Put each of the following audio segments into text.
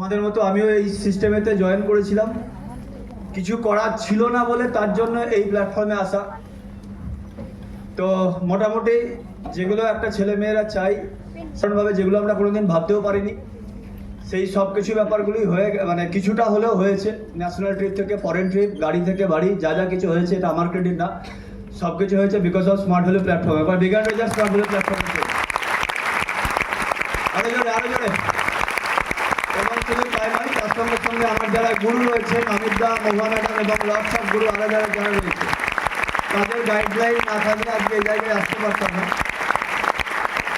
তোমাদের মতো আমিও এই সিস্টেমেতে জয়েন করেছিলাম, কিছু করার ছিল না বলে তার জন্য এই প্ল্যাটফর্মে আসা। তো মোটামুটি যেগুলো একটা ছেলে মেয়েরা চাই সাধারণভাবে, যেগুলো আমরা কোনোদিন ভাবতেও পারিনি, সেই সব কিছু ব্যাপারগুলোই হয়ে মানে কিছুটা হলেও হয়েছে। ন্যাশনাল ট্রিপ থেকে ফরেন ট্রিপ, গাড়ি থেকে বাড়ি, যা যা কিছু হয়েছে এটা আমার ক্রেডিট না, সব কিছু হয়েছে because of smart value platform. এবার বিগান রেজার স্মার্ট ভ্যালু প্ল্যাটফর্ম আরো জোরে। এবং শুধু তাই নয়, তার সঙ্গে সঙ্গে আমার যারা গুরু রয়েছেন, অমিত দা, মোহন ম্যাডাম এবং লটসব গুরু আরো যারা রয়েছে, তাদের গাইডলাইন না থাকলে আজকে এই জায়গায় আসতে পারতাম না।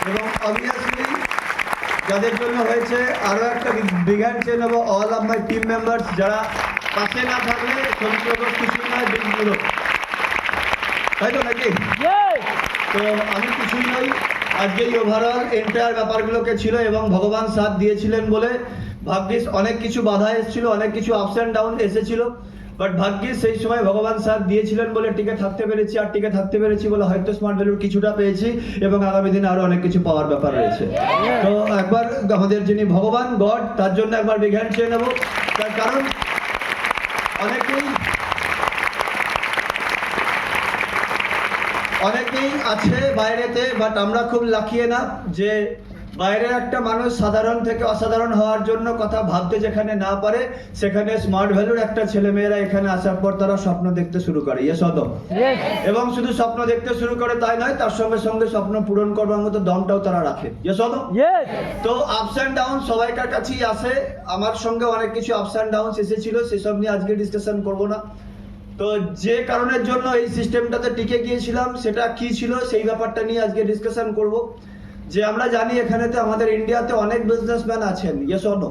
এবং অবভিয়াসলি যাদের জন্য হয়েছে আরো একটা বিগ হ্যান্ড চেয়ে নেবো all of my team members, যারা পাশে না থাকলে শরীর কিছুই নয়, দিনগুলো তাই তো নাকি? তো আমি কিছুই নই, আজকে এই ওভারঅল এন্টায়ার ব্যাপারগুলোকে ছিল এবং ভগবান সাথ দিয়েছিলেন বলে ভাগ্যিস অনেক কিছু বাধা এসেছিল, অনেক কিছু আপস অ্যান্ড ডাউন এসেছিল, বাট ভাগ্যিস সেই সময় ভগবান সাথ দিয়েছিলেন বলে টিকে থাকতে পেরেছি। আর টিকে থাকতে পেরেছি বলে হয়তো স্মার্ট ভ্যালুর কিছুটা পেয়েছি এবং আগামী দিনে আরো অনেক কিছু পাওয়ার ব্যাপার রয়েছে। তো একবার আমাদের যিনি ভগবান গড, তার জন্য একবার বিগ হ্যান্ড চেয়ে নেবো। তার কারণ অনেকেই আছে বাইরেতে, বাট আমরা খুব লাকিয়ে না যে বাইরের একটা মানুষ সাধারণ থেকে অসাধারণ হওয়ার জন্য কথা ভাবতে যেখানে না পারে, সেখানে স্মার্ট ভ্যালুর একটা ছেলেমেয়েরা এখানে আসার পর তারা স্বপ্ন দেখতে শুরু করে। এবং শুধু স্বপ্ন দেখতে শুরু করে তাই নয়, তার সঙ্গে সঙ্গে স্বপ্ন পূরণ করবার মতো দমটাও তারা রাখে। তো আপস অ্যান্ড ডাউন সবাইকার কাছেই আসে, আমার সঙ্গে অনেক কিছু আপস অ্যান্ড ডাউন এসেছিল, সেসব নিয়ে আজকে ডিসকাশন করবো না। তো যে কারণের জন্য এই সিস্টেমটাতে টিকে গিয়েছিলাম সেটা কি ছিল সেই ব্যাপারটা নিয়ে আজকে ডিসকাশন করব। যে আমরা জানি এখানেতে আমাদের ইন্ডিয়াতে অনেক বিজনেসম্যান আছেন, ইয়েস অর নো?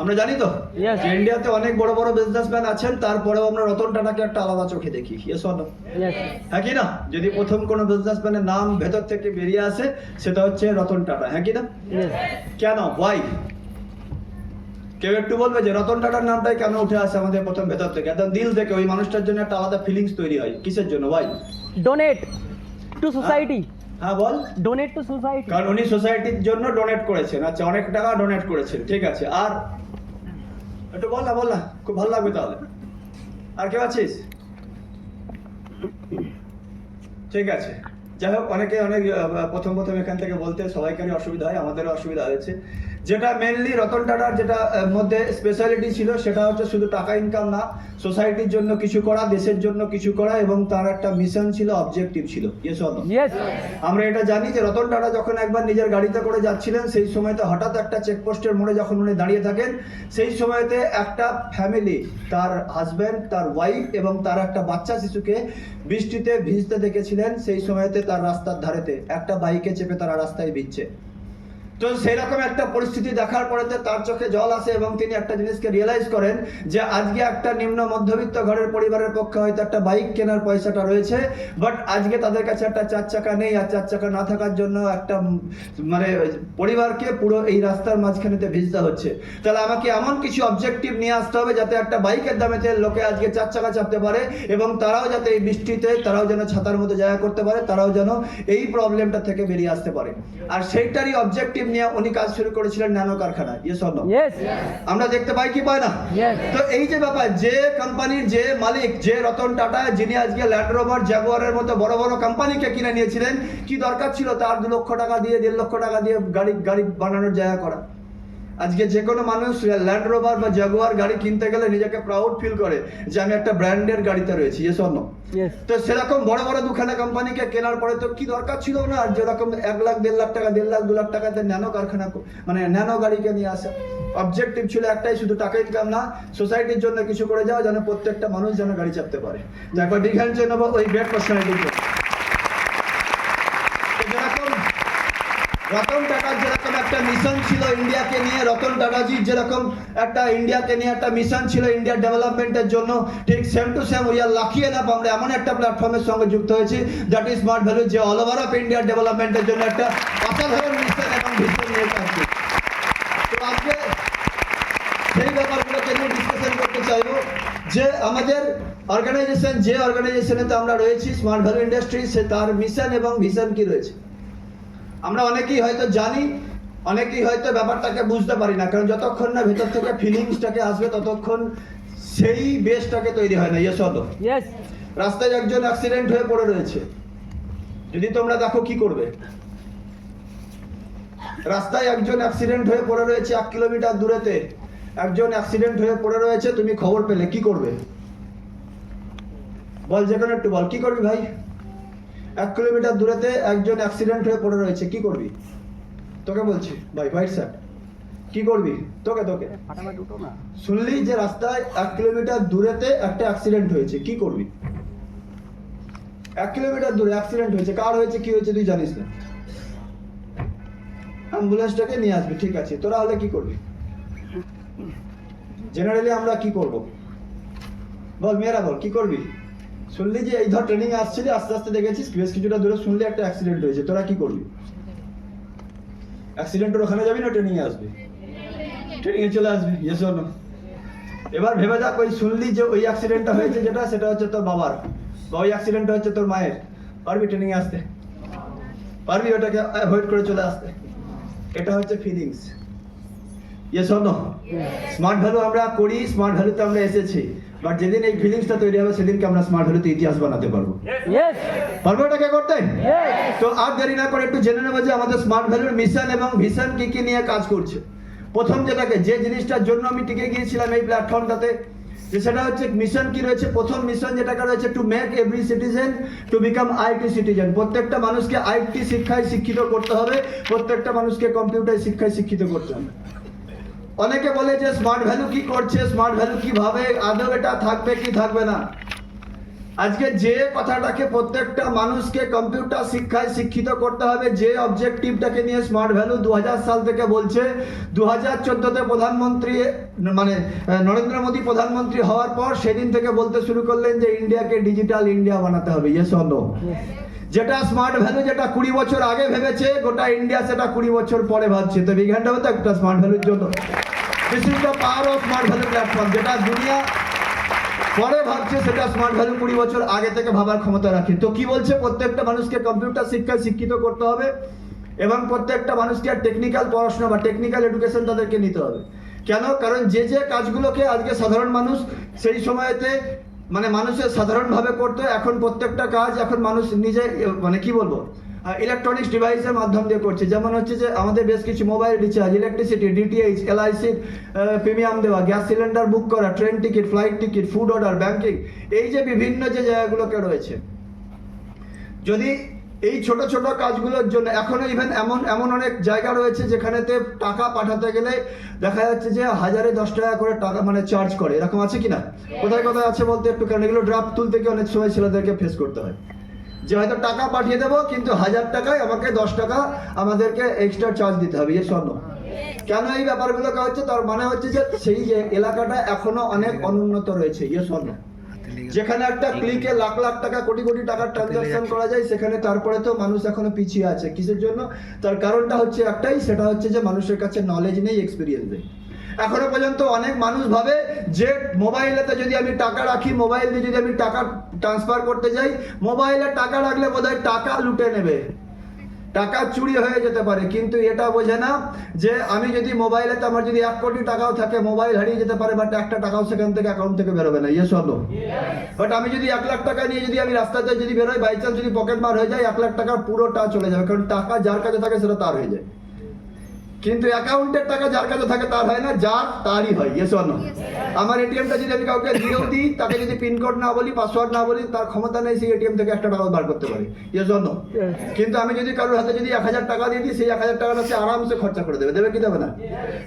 আমরা জানি তো যে ইন্ডিয়াতে অনেক বড় বড় বিজনেসম্যান আছেন, তারপরেও আমরা রতন টাটাকে একটা আলাদা চোখে দেখি, ইয়েস অর নো? হ্যাঁ কি না? যদি প্রথম কোনো বিজনেসম্যানের নাম ভেতর থেকে বেরিয়ে আসে সেটা হচ্ছে রতন টাটা, হ্যাঁ কি না? কেন, ওয়াই? কেউ একটু বলবে যে রতন টাটার নামটাই কেন উঠে আসে আমাদের প্রথম ভেতর থেকে, একদম দিল থেকে ওই মানুষটার জন্য একটা আলাদা ফিলিংস তৈরি হয়, কিসের জন্য, ওয়াই? Donate two society. হ্যাঁ বল। ডোনেট টু সোসাইটি, কারণ উনি সোসাইটির জন্য ডোনেট করেছেন। আচ্ছা, অনেক টাকা ডোনেট করেছেন, ঠিক আছে। আর একটু বল না, খুব ভালো লাগবে তাহলে। আর কেউ আছিস? ঠিক আছে, যাই হোক, অনেকে অনেক প্রথম এখান থেকে বলতে সবাইকারই অসুবিধা হয়, আমাদেরও অসুবিধা হয়েছে। যেটা মেনলি রতন টাটার যেটা মধ্যে স্পেশালিটি ছিল সেটা হচ্ছে শুধু টাকা ইনকাম না, সোসাইটির জন্য কিছু করা, দেশের জন্য কিছু করা, এবং তার একটা মিশন ছিল, অবজেক্টিভ ছিল। আমরা এটা জানি যে রতন টাটা যখন একবার নিজের গাড়িতে করে যাচ্ছিলেন, সেই সময়তে হঠাৎ একটা চেকপোস্টের মোড়ে যখন উনি দাঁড়িয়ে থাকেন, সেই সময়তে একটা ফ্যামিলি, তার হাজব্যান্ড, তার ওয়াইফ এবং তার একটা বাচ্চা শিশুকে বৃষ্টিতে ভিজতে দেখেছিলেন। সেই সময়তে তার রাস্তার ধারেতে একটা বাইকে চেপে তারা রাস্তায় ভিজছে। তো সেরকম একটা পরিস্থিতি দেখার পরে তার চোখে জল আসে এবং তিনি একটা জিনিসকে রিয়েলাইজ করেন যে আজকে একটা নিম্ন মধ্যবিত্ত ঘরের পরিবারের পক্ষে হয়তো একটা বাইক কেনার পয়সাটা রয়েছে, বাট আজকে তাদের কাছে একটা 4 চাকা নেই। আর 4 চাকা না থাকার জন্য একটা মানে পরিবারকে পুরো এই রাস্তার মাঝখানেতে ভিজতে হচ্ছে। তাহলে আমাকে এমন কিছু অবজেক্টিভ নিয়ে আসতে হবে যাতে একটা বাইকের দামেতে লোকে আজকে 4 চাকা চাপতে পারে এবং তারাও যাতে এই বৃষ্টিতে তারাও যেন ছাতার মতো জায়গা করতে পারে, তারাও যেন এই প্রবলেমটা থেকে বেরিয়ে আসতে পারে। আর সেইটারই অবজেক্টিভ নিয়ে উনি কাজ শুরু করেছিলেন ন্যানো কারখানায়। আমরা দেখতে পাই কি পাই না? তো এই যে ব্যাপার, যে কোম্পানির যে মালিক, যে রতন টাটা, যিনি আজকে ল্যান্ড রোভার, জাগুয়ারের মতো বড় বড় কোম্পানিকে কিনে নিয়েছিলেন, কি দরকার ছিল তার 2 লক্ষ টাকা দিয়ে, 1.5 লক্ষ টাকা দিয়ে গাড়ি বানানোর জায়গা করা? আজকে যে কোনো মানুষ ল্যান্ড রোভার বা জাগুয়ার গাড়ি কিনতে গেলে নিজেকে প্রাউড ফিল করে যে আমি একটা ব্র্যান্ডের গাড়িতে রয়েছি, ইয়েস অর নো? তো সেরকম বড় বড় 2খানা কোম্পানিকে কেনার পরে তো কি দরকার ছিল না যেরকম 1 লাখ, 1.5 লাখ টাকা, 1.5 লাখ, 2 লাখ টাকাতে ন্যানো কারখানা, মানে ন্যানো গাড়িকে নিয়ে আসা। অবজেক্টিভ ছিল একটাই, শুধু টাকা ইনকাম না, সোসাইটির জন্য কিছু করে যাওয়া, যেন প্রত্যেকটা মানুষ যেন গাড়ি চাপতে পারে। একবার বিগ হ্যান্ড চেয়ে নেবো ওই গ্রেট পার্সোনালিটির জন্য। রতন টাটার যেরকম একটা মিশন ছিল ইন্ডিয়াকে নিয়ে, রতন টাটাজির যেরকম একটা ইন্ডিয়াকে নিয়ে একটা মিশন ছিল ইন্ডিয়ার ডেভেলপমেন্টের জন্য, ঠিক same to same we are lucky enough আমরা এমন একটা প্ল্যাটফর্মের সঙ্গে যুক্ত হয়েছি দ্যাট ইজ স্মার্ট ভ্যালু, যে অল ওভার অফ ইন্ডিয়ার ডেভেলপমেন্টের জন্য একটা অসাধারণ মিশন এবং ভিশন নিয়ে কাজ করছে। তো আজকে সেই ব্যাপারগুলোকে নিয়ে ডিসকাশন করতে চাইবো যে আমাদের অর্গানাইজেশন, যে অর্গানাইজেশনেতে আমরা রয়েছি স্মার্ট ভ্যালু ইন্ডাস্ট্রি, সে তার মিশন এবং ভিশন কি রয়েছে। আমরা অনেকেই হয়তো জানি অনেকেই হয়তো ব্যাপারটাকে বুঝতে পারি না, কারণ যতক্ষণ না ভেতর থেকে ফিলিংসটাকে আসবে ততক্ষণ সেই বেসটাকে তৈরি হয় না। ইয়েস হলো, Yes. রাস্তায় একজন অ্যাক্সিডেন্ট হয়ে পড়ে রয়েছে, যদি তোমরা দেখো কি করবে? রাস্তায় একজন অ্যাক্সিডেন্ট হয়ে পড়ে রয়েছে 1 কিলোমিটার দূরেতে, একজন অ্যাক্সিডেন্ট হয়ে পড়ে রয়েছে, তুমি খবর পেলে কি করবে? বল, যে কোনো একটু বল, কি করবি ভাই? 1 কিলোমিটার দূরেতে একজন অ্যাক্সিডেন্ট হয়ে পড়ে রয়েছে, কি করবি? তোকে বলছি ভাই, হোয়াইট শার্ট, কি করবি? তোকে শুনলি যে রাস্তায় 1 কিলোমিটার দূরেতে একটা অ্যাক্সিডেন্ট হয়েছে, কি করবি? 1 কিলোমিটার দূরে অ্যাক্সিডেন্ট হয়েছে, কার হয়েছে, কি হয়েছে তুই জানিস না, অ্যাম্বুলেন্সটাকে নিয়ে আসবি, ঠিক আছে, তোরা হলে কি করবি? জেনারেলি আমরা কি করব? বল, মেয়েরা বল, কি করবি? শুনলি যে এই ধর ট্রেনিং আসছিলি, আস্তে আস্তে দেখেছিস বেশ কিছুটা দূরে শুনলি একটা অ্যাক্সিডেন্ট হয়েছে, তোরা কি করবি? অ্যাক্সিডেন্টের ওখানে যাবি না ট্রেনিং এ আসবি? ট্রেনিং এ চলে আসবি, ইয়েস অর নো? এবার ভেবে দেখ, ওই শুনলি যে ওই অ্যাক্সিডেন্টটা হয়েছে, যেটা সেটা হচ্ছে তোর বাবার, বা ওই অ্যাক্সিডেন্টটা হচ্ছে তোর মায়ের, পারবি ট্রেনিং এ আসতে? পারবি ওটাকে অ্যাভয়েড করে চলে আসতে? এটা হচ্ছে feelings. Yes or no? Smart value আমরা করি, স্মার্ট ভ্যালুতে আমরা এসেছি, বাট যেদিন এই ফিলিংসটা তৈরি হবে সেদিনকে আমরা স্মার্ট ভ্যালুতে ইতিহাস বানাতে পারবো। Yes. পারবো এটাকে করতে? Yes. তো আর দেরি না করে একটু জেনে নেবো যে আমাদের স্মার্ট ভ্যালুর মিশন এবং ভিশন কি কি নিয়ে কাজ করছে। প্রথম যেটাকে, যে জিনিসটার জন্য আমি টিকে গিয়েছিলাম এই প্ল্যাটফর্মটাতে, যে সেটা হচ্ছে মিশন কি রয়েছে। প্রথম মিশন যেটাকে রয়েছে, to make every citizen to become IT citizen. প্রত্যেকটা মানুষকে আইটি শিক্ষায় শিক্ষিত করতে হবে, প্রত্যেকটা মানুষকে কম্পিউটার শিক্ষায় শিক্ষিত করতে হবে। অনেকে বলে যে স্মার্ট ভ্যালু কি করছে, স্মার্ট ভ্যালু কিভাবে, আদৌ এটা থাকবে কি থাকবে না। আজকে যে কথাটাকে প্রত্যেকটা মানুষকে কম্পিউটার শিক্ষায় শিক্ষিত করতে হবে, যে অবজেক্টিভটাকে নিয়ে স্মার্ট ভ্যালু 2000 সাল থেকে বলছে, 2014তে প্রধানমন্ত্রী মানে নরেন্দ্র মোদী প্রধানমন্ত্রী হওয়ার পর সেদিন থেকে বলতে শুরু করলেন যে ইন্ডিয়াকে ডিজিটাল ইন্ডিয়া বানাতে হবে। Yes or no? যেটা স্মার্ট ভ্যালু, যেটা 20 বছর আগে ভেবেছে গোটা ইন্ডিয়া, সেটা 20 বছর পরে ভাবছে। তো বিগ হ্যান্ড হবে তো একটা স্মার্ট ভ্যালুর জন্য। This is the power of smart value platform. যেটা দুনিয়া পরে ভাবছে সেটা স্মার্ট ভ্যালু 20 বছর আগে থেকে ভাবার ক্ষমতা রাখে। তো কি বলছে? প্রত্যেকটা মানুষকে কম্পিউটার শিক্ষায় শিক্ষিত করতে হবে এবং প্রত্যেকটা মানুষকে টেকনিক্যাল পড়াশোনা বা টেকনিক্যাল এডুকেশন তাদেরকে নিতে হবে। কেন? কারণ যে যে কাজগুলোকে আজকে সাধারণ মানুষ সেই সময়তে মানে মানুষের সাধারণভাবে করতো, এখন প্রত্যেকটা কাজ এখন মানুষ নিজে মানে কি বলবো ইলেকট্রনিক্স ডিভাইসের মাধ্যম দিয়ে করছে। যেমন হচ্ছে যে আমাদের বেশ কিছু mobile recharge, electricity, DTH, LIC premium দেওয়া, গ্যাস সিলিন্ডার বুক করা, train ticket, flight ticket, food order, banking, এই যে বিভিন্ন যে জায়গাগুলোকে রয়েছে, যদি এই ছোট ছোট কাজগুলোর জন্য এখনো ইভেন এমন অনেক জায়গা রয়েছে যেখানেতে টাকা পাঠাতে গেলে দেখা যাচ্ছে যে 1010 টাকা করে টাকা মানে চার্জ করে, এরকম আছে কিনা? কোথায় কোথায় আছে বলতে একটু, কারণ এগুলো ড্রাফট তুলতে গিয়ে অনেক সময় ছেলেদেরকে ফেস করতে হয়, যে হয়তো টাকা পাঠিয়ে দেবো কিন্তু 1000 টাকায় আমাকে 10 টাকা আমাদেরকে এক্সট্রা চার্জ দিতে হবে। ইয়ে স্বর্ণ কেন এই ব্যাপারগুলো হচ্ছে? তার মানে হচ্ছে যে সেই যে এলাকাটা এখনো অনেক অনুন্নত রয়েছে। ইয়ে স্বর্ণ যেখানে একটা ক্লিকে লাখ লাখ টাকা, কোটি কোটি টাকার ট্রানজাকশন করা যায়, সেখানে তারপরে তো মানুষ এখনো পিছিয়ে আছে। কিসের জন্য? তার কারণটা হচ্ছে একটাই, সেটা হচ্ছে যে মানুষের কাছে নলেজ নেই, এক্সপিরিয়েন্স নেই। এখনো পর্যন্ত অনেক মানুষ ভাবে যে মোবাইলেতে যদি আমি টাকা রাখি, মোবাইল দিয়ে যদি আমি টাকা ট্রান্সফার করতে যাই, মোবাইলে টাকা রাখলে বোধহয় টাকা লুটে নেবে, টাকা চুরি হয়ে যেতে পারে। কিন্তু এটা বোঝে না যে আমি যদি মোবাইলেতে আমার যদি 1 কোটি টাকাও থাকে, মোবাইল হারিয়ে যেতে পারে, বাট একটা টাকাও সেখান থেকে অ্যাকাউন্ট থেকে বেরোবে না। ইয়ে সলো। বাট আমি যদি 1 লাখ টাকা নিয়ে যদি আমি রাস্তাতে যদি বেরোই, বাই চান্স যদি পকেট মার হয়ে যায়, 1 লাখ টাকার পুরোটা চলে যাবে, কারণ টাকা যার কাছে থাকে সেটা তার হয়ে যায়। কিন্তু অ্যাকাউন্টের টাকা যার কাছে থাকে তার হয় না, যার তারই হয়। Yes or no? আমার এটিএমটা যদি আমি কাউকে দিয়েও দিই, তাকে যদি পিনকোড না বলি, পাসওয়ার্ড না বলি, তার ক্ষমতা নেই সেই এটিএম থেকে 1 টাকাও বার করতে পারে। Yes or no? কিন্তু আমি যদি কারোর হাতে যদি 1000 টাকা দিয়ে দিই, সেই 1000 টাকাটা সে আরামসে খরচা করে দেবে। দেবে কি দেবে না?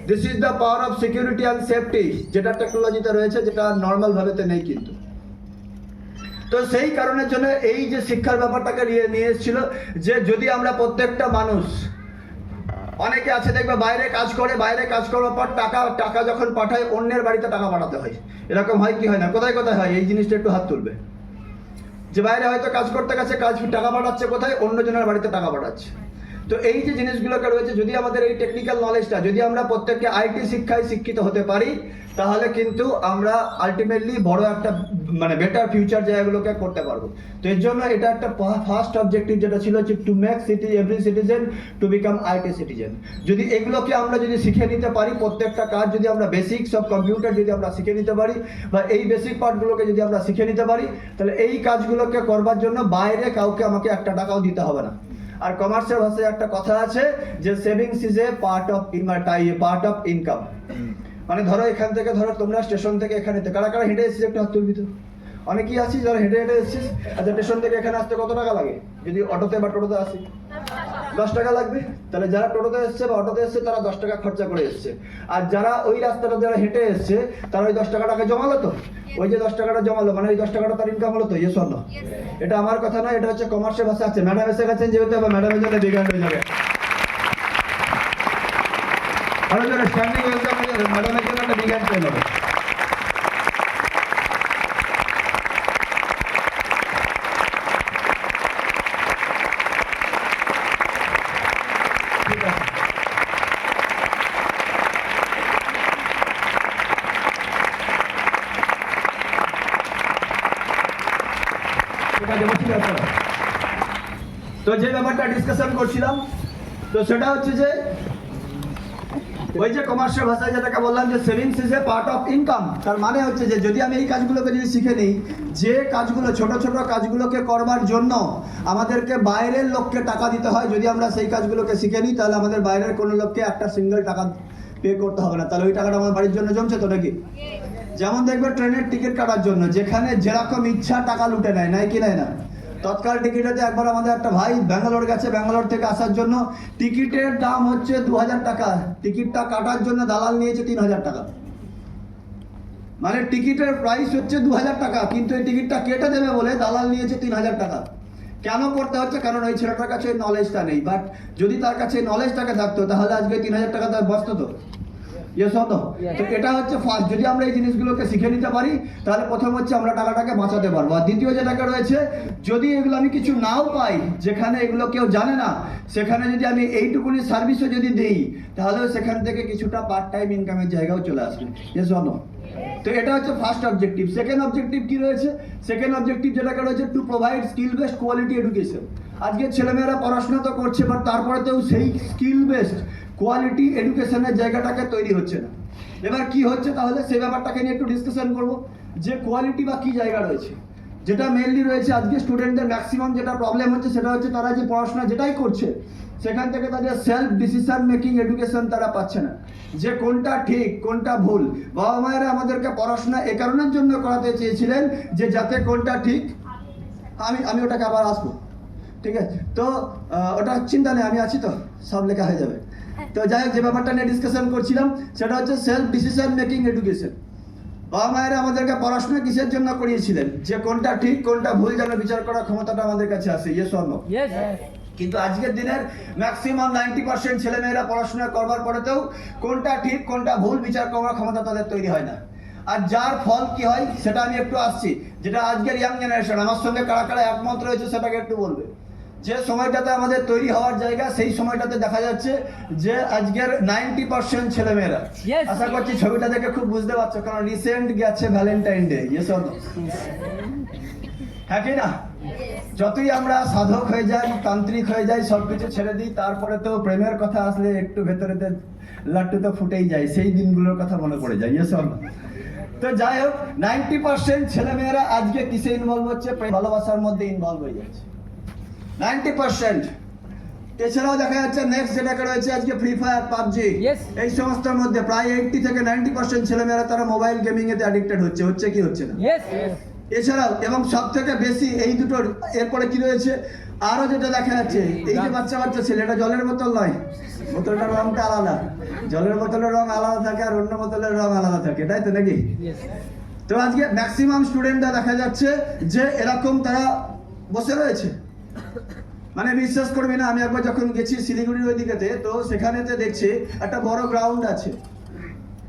This is the power of security and safety, যেটা টেকনোলজিতে রয়েছে, যেটা নর্মাল ভাবেতে নেই। কিন্তু তো সেই কারণের জন্য এই যে শিক্ষার ব্যাপারটাকে নিয়ে এসেছিল, যে যদি আমরা প্রত্যেকটা মানুষ, অনেকে আছে দেখবে বাইরে কাজ করে, বাইরে কাজ করার পর টাকা যখন পাঠায়, অন্যের বাড়িতে টাকা পাঠাতে হয়। এরকম হয় কি হয় না? কোথায় কোথায় হয়? এই জিনিসটা একটু হাত তুলবে, যে বাইরে হয়তো কাজ করতে গেছে, টাকা পাঠাচ্ছে কোথায়? অন্যজনের বাড়িতে টাকা পাঠাচ্ছে। তো এই যে জিনিসগুলোকে রয়েছে, যদি আমাদের এই টেকনিক্যাল নলেজটা যদি আমরা প্রত্যেককে আইটি শিক্ষায় শিক্ষিত হতে পারি, তাহলে কিন্তু আমরা আলটিমেটলি বড় একটা মানে বেটার ফিউচার জায়গাগুলোকে করতে পারবো। তো এর জন্য এটা একটা ফার্স্ট অবজেক্টিভ যেটা ছিল যে to make every citizen to become IT citizen. যদি এগুলোকে আমরা যদি শিখে নিতে পারি, প্রত্যেকটা কাজ যদি আমরা বেসিক্স অফ কম্পিউটার যদি আমরা শিখে নিতে পারি, বা এই বেসিক পার্টগুলোকে যদি আমরা শিখে নিতে পারি, তাহলে এই কাজগুলোকে করবার জন্য বাইরে কাউকে আমাকে একটা টাকাও দিতে হবে না। আর কমার্সের ভাষায় একটা কথা আছে যে savings is a part of income. মানে ধরো এখান থেকে ধরো তোমরা স্টেশন থেকে এখানে কারা কারা হেঁটে এসেছিস একটু হাত তুলবি তো। অনেকেই আছিস যারা হেঁটে হেঁটে এসেছিস। আচ্ছা, স্টেশন থেকে এখানে আসতে কত টাকা লাগে? যদি অটোতে বা টোটোতে আসি 10 টাকা লাগবে। তাহলে যারা টোটোতে এসছে বা অটোতে এসছে তারা 10 টাকা খরচা করে এসছে। আর যারা ওই রাস্তাটা যারা হেঁটে এসছে তারা ওই 10 টাকাটাকে জমালো তো। ওই যে 10 টাকাটা জমালো মানে ওই 10 টাকাটা তার ইনকাম হলো তো। ইয়ে শোন, এটা আমার কথা নয়, এটা হচ্ছে কমার্সের ভাষা আছে। ম্যাডাম এসে গেছেন যেহেতু ম্যাডামের জন্য বিজ্ঞান হয়ে যাবে। আরো যারা স্ট্যান্ডিং ওয়েলকাম হয়ে যাবে, ম্যাডামের জন্য একটা বিজ্ঞান পেয়ে যাবে। ঠিক আছে, ঠিক আছে, বুঝতে পারছো? তো যে ব্যাপারটা ডিসকাশন করছিলাম, তো সেটা হচ্ছে যে ওই যে কমার্শিয়াল ভাষায় যেটাকে বললাম যে savings is a part of income. তার মানে হচ্ছে যে যদি আমি এই কাজগুলোকে যদি শিখে নিই, যে কাজগুলো ছোট ছোট কাজগুলোকে করবার জন্য আমাদেরকে বাইরের লোককে টাকা দিতে হয়, যদি আমরা সেই কাজগুলোকে শিখে নিই, তাহলে আমাদের বাইরের কোনো লোককে একটা সিঙ্গেল টাকা পে করতে হবে না। তাহলে ওই টাকাটা আমার বাড়ির জন্য জমছে তো নাকি? যেমন দেখবে ট্রেনের টিকিট কাটার জন্য যেখানে যেরকম ইচ্ছা টাকা লুটে নেয়, নাই কি নেয় না? তৎকাল টিকিটেতে একবার আমাদের একটা ভাই ব্যাঙ্গালোর গেছে, ব্যাঙ্গালোর থেকে আসার জন্য টিকিটের দাম হচ্ছে 2000 টাকা, টিকিটটা কাটার জন্য দালাল নিয়েছে 3000 টাকা। মানে টিকিটের প্রাইস হচ্ছে 2000 টাকা, কিন্তু এই টিকিটটা কেটে দেবে বলে দালাল নিয়েছে 3000 টাকা। কেন করতে হচ্ছে? কারণ ওই ছেলেটার কাছে নলেজটা নেই। বাট যদি তার কাছে নলেজটাকে থাকতো তাহলে আজকে 3000 টাকা তার বসতো তো। তো এটা হচ্ছে ফার্স্ট। যদি আমরা এই জিনিসগুলোকে শিখে নিতে পারি, তাহলে প্রথম হচ্ছে আমরা টাকাটাকে বাঁচাতে পারবো। আর দ্বিতীয় যেটাকে রয়েছে, যদি এগুলো আমি কিছু নাও পাই, যেখানে এগুলো কেউ জানে না, সেখানে যদি আমি এইটুকুনি সার্ভিসও যদি দিই, তাহলে সেখান থেকে কিছুটা পার্ট টাইম ইনকামের জায়গাও চলে আসবে। তো এটা হচ্ছে ফার্স্ট অবজেক্টিভ। সেকেন্ড অবজেক্টিভ কি রয়েছে? সেকেন্ড অবজেক্টিভ যেটাকে রয়েছে to provide skill based quality education. আজকে ছেলেমেয়েরা পড়াশোনা তো করছে, বাট তারপরেতেও সেই স্কিল বেসড কোয়ালিটি এডুকেশনের জায়গাটাকে তৈরি হচ্ছে না। এবার কি হচ্ছে তাহলে সেই ব্যাপারটাকে নিয়ে একটু ডিসকাশন করবো, যে কোয়ালিটি বা কি জায়গা রয়েছে। যেটা মেইনলি রয়েছে আজকে স্টুডেন্টদের ম্যাক্সিমাম যেটা প্রবলেম হচ্ছে সেটা হচ্ছে তারা যে পড়াশোনা যেটাই করছে সেখান থেকে তাদের সেলফ ডিসিশন মেকিং এডুকেশন তারা পাচ্ছে না, যে কোনটা ঠিক কোনটা ভুল। বাবা মায়েরা আমাদেরকে পড়াশোনা এ কারণের জন্য করাতে চেয়েছিলেন যে যাতে কোনটা ঠিক, আমি ওটাকে আবার আসবো, ঠিক আছে? তো ওটা চিন্তা নেই, আমি আছি তো, সব লেখা হয়ে যাবে। তো যাই হোক, যে ব্যাপারটা নিয়ে ডিসকাশন করছিলাম সেটা হচ্ছে সেলফ ডিসিশন মেকিং এডুকেশন। বাবা মায়েরা আমাদেরকে পড়াশোনা কিসের জন্য করিয়েছিলেন? যে কোনটা ঠিক কোনটা ভুল যেন বিচার করার ক্ষমতাটা আমাদের কাছে আসে। Yes or no? কিন্তু আজকের দিনের ম্যাক্সিমাম 90% ছেলেমেয়েরা পড়াশোনা করবার পরেতেও কোনটা ঠিক কোনটা ভুল বিচার করার ক্ষমতা তাদের তৈরি হয় না। আর যার ফল কি হয় সেটা আমি একটু আসছি, যেটা আজকের ইয়াং জেনারেশন আমার সঙ্গে কারা কারা একমত রয়েছে সেটাকে একটু বলবে। যে সময়টাতে আমাদের তৈরি হওয়ার জায়গা, সেই সময়টাতে দেখা যাচ্ছে যে আজকের 90% ছেলেমেয়েরা, আশা করছি ছবিটা দেখে খুব বুঝতে পারছো, কারণ রিসেন্ট গেছে Valentine day. Yes or no? হ্যাঁ কি না? যতই আমরা সাধক হয়ে যাই, তান্ত্রিক হয়ে যাই, সবকিছু ছেড়ে দিই, তারপরে তো প্রেমের কথা আসলে একটু ভেতরেতে লাট্টু তো ফুটেই যায়, সেই দিনগুলোর কথা মনে পড়ে যায়। Yes or no? তো যাই হোক, 90% ছেলেমেয়েরা আজকে কিসে ইনভলভ হচ্ছে? ভালোবাসার মধ্যে ইনভলভ হয়ে যাচ্ছে 90%। এছাড়াও দেখা যাচ্ছে নেক্সট যেটাকে রয়েছে আজকে ফ্রি ফায়ার, পাবজি, এই সমস্তের মধ্যে প্রায় 80 থেকে 90% ছেলেমেয়েরা তারা মোবাইল গেমিং এতে অ্যাডিক্টেড হচ্ছে কি হচ্ছে না? এছাড়াও এবং সব থেকে বেশি এই দুটোর, এরপরে কি রয়েছে আরো যেটা দেখা যাচ্ছে, এই যে বাচ্চা বাচ্চা ছেলে, এটা জলের বোতল নয়, বোতলটার রংটা আলাদা, জলের বোতলের রং আলাদা থাকে আর অন্য বোতলের রং আলাদা থাকে, তাই তো নাকি? তো আজকে ম্যাক্সিমাম স্টুডেন্টরা দেখা যাচ্ছে যে এরকম তারা বসে রয়েছে। মানে বিশ্বাস করবি না, আমি একবার যখন গেছি শিলিগুড়ির ওই দিকেতে, তো সেখানেতে দেখছি একটা বড় গ্রাউন্ড আছে।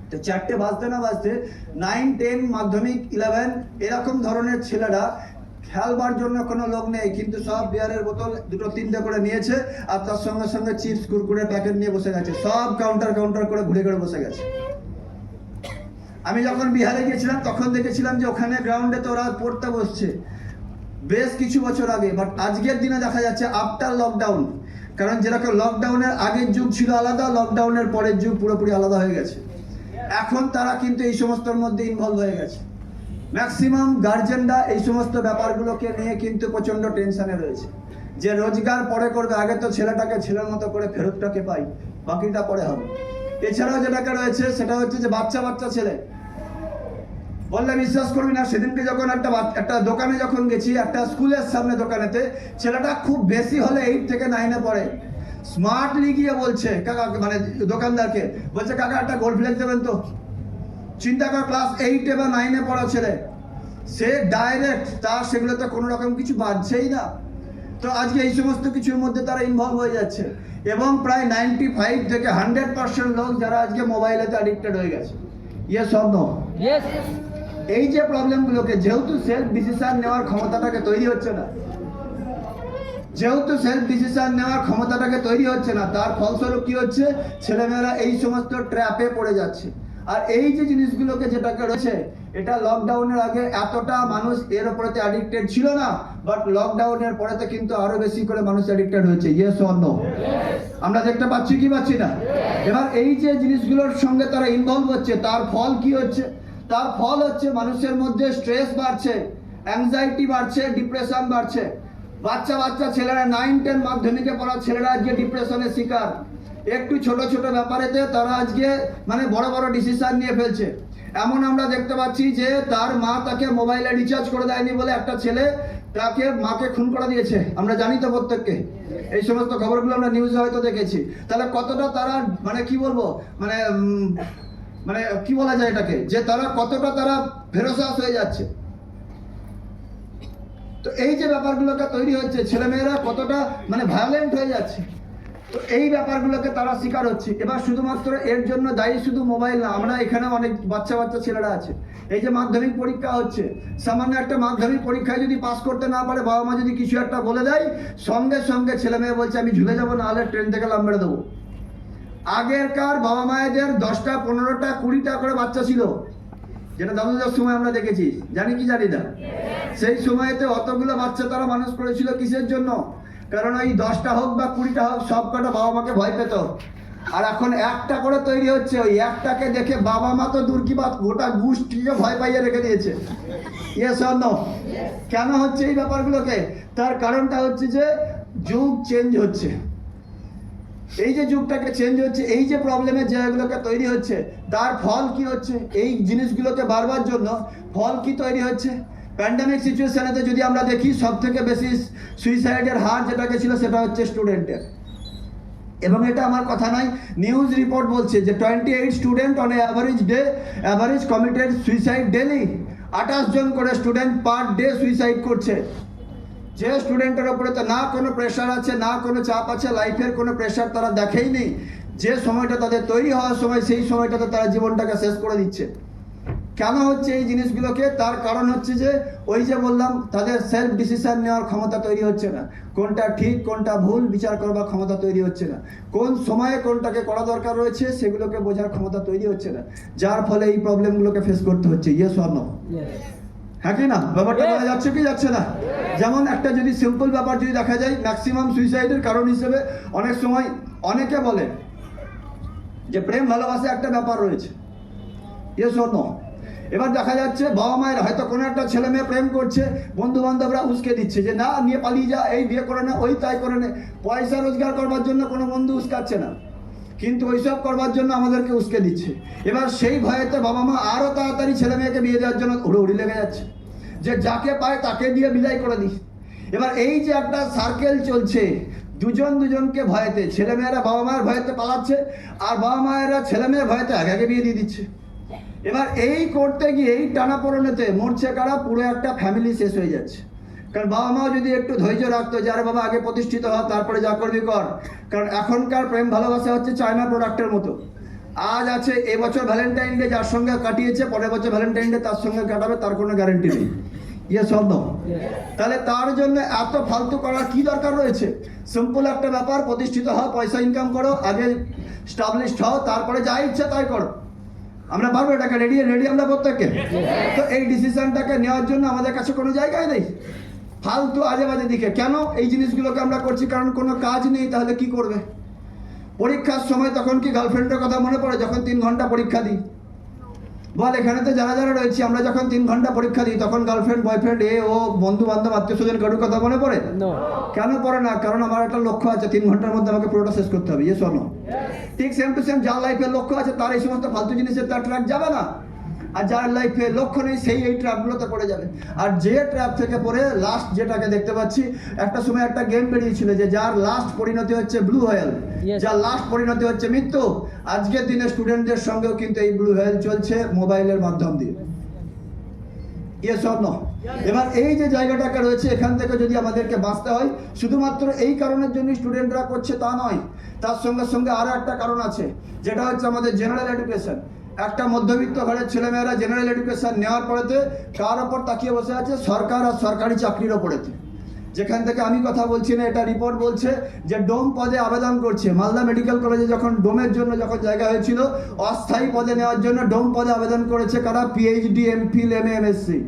তো 4টে বাজতে না বাজতে 9, 10, মাধ্যমিক 11 এরকম ধরনের ছেলেরা খেলবার জন্য কোনো লোক নেই, কিন্তু সব বিয়ারের বোতল দুটো তিনটে করে নিয়েছে আর তার সঙ্গে সঙ্গে চিপস কুরকুরে প্যাকেট নিয়ে বসে গেছে, সব কাউন্টার কাউন্টার করে ঘুরে ঘুরে বসে গেছে। আমি যখন বিহারে গিয়েছিলাম তখন দেখেছিলাম যে ওখানে গ্রাউন্ডে তো ওরা পড়তে বসছে বেশ কিছু বছর আগে, বাট আজকের দিনে দেখা যাচ্ছে আফটার লকডাউন, কারণ যেরকম লকডাউনের আগের যুগ ছিল আলাদা, লকডাউনের পরের যুগ পুরোপুরি আলাদা হয়ে গেছে। এখন তারা কিন্তু এই সমস্তর মধ্যে ইনভলভ হয়ে গেছে। ম্যাক্সিমাম গার্জেনরা এই সমস্ত ব্যাপারগুলোকে নিয়ে কিন্তু প্রচন্ড টেনশনে রয়েছে, যে রোজগার পরে করবে, আগে তো ছেলেটাকে ছেলের মতো করে ফেরতটাকে পাই, বাকিটা পরে হবে। এছাড়াও যেটাকে রয়েছে সেটা হচ্ছে যে বাচ্চা বাচ্চা ছেলে, বললে বিশ্বাস করবি না, সেদিনকে যখন একটা দোকানে যখন গেছি, একটা স্কুলের সামনে দোকানেতে, ছেলেটা খুব বেশি হলে 8 থেকে 9-এ পড়ে, স্মার্টলি গিয়ে বলছে কাকা, মানে দোকানদারকে বলছে কাকা একটা গোল্ড ফ্লেক্স দেবেন তো। চিন্তা কর, ক্লাস 8-এ বা 9-এ পড়া ছেলে, সে ডাইরেক্ট তার সেগুলোতে কোনো রকম কিছু বাজছেই না। তো আজকে এই সমস্ত কিছুর মধ্যে তারা ইনভলভ হয়ে যাচ্ছে, এবং প্রায় 95 থেকে 100% লোক যারা আজকে মোবাইলেতে অ্যাডিক্টেড হয়ে গেছে। Yes or no? ইয়েস। এই যে প্রবলেমগুলোকে, যেহেতু সেলফ ডিসিশন নেওয়ার ক্ষমতাটাকে তৈরি হচ্ছে না, যেহেতু সেলফ ডিসিশন নেওয়ার ক্ষমতাটাকে তৈরি হচ্ছে না, তার ফলস্বরূপ কি হচ্ছে, ছেলেমেয়েরা এই সমস্ত ট্র্যাপে পড়ে যাচ্ছে। আর এই যে জিনিসগুলোকে যেটাকে রয়েছে, এটা লকডাউনের আগে এতটা মানুষ এর উপরেতে অ্যাডিক্টেড ছিল না, বাট লকডাউনের পরেতে কিন্তু আরো বেশি করে মানুষ অ্যাডিক্টেড হয়েছে। Yes or no? আমরা দেখতে পাচ্ছি কি পাচ্ছি না? এবার এই যে জিনিসগুলোর সঙ্গে তারা ইনভলভ হচ্ছে, তার ফল কি হচ্ছে? তার ফল হচ্ছে মানুষের মধ্যে স্ট্রেস বাড়ছে, অ্যাংজাইটি বাড়ছে, ডিপ্রেশন বাড়ছে। বাচ্চা বাচ্চা ছেলেরা 9-10 মাধ্যমিকে পড়া ছেলেরা আজকে ডিপ্রেশনের শিকার। একটু ছোট ছোট ব্যাপারেতে তারা আজকে মানে বড় বড় ডিসিশন নিয়ে ফেলছে। এমন আমরা দেখতে পাচ্ছি যে তার মা তাকে মোবাইলে রিচার্জ করে দেয়নি বলে একটা ছেলে তাকে মাকে খুন করে দিয়েছে। আমরা জানি তো প্রত্যেককে, এই সমস্ত খবরগুলো আমরা নিউজে হয়তো দেখেছি। তাহলে কতটা তারা মানে কি বলবো, মানে মানে কি বলা যায় এটাকে, যে তারা কতটা তারা ফেরোসাস হয়ে যাচ্ছে। তো এই যে ব্যাপারগুলোকে তৈরি হচ্ছে, ছেলেমেয়েরা কতটা মানে ভায়োলেন্ট হয়ে যাচ্ছে, তো এই ব্যাপারগুলোকে তারা শিকার হচ্ছে। এবার শুধুমাত্র এর জন্য দায়ী শুধু মোবাইল না, আমরা এখানে অনেক বাচ্চা বাচ্চা ছেলেরা আছে, এই যে মাধ্যমিক পরীক্ষা হচ্ছে, সামান্য একটা মাধ্যমিক পরীক্ষায় যদি পাস করতে না পারে, বাবা মা যদি কিছু একটা বলে দেয়, সঙ্গে সঙ্গে ছেলে মেয়ে বলছে আমি ঝুলে যাবো, নাহলে ট্রেন থেকে লাফ মেরে দেবো। আগেরকার বাবা মায়েদের 10টা 15টা 20টা করে বাচ্চা ছিল, যেটা দাদুদের সময় আমরা দেখেছি, জানি কি জানি না। সেই সময়তে অতগুলো বাচ্চা তারা মানুষ করেছিল কিসের জন্য? কারণ ওই 10টা হোক বা 20টা হোক, সব কটা বাবা মাকে ভয় পেত। আর এখন একটা করে তৈরি হচ্ছে, ওই একটাকে দেখে বাবা মা তো দূর কি বাত, গোটা গোষ্ঠীকে ভয় পাইয়ে রেখে দিয়েছে। Yes or no? কেন হচ্ছে এই ব্যাপারগুলোকে? তার কারণটা হচ্ছে যে যুগ চেঞ্জ হচ্ছে। এই যে যুগটাকে চেঞ্জ হচ্ছে, এই যে প্রবলেমের জায়গাগুলোকে তৈরি হচ্ছে, তার ফল কি হচ্ছে? এই জিনিসগুলোকে বারবার জন্য ফল কি তৈরি হচ্ছে? প্যান্ডামিক সিচুয়েশনেতে যদি আমরা দেখি, সব থেকে বেশি সুইসাইডের হার যেটাকে ছিল সেটা হচ্ছে স্টুডেন্টের। এবং এটা আমার কথা নয়, নিউজ রিপোর্ট বলছে যে 28 student on average committed suicide daily. 28 জন করে স্টুডেন্ট পার ডে সুইসাইড করছে। যে স্টুডেন্টের ওপরে তো না কোনো প্রেশার আছে, না কোনো চাপ আছে, লাইফের কোনো প্রেশার তারা দেখেই নেই, যে সময়টা তাদের তৈরি হওয়ার সময়, সেই সময়টাতে তারা জীবনটাকে শেষ করে দিচ্ছে। কেন হচ্ছে এই জিনিসগুলোকে? তার কারণ হচ্ছে যে ওই যে বললাম, তাদের সেলফ ডিসিশন নেওয়ার ক্ষমতা তৈরি হচ্ছে না, কোনটা ঠিক কোনটা ভুল বিচার করবার ক্ষমতা তৈরি হচ্ছে না, কোন সময়ে কোনটাকে করা দরকার রয়েছে সেগুলোকে বোঝার ক্ষমতা তৈরি হচ্ছে না, যার ফলে এই প্রবলেমগুলোকে ফেস করতে হচ্ছে। Yes or no? হ্যাঁ কি না? ব্যাপারটা বলা যাচ্ছে কি যাচ্ছে না? যেমন একটা যদি সিম্পল ব্যাপার যদি দেখা যায়, ম্যাক্সিমাম সুইসাইডের কারণ হিসেবে অনেক সময় অনেকে বলে যে প্রেম ভালোবাসা একটা ব্যাপার রয়েছে। Yes or no? এবার দেখা যাচ্ছে বাবা মায়ের হয়তো কোনো একটা ছেলে মেয়ে প্রেম করছে, বন্ধু বান্ধবরা উস্কে দিচ্ছে যে না নিয়ে পালিয়ে যা, এই বিয়ে করে না, ওই তাই করে নে। পয়সা রোজগার করবার জন্য কোনো বন্ধু উস্কাচ্ছে না, কিন্তু ওইসব করবার জন্য আমাদেরকে উস্কে দিচ্ছে। এবার সেই ভয়েতে বাবা মা আরো তাড়াতাড়ি ছেলে মেয়েকে বিয়ে দেওয়ার জন্য উড়ি লেগে যাচ্ছে, যে যাকে পায় তাকে দিয়ে বিদায় করে দিস। এবার এই যে একটা সার্কেল চলছে, দুজনকে ভয়েতে, ছেলে মেয়েরা বাবা মায়ের ভয়েতে পালাচ্ছে, আর বাবা মায়েরা ছেলে মেয়ের ভয়েতে আগে আগে বিয়ে দিয়ে দিচ্ছে। এবার এই করতে গিয়ে এই টানাপোড়েনেতে মরছে কারা? পুরো একটা ফ্যামিলি শেষ হয়ে যাচ্ছে। কারণ বাবা মাও যদি একটু ধৈর্য রাখতো, যে আরে বাবা আগে প্রতিষ্ঠিত হ, তারপরে যা করবি কর। কারণ এখনকার প্রেম ভালোবাসা হচ্ছে চায়না প্রোডাক্টের মতো। আজ আছে, এবছর ভ্যালেন্টাইন ডে যার সঙ্গে কাটিয়েছে, পরের বছর ভ্যালেন্টাইন ডে তার সঙ্গে কাটাবে, তার কোনো গ্যারেন্টি নেই। ইয়ে সব তাহলে তার জন্য এত ফালতু করার কি দরকার রয়েছে? সিম্পল একটা ব্যাপার, প্রতিষ্ঠিত হও, পয়সা ইনকাম করো, আগে স্টাবলিশড হও, তারপরে যা ইচ্ছা তাই করো। আমরা পারবো এটাকে? রেডি আমরা প্রত্যেককে? তো এই ডিসিশনটাকে নেওয়ার জন্য আমাদের কাছে কোনো জায়গায় নেই। ফালতু আজে বাজে দিকে কেন এই জিনিসগুলোকে আমরা করছি? কারণ কোনো কাজ নেই, তাহলে কি করবে? পরীক্ষার সময় তখন কি গার্লফ্রেন্ডের কথা মনে পড়ে যখন 3 ঘন্টা পরীক্ষা দিই? বল, এখানে তো যারা যারা রয়েছে আমরা যখন 3 ঘন্টা পরীক্ষা দিই তখন গার্লফ্রেন্ড বয়ফ্রেন্ড ও বন্ধু বান্ধব আত্মীয় স্বজন কারোর কথা মনে পড়ে? নো। কেন পড়ে না? কারণ আমার একটা লক্ষ্য আছে, 3 ঘন্টার মধ্যে আমাকে পুরোটা শেষ করতে হবে। ইয়ে শোনো, ঠিক সেম টু সেম যার লাইফের লক্ষ্য আছে তার এই সমস্ত ফালতু জিনিসের তার ট্র্যাক যাবে না। আর যার লাইফে লক্ষ্য নেই সেই এই ট্র্যাপগুলোতে পড়ে যাবে। আর যে ট্র্যাপ থেকে পড়ে লাস্ট যেটাকে দেখতে পাচ্ছি, একটা সময় একটা গেম বেরিয়েছিল যে যার লাস্ট পরিণতি হচ্ছে ব্লু হোয়েল, Yes. যার লাস্ট পরিণতি হচ্ছে মৃত্যু। আজকের দিনে স্টুডেন্টদের সঙ্গেও কিন্তু এই ব্লু হোয়েল চলছে মোবাইলের মাধ্যম দিয়ে। ইয়ে স্বপ্ন। এবার এই যে জায়গাটাকে রয়েছে, এখান থেকে যদি আমাদেরকে বাঁচতে হয়, শুধুমাত্র এই কারণের জন্য স্টুডেন্টরা করছে তা নয়, তার সঙ্গে সঙ্গে আরো একটা কারণ আছে, যেটা হচ্ছে আমাদের জেনারেল এডুকেশন। একটা মধ্যবিত্ত ঘরের ছেলেমেয়েরা জেনারেল এডুকেশন নেওয়ার পরেতে কার ওপর তাকিয়ে বসে আছে? সরকার আর সরকারি চাকরির ওপরেতে। যেখান থেকে আমি কথা বলছি না, এটা রিপোর্ট বলছে যে ডোম পদে আবেদন করছে। মালদা মেডিকেল কলেজে যখন ডোমের জন্য যখন জায়গা হয়েছিল, অস্থায়ী পদে নেওয়ার জন্য ডোম পদে আবেদন করেছে কারা? PhD, MPhil, MA, MSc.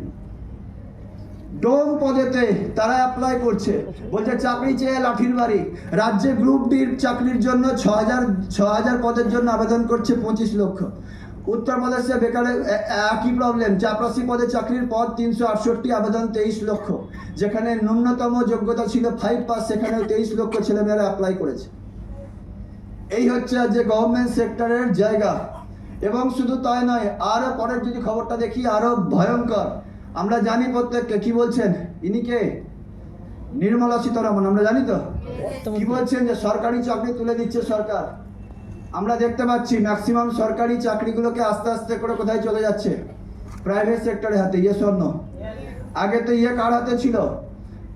ডোম পদেতে তারা অ্যাপ্লাই করছে, বলছে চাকরি চেয়ে লাঠির বাড়ি। রাজ্যে গ্রুপ ডির চাকরির জন্য 6,000 পদের জন্য আবেদন করছে 25 লক্ষ। উত্তরপ্রদেশে বেকারের একই প্রবলেম, চাপরাশি পদে চাকরির পদ 368, আবেদন 23 লক্ষ। যেখানে ন্যূনতম যোগ্যতা ছিল 5 পাস, সেখানে 23 লক্ষ ছেলেমেয়েরা অ্যাপ্লাই করেছে। এই হচ্ছে যে গভর্নমেন্ট সেক্টরের জায়গা। এবং শুধু তাই নয়, আরো পরের যদি খবরটা দেখি আরো ভয়ঙ্কর। আমরা জানি প্রত্যেককে, কি বলছেন ইনি কে? নির্মলা সীতারামন, আমরা জানি তো কি বলছেন, যে সরকারি চাকরি তুলে দিচ্ছে সরকার। আমরা দেখতে পাচ্ছি ম্যাক্সিমাম সরকারি চাকরিগুলোকে আস্তে আস্তে করে কোথায় চলে যাচ্ছে? প্রাইভেট সেক্টরের হাতে। ইয়ে স্বর্ণ, আগে তো ইয়ে কার হাতে ছিল?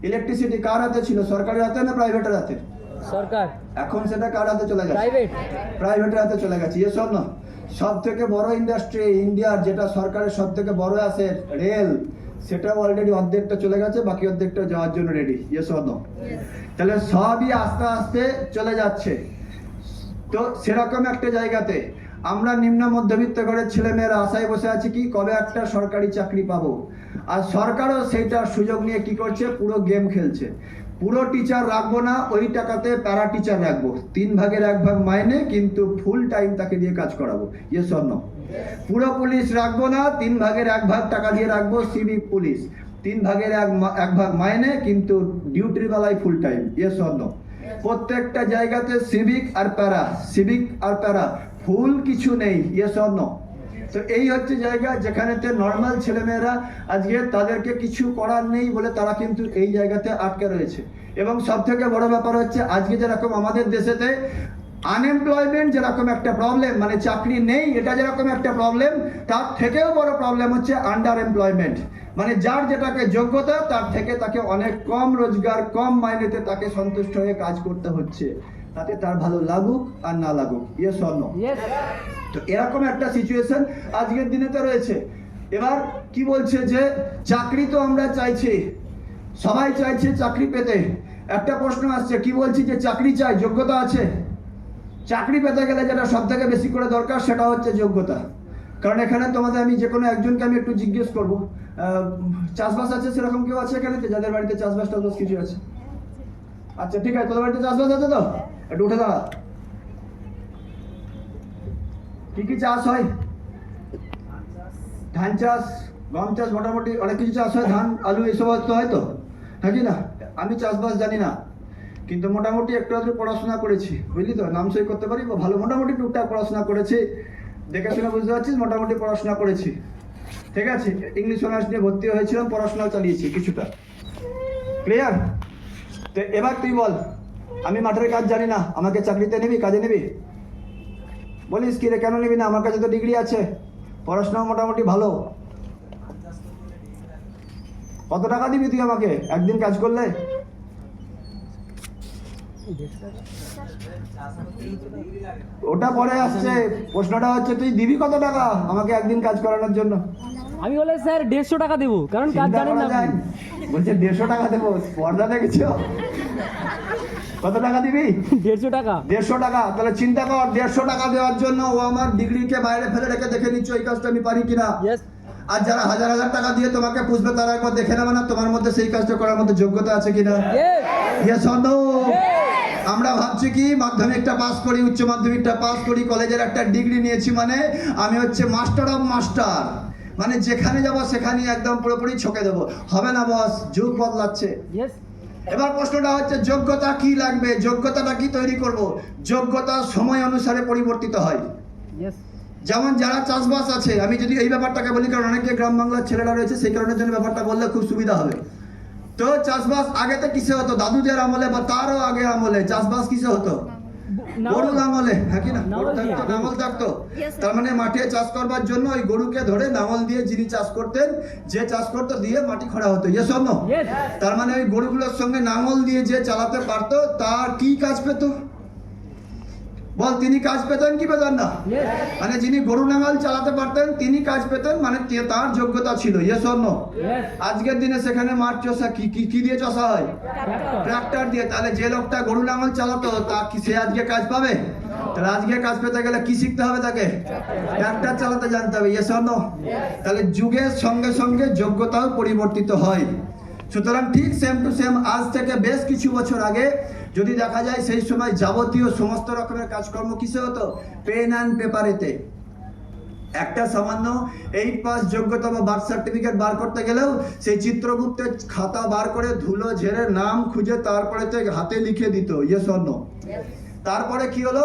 ইলেকট্রিসিটি কার হাতে ছিল? সরকারের হাতে না প্রাইভেটের হাতে? সরকার। এখন সেটা কার হাতে চলে গেছে? প্রাইভেট। প্রাইভেটের হাতে চলে গেছে। ইয়ে স্বর্ণ, সব থেকে বড় ইন্ডাস্ট্রি ইন্ডিয়ার, যেটা সরকারের সব থেকে বড় আছে রেল, সেটাও অলরেডি অর্ধেকটা চলে গেছে, বাকি অর্ধেকটা যাওয়ার জন্য রেডি। ইয়ে স্বর্ণ, তাহলে সবই আস্তে আস্তে চলে যাচ্ছে। তো সেরকম একটা জায়গাতে আমরা নিম্ন মধ্যবিত্ত ঘরের ছেলেমেয়েরা আশায় বসে আছি কি কবে একটা সরকারি চাকরি পাবো। আর সরকারও সেইটার সুযোগ নিয়ে কি করছে? পুরো গেম খেলছে। পুরো টিচার রাখবো না, ওই টাকাতে প্যারা টিচার রাখবো, 3 ভাগের 1 ভাগ মাইনে, কিন্তু ফুল টাইম তাকে দিয়ে কাজ করাবো। ইয়ে স্বর্ণ, পুরো পুলিশ রাখবো না, 3 ভাগের 1 ভাগ টাকা দিয়ে রাখবো সিভিক পুলিশ, 3 ভাগের 1 ভাগ মাইনে, কিন্তু ডিউটির বেলায় ফুল টাইম। ইয়ে স্বর্ণ, প্রত্যেকটা জায়গাতে সিভিক আর প্যারা, সিভিক আর প্যারা, ফুল কিছু নেই। ইয়ে স্বর্ণ। তো এই হচ্ছে জায়গা যেখানেতে নর্মাল ছেলেমেয়েরা আজকে তাদেরকে কিছু করার নেই বলে তারা কিন্তু এই জায়গাতে আটকে রয়েছে। এবং সব থেকে বড় ব্যাপার হচ্ছে আজকে যেরকম আমাদের দেশেতে আনএমপ্লয়মেন্ট যেরকম একটা প্রবলেম, মানে চাকরি নেই এটা যেরকম একটা প্রবলেম, তার থেকেও বড় প্রবলেম হচ্ছে আন্ডার এমপ্লয়মেন্ট। মানে যার যেটাকে যোগ্যতা তার থেকে তাকে অনেক কম রোজগার, কম মাইনেতে তাকে সন্তুষ্ট হয়ে কাজ করতে হচ্ছে, তাতে তার ভালো লাগুক আর না লাগুক। ইয়ে স্বর্ণ। ইয়েস। তো এরকম একটা সিচুয়েশন আজকের দিনে তো রয়েছে। এবার কি বলছে যে চাকরি তো আমরা চাইছি, সবাই চাইছে চাকরি পেতে। একটা প্রশ্ন আসছে, কি বলছি যে চাকরি চাই, যোগ্যতা আছে। চাকরি পেতে গেলে যেটা সব থেকে বেশি করে দরকার সেটা হচ্ছে যোগ্যতা। কারণ এখানে তোমাদের আমি যে কোনো একজনকে আমি একটু জিজ্ঞেস করবো, চাষবাস আছে সেরকম কেউ আছে এখানে, যাদের বাড়িতে চাষবাস টাষবাস কিছু আছে? আচ্ছা ঠিক আছে, তোদের বাড়িতে চাষবাস আছে তো? একটু উঠে দাঁড়া। কি কি চাষ হয়? ধান চাষ, গম চাষ, মোটামুটি অনেক কিছু চাষ হয়, ধান আলু এইসব তো হয় তো, হ্যাঁ কি না? আমি চাষবাস জানি না, কিন্তু মোটামুটি একটু আধটু পড়াশোনা করেছি, বুঝলি তো? নাম সই করতে পারি বা ভালো মোটামুটি টুকটাক পড়াশোনা করেছি, দেখে শুনে বুঝতে পারছিস, মোটামুটি পড়াশোনা করেছি। ঠিক আছে, ইংলিশ অনার্স নিয়ে ভর্তি হয়েছিলাম, পড়াশোনা চালিয়েছি কিছুটা। ক্লিয়ার? তো এবার তুই বল, আমি মাঠের কাজ জানি না, আমাকে চাকরিতে নিবি, কাজে নিবি? বলিস কি রে, কেন নিবি না? আমার কাছে তো ডিগ্রি আছে, পড়াশোনা মোটামুটি ভালো। কত টাকা দিবি তুই আমাকে একদিন কাজ করলে? ওটা পরে আসছে, প্রশ্নটা হচ্ছে তুই দিবি কত টাকা আমাকে একদিন কাজ করানোর জন্য? আমি বলে স্যার 150 টাকা দেবো কারণ কাজ চিন্তা জানেন করা না যায়? আপনি। বলছে 150 টাকা দেবো, স্পর্ধা দেখেছো? কত টাকা দিবি? 150 টাকা 150 টাকা। তাহলে চিন্তা কর, 150 টাকা দেওয়ার জন্য ও আমার ডিগ্রিকে বাইরে ফেলে রেখে দেখে নিচ্ছ এই কাজটা আমি পারি কিনা। ইয়েস আর যারা হাজার হাজার টাকা দিয়ে তোমাকে পুষবে তারা একবার দেখে নেবে না তোমার মধ্যে সেই কাজটা করার মধ্যে যোগ্যতা আছে কিনা। Yes or no? আমরা ভাবছি কি মাধ্যমিকটা পাস করি, উচ্চ মাধ্যমিকটা পাস করি, কলেজের একটা ডিগ্রি নিয়েছি মানে আমি হচ্ছে মাস্টার অফ মাস্টার, মানে যেখানে যাব সেখানে একদম পুরোপুরি ছকে দেবো। হবে না বস, যুগ বদলাচ্ছে। ইয়েস এবার প্রশ্নটা হচ্ছে যোগ্যতা কি লাগবে, যোগ্যতাটা কি তৈরি করব? যোগ্যতা সময় অনুসারে পরিবর্তিত হয়। ইয়েস যেমন যারা চাষবাস আছে, আমি যদি এই ব্যাপারটাকে বলি কারণ অনেকে গ্রাম বাংলার ছেলেরা রয়েছে সেই কারণের জন্য ব্যাপারটা বললে খুব সুবিধা হবে। তো চাষবাস আগেতে কিসে হতো? দাদুদের আমলে বা তারও আগে আমলে চাষবাস কিসে হতো? গরু আমলে, হ্যাঁ কি না? গরু থাকতো, নাঙল থাকতো। তার মানে মাঠে চাষ করবার জন্য ওই গরুকে ধরে নাঙল দিয়ে যিনি চাষ করতেন, যে চাষ করতো দিয়ে মাটি খোঁড়া হতো। ইয়ে শোনো, ইয়েস তার মানে ওই গরুগুলোর সঙ্গে নাঙল দিয়ে যে চালাতে পারতো তার কি কাজ পেত? বল, তিনি কাজ পেতেন কি পেতেন না? ইয়েস মানে যিনি গরু নাঙল চালাতে পারতেন তিনি কাজ পেতেন, মানে তার যোগ্যতা ছিল। ইয়ে শোনো, ইয়েস আজকের দিনে সেখানে মাঠ চষা কি দিয়ে চষা হয়? ট্রাক্টর দিয়ে। তাহলে যে লোকটা গরু নাঙল চালাতো তা কি সে আজকে কাজ পাবে? তাহলে আজকে কাজ পেতে গেলে কি শিখতে হবে তাকে? ট্রাক্টর চালাতে জানতে হবে। ইয়ে শোনো, তাহলে যুগের সঙ্গে সঙ্গে যোগ্যতাও পরিবর্তিত হয়। সুতরাং ঠিক সেম টু সেম আজ থেকে বেশ কিছু বছর আগে যদি দেখা যায় সেই সময় যাবতীয় সমস্ত রকমের কাজকর্ম কিসে হতো? পেন অ্যান্ড পেপারেতে। একটা সামান্য 8 পাস যোগ্যতা বা বার্থ সার্টিফিকেট বার করতে গেলেও সেই চিত্রগুপ্তের খাতা বার করে ধুলো ঝেড়ে নাম খুঁজে তারপরে হাতে লিখে দিত। ইয়ে স্বর্ণ। তারপরে কি হলো?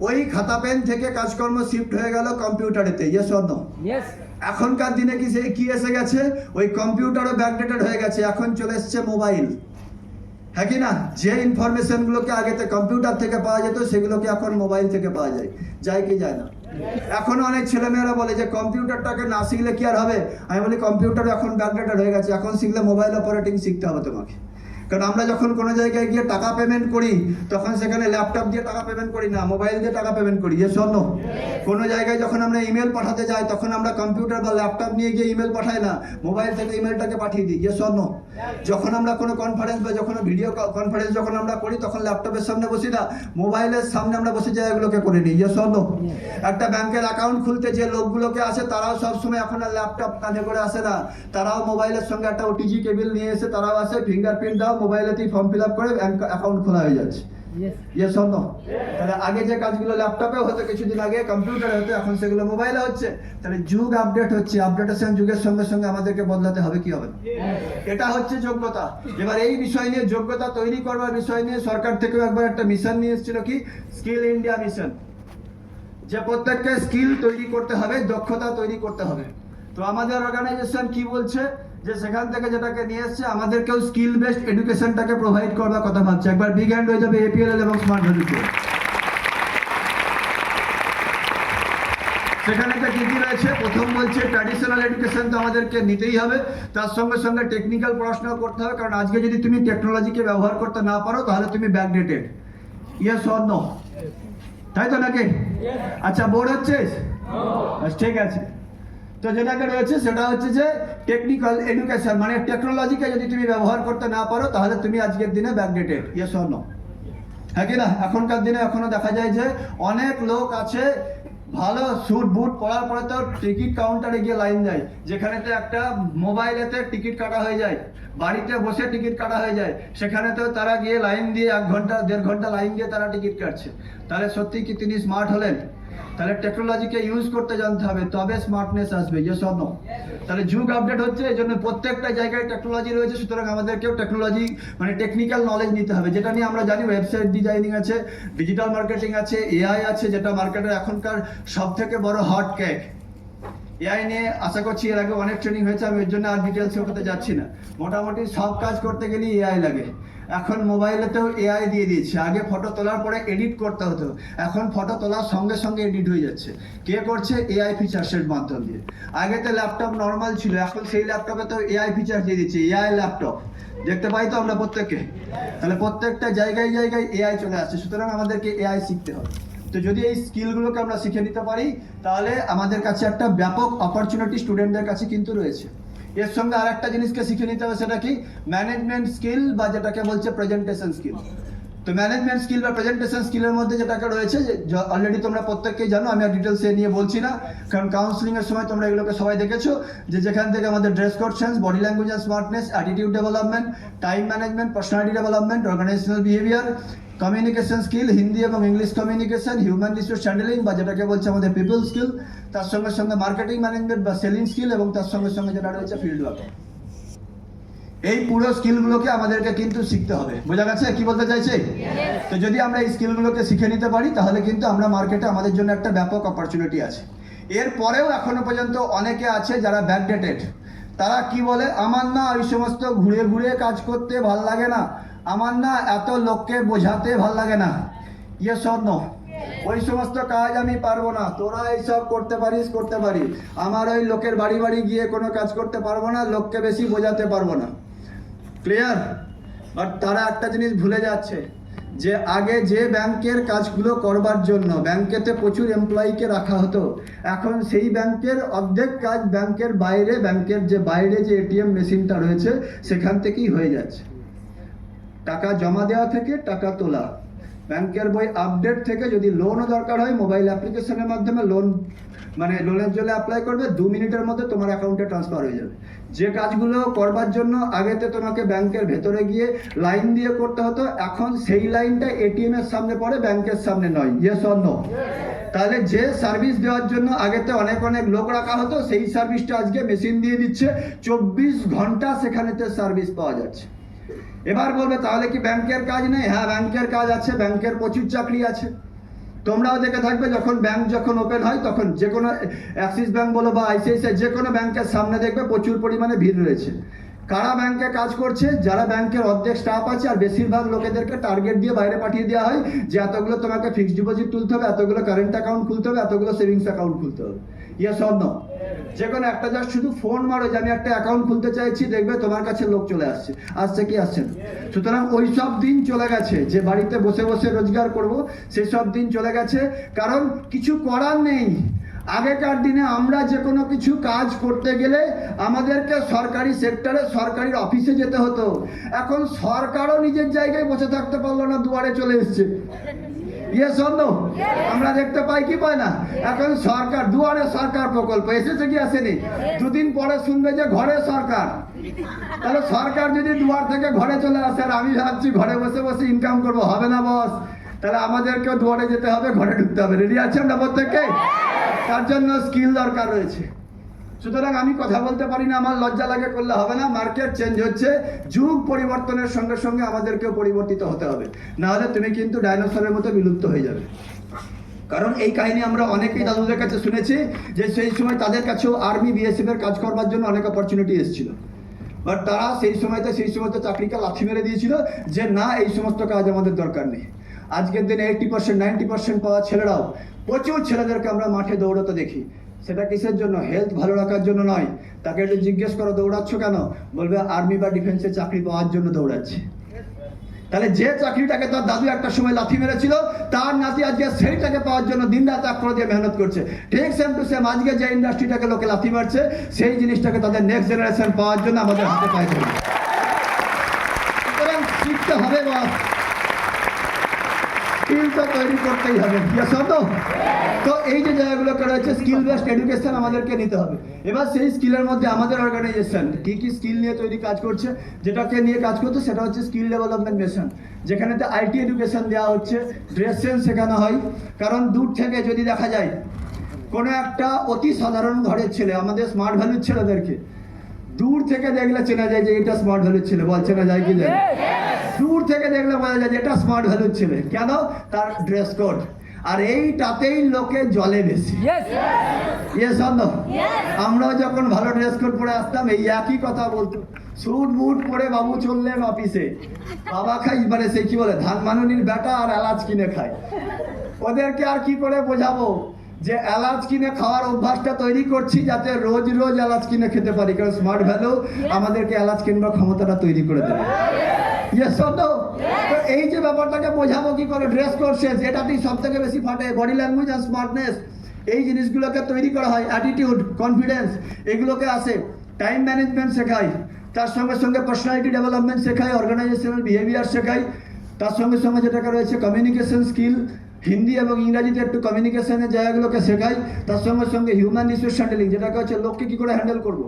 ওই খাতা পেন থেকে কাজকর্ম শিফট হয়ে গেল কম্পিউটারেতে। ইয়ে স্বর্ণ। ইয়েস এখনকার দিনে কি এসে গেছে? ওই কম্পিউটারও ব্যাকডেটেড হয়ে গেছে, এখন চলে এসছে মোবাইল। হ্যাঁ কি না? যে ইনফরমেশন গুলোকে আগেতে কম্পিউটার থেকে পাওয়া যেত সেগুলোকে এখন মোবাইল থেকে পাওয়া যায়। যায় কি যায় না? এখন অনেক ছেলেমেয়েরা বলে যে কম্পিউটারটাকে না শিখলে কি আর হবে? আমি বলি কম্পিউটার এখন ব্যাকডেটেড হয়ে গেছে, এখন শিখলে মোবাইল অপারেটিং শিখতে হবে তোমাকে। কারণ আমরা যখন কোনো জায়গায় গিয়ে টাকা পেমেন্ট করি তখন সেখানে ল্যাপটপ দিয়ে টাকা পেমেন্ট করি না, মোবাইল দিয়ে টাকা পেমেন্ট করি। ইয়ে শোনো, কোনো জায়গায় যখন আমরা ইমেল পাঠাতে যাই তখন আমরা কম্পিউটার বা ল্যাপটপ নিয়ে গিয়ে ইমেল পাঠাই না, মোবাইল থেকে ইমেলটাকে পাঠিয়ে দিই। ইয়ে শোনো, যখন আমরা কোনো কনফারেন্স বা যখন ভিডিও কনফারেন্স যখন আমরা করি তখন ল্যাপটপের সামনে বসি না, মোবাইলের সামনে আমরা বসে যাই এগুলোকে করে নিই। ইয়ে শোনো, একটা ব্যাংকের অ্যাকাউন্ট খুলতে যে লোকগুলোকে আসে তারাও সবসময় এখন আর ল্যাপটপ কাঁধে করে আসে না, তারাও মোবাইলের সঙ্গে একটা ওটিজি কেবিল নিয়ে এসে তারাও আসে, ফিঙ্গারপ্রিন্ট দাও, মোবাইলেতেই ফর্ম ফিল আপ করে অ্যাকাউন্ট খোলা হয়ে যাচ্ছে। ইয়েস ইয়ে শোনো, তাহলে আগে যে কাজগুলো ল্যাপটপে হতো, কিছুদিন আগে কম্পিউটারে হতো, এখন সেগুলো মোবাইলে হচ্ছে। তাহলে যুগ আপডেট হচ্ছে, আপডেটেশন যুগের সঙ্গে সঙ্গে আমাদেরকে বদলাতে হবে, কি হবে না? এটা হচ্ছে যোগ্যতা। এবার এই বিষয় নিয়ে, যোগ্যতা তৈরি করবার বিষয় নিয়ে সরকার থেকেও একবার একটা মিশন নিয়ে এসেছিল, কি স্কিল ইন্ডিয়া মিশন, যে প্রত্যেককে স্কিল তৈরি করতে হবে, দক্ষতা তৈরি করতে হবে। তো আমাদের অর্গানাইজেশন কি বলছে যে সেখান থেকে যেটাকে নিয়ে এসছে আমাদেরকেও স্কিল বেসড এডুকেশনটাকে প্রোভাইড করবার কথা ভাবছে। একবার বিগ হ্যান্ড হয়ে যাবে এপিএলএল এবং স্মার্ট ভ্যালুতে। সেখানে কি কি রয়েছে? প্রথম বলছে ট্র্যাডিশনাল এডুকেশন তো আমাদেরকে নিতেই হবে, তার সঙ্গে সঙ্গে টেকনিক্যাল পড়াশোনা করতে হবে, কারণ আজকে যদি তুমি টেকনোলজিকে ব্যবহার করতে না পারো তাহলে তুমি ব্যাকডেটেড। Yes or no? তাই তো নাকি? আচ্ছা, বোর্ড হচ্ছে? ঠিক আছে। তো যেটাকে রয়েছে সেটা হচ্ছে যে টেকনিক্যাল এডুকেশন, মানে টেকনোলজিকে যদি তুমি ব্যবহার করতে না পারো তাহলে তুমি আজকের দিনে ব্যাকডেটেড। Yes or no? হ্যাঁ কি না? এখনকার দিনে এখনো দেখা যায় যে অনেক লোক আছে ভালো স্যুট বুট পরার পরে তো টিকিট কাউন্টারে গিয়ে লাইন দেয়, যেখানেতে একটা মোবাইলেতে টিকিট কাটা হয়ে যায়, বাড়িতে বসে টিকিট কাটা হয়ে যায়, সেখানে তো তারা গিয়ে লাইন দিয়ে 1 ঘন্টা 1.5 ঘন্টা লাইন দিয়ে তারা টিকিট কাটছে। তাহলে সত্যি কি তিনি স্মার্ট হলেন? তাহলে টেকনোলজিকে ইউজ করতে জানতে হবে, তবে স্মার্টনেস আসবে। Yes or no? তাহলে যুগ আপডেট হচ্ছে, এই জন্য প্রত্যেকটা জায়গায় টেকনোলজি রয়েছে, সুতরাং আমাদেরকেও টেকনোলজি মানে টেকনিক্যাল নলেজ নিতে হবে, যেটা নিয়ে আমরা জানি ওয়েবসাইট ডিজাইনিং আছে, ডিজিটাল মার্কেটিং আছে, এআই আছে, যেটা মার্কেটের এখনকার সব থেকে বড় হট কেক। এআই নিয়ে আশা করছি এর আগে অনেক ট্রেনিং হয়েছে, আমি এর জন্য আর ডিটেলসে করতে যাচ্ছি না। মোটামুটি সব কাজ করতে গেলে এআই লাগে। এখন মোবাইলেতেও এআই দিয়ে দিয়েছে। আগে ফটো তোলার পরে এডিট করতে হতো, এখন ফটো তোলার সঙ্গে সঙ্গে এডিট হয়ে যাচ্ছে। কে করছে? এআই ফিচার্সের মাধ্যম দিয়ে। আগে তো ল্যাপটপ নর্মাল ছিল, এখন সেই ল্যাপটপে তো এআই ফিচার্স দিয়ে দিচ্ছে, এআই ল্যাপটপ দেখতে পাই তো আমরা প্রত্যেককে। তাহলে প্রত্যেকটা জায়গায় জায়গায় এআই চলে আসছে, সুতরাং আমাদেরকে এআই শিখতে হবে। তো যদি এই স্কিলগুলোকে আমরা শিখে নিতে পারি তাহলে আমাদের কাছে একটা ব্যাপক অপরচুনিটি স্টুডেন্টদের কাছে কিন্তু রয়েছে। এর সঙ্গে আর একটা জিনিসকে শিখে নিতে হবে, সেটা কি ম্যানেজমেন্ট স্কিল বা যেটাকে বলছে প্রেজেন্টেশন স্কিল। তো ম্যানেজমেন্ট স্কিল বা প্রেজেন্টেশন স্কিলের মধ্যে যেটাকে রয়েছে, অলরেডি তোমরা প্রত্যেককেই জানো, আমি আর ডিটেলস নিয়ে বলছি না, কারণ কাউন্সিলিং এর সময় তোমরা এগুলোকে সবাই দেখেছো, যে যেখান থেকে আমাদের dress code sense, body language and smartness, attitude development, time management, personality development, organisational behaviour, communication skill, Hindi এবং English communication, human resource handling বা যেটাকে বলছে আমাদের পিপল স্কিল, তার সঙ্গে সঙ্গে মার্কেটিং ম্যানেজমেন্ট বা সেলিং স্কিল, এবং তার সঙ্গে সঙ্গে যেটা রয়েছে ফিল্ড ওয়ার্ক। এই পুরো স্কিলগুলোকে আমাদেরকে কিন্তু শিখতে হবে। বোঝা গেছে কি বলতে চাইছে? তো যদি আমরা এই স্কিলগুলোকে শিখে নিতে পারি তাহলে কিন্তু আমরা মার্কেটে আমাদের জন্য একটা ব্যাপক অপরচুনিটি আছে। এরপরেও এখনো পর্যন্ত অনেকে আছে যারা ব্যাকডেটেড। তারা কি বলে, আমার না ওই সমস্ত ঘুরে ঘুরে কাজ করতে ভাল লাগে না, আমার না এত লোককে বোঝাতে ভাল লাগে না, ইয়ে স্বর্ণ ওই সমস্ত কাজ আমি পারবো না, তোরা এইসব করতে পারিস করতে পারি, আমার ওই লোকের বাড়ি বাড়ি গিয়ে কোনো কাজ করতে পারবো না, লোককে বেশি বোঝাতে পারবো না। ক্লিয়ার? বাট তারা একটা জিনিস ভুলে যাচ্ছে, যে আগে যে ব্যাংকের কাজগুলো করবার জন্য ব্যাংকেতে প্রচুর এমপ্লয়িকে রাখা হতো, এখন সেই ব্যাংকের অর্ধেক কাজ ব্যাংকের বাইরে, ব্যাংকের যে বাইরে যে এটিএম মেশিনটা রয়েছে সেখান থেকেই হয়ে যাচ্ছে। টাকা জমা দেওয়া থেকে টাকা তোলা, ব্যাংকের বই আপডেট থেকে, যদি লোনও দরকার হয় মোবাইল অ্যাপ্লিকেশনের মাধ্যমে লোন, মানে লোনের জন্য অ্যাপ্লাই করবে, 2 মিনিটের মধ্যে তোমার অ্যাকাউন্টে ট্রান্সফার হয়ে যাবে। যে কাজগুলো করবার জন্য আগেতে তোমাকে ব্যাংকের ভেতরে গিয়ে লাইন দিয়ে করতে হতো, এখন সেই লাইনটা এটিএম এর সামনে পড়ে, ব্যাংকের সামনে নয়। Yes or no? তাহলে যে সার্ভিস দেওয়ার জন্য আগেতে অনেক অনেক লোক রাখা হতো, সেই সার্ভিসটা আজকে মেশিন দিয়ে দিচ্ছে, 24 ঘন্টা সেখানেতে সার্ভিস পাওয়া যাচ্ছে। এবার বলবে তাহলে কি ব্যাংকের কাজ নেই? হ্যাঁ, ব্যাংকের কাজ আছে, ব্যাংকের প্রচুর চাকরি আছে। তোমরাও দেখে থাকবে, যখন ব্যাংক যখন ওপেন হয় তখন যে কোনো অ্যাক্সিস ব্যাংক বলো বা আইসিআইসিআই, যে কোনো ব্যাংকের সামনে দেখবে প্রচুর পরিমাণে ভিড় রয়েছে। কারা ব্যাংকে কাজ করছে? যারা ব্যাংকের অর্ধেক স্টাফ আছে, আর বেশিরভাগ লোকেদেরকে টার্গেট দিয়ে বাইরে পাঠিয়ে দেওয়া হয় যে এতগুলো তোমাকে ফিক্সড ডিপোজিট তুলতে হবে, এতগুলো কারেন্ট অ্যাকাউন্ট খুলতে হবে, এতগুলো সেভিংস অ্যাকাউন্ট খুলতে হবে। Yes or no? যে কোনো একটা জাস্ট শুধু ফোন মারো যে আমি একটা অ্যাকাউন্ট খুলতে চাইছি, দেখবে তোমার কাছে লোক চলে আসছে। আসছে কি আসছে না? সুতরাং ওই সব দিন চলে গেছে যে বাড়িতে বসে বসে রোজগার করব, সেই সব দিন চলে গেছে। কারণ কিছু করার নেই। আগেকার দিনে আমরা যে কোনো কিছু কাজ করতে গেলে আমাদেরকে সরকারি সেক্টরে, সরকারি অফিসে যেতে হতো। এখন সরকারও নিজের জায়গায় বসে থাকতে পারলো না, দুয়ারে চলে এসছে। Yes or no? আমরা দেখতে পাই কি পাই না? এখন সরকার দুয়ারে সরকার প্রকল্প এসেছে কি আসেনি? 2 দিন পরে শুনবে যে ঘরে সরকার। তাহলে সরকার যদি দুয়ার থেকে ঘরে চলে আসে, আর আমি ভাবছি ঘরে বসে বসে ইনকাম করবো, হবে না বস। তাহলে আমাদেরকেও দুয়ারে যেতে হবে, ঘরে ঢুকতে হবে। রেডি আছে আমরা প্রত্যেককে? তার জন্য স্কিল দরকার রয়েছে। সুতরাং আমি কথা বলতে পারি না, আমার লজ্জা লাগে, করলে হবে না। মার্কেট চেঞ্জ হচ্ছে, যুগ পরিবর্তনের সঙ্গে সঙ্গে আমাদেরকেও পরিবর্তিত হতে হবে, না হলে তুমি কিন্তু ডাইনোসরের মতো বিলুপ্ত হয়ে যাবে। কারণ এই কাহিনী আমরা অনেকেই দাদুদের কাছে শুনেছি যে সেই সময় তাদের কাছেও আর্মি বিএসএফ এর কাজ করবার জন্য অনেক অপরচুনিটি এসেছিল, বাট তারা সেই সময়তে চাকরিকে লাথি মেরে দিয়েছিল যে না, এই সমস্ত কাজ আমাদের দরকার নেই। আজকের দিনে 80% 90% পাওয়া ছেলেরাও, প্রচুর ছেলেদেরকে আমরা মাঠে দৌড়াতে দেখি। সেটা কিসের জন্য? হেলথ ভালো রাখার জন্য নয়। তাকে একটু জিজ্ঞেস করো দৌড়াচ্ছ কেন, বলবে আর্মি বা ডিফেন্সে চাকরি পাওয়ার জন্য দৌড়াচ্ছে। তাহলে যে চাকরিটাকে তার দাদু একটা সময় লাথি মেরেছিল, তার নাতি আজকে সেইটাকে পাওয়ার জন্য দিন রাত এক করে দিয়ে মেহনত করছে। ঠিক সেম টু সেম আজকে যে ইন্ডাস্ট্রিটাকে লোকে লাথি মারছে, সেই জিনিসটাকে তাদের নেক্সট জেনারেশন পাওয়ার জন্য আমাদের হাতে পায়ে ধরবে। সুতরাং শিখতে হবে বা স্কিলটা তৈরি করতেই হবে। তো এই যে জায়গাগুলোকে রয়েছে, স্কিল বেসড এডুকেশন আমাদেরকে নিতে হবে। এবার সেই স্কিলের মধ্যে আমাদের অর্গানাইজেশন কি কি স্কিল নিয়ে তৈরি কাজ করছে, যেটাকে নিয়ে কাজ করছে সেটা হচ্ছে স্কিল ডেভেলপমেন্ট মিশন, যেখানেতে আইটি এডুকেশন দেওয়া হচ্ছে, ড্রেস সেন্স শেখানো হয়। কারণ দূর থেকে যদি দেখা যায় কোনো একটা অতি সাধারণ ঘরের ছেলে, আমাদের স্মার্ট ভ্যালুর ছেলেদেরকে দূর থেকে দেখলে চেনা যায় যে এটা স্মার্ট ভ্যালুর ছেলে। বল চেনা যায় কি যায়? দূর থেকে দেখলে বোঝা যায় যে এটা স্মার্ট ভ্যালুর ছেলে। কেন? তার ড্রেস কোড। আর এইটাতেই লোকে জলে বেশি। Yes or no? আমরাও যখন ভালো ড্রেস কোড পরে আসতাম, এই একই কথা বলতো, স্যুট বুট পরে বাবু চললেন অফিসে, বাবা খাই মানে সেই কি বলে ধান মানুনির বেটা আর এলাচ কিনে খায়। ওদেরকে আর কি করে বোঝাবো যে এলাচ কিনে খাওয়ার অভ্যাসটা তৈরি করছি, যাতে রোজ রোজ এলাচ কিনে খেতে পারি। কারণ স্মার্ট ভ্যালু আমাদেরকে এলাচ কিনবার ক্ষমতাটা তৈরি করে দেবে। Yes or no? তো এই যে ব্যাপারটাকে বোঝাবো কি করে, ড্রেস কোড সেন্স এটাতেই সব থেকে বেশি ফাটে, বডি ল্যাঙ্গুয়েজ আর স্মার্টনেস, এই জিনিসগুলোকে তৈরি করা হয়, অ্যাটিটিউড, কনফিডেন্স এগুলোকে আসে, টাইম ম্যানেজমেন্ট শেখাই, তার সঙ্গে সঙ্গে পার্সোনালিটি ডেভেলপমেন্ট শেখাই, অর্গানাইজেশনাল বিহেভিয়ার শেখাই, তার সঙ্গে সঙ্গে যেটাকে রয়েছে কমিউনিকেশন স্কিল, হিন্দি এবং ইংরাজিতে একটু কমিউনিকেশনের জায়গাগুলোকে শেখাই, তার সঙ্গে সঙ্গে হিউম্যান রিসোর্স হ্যান্ডেলিং যেটাকে হচ্ছে লোককে কী করে হ্যান্ডেল করবো,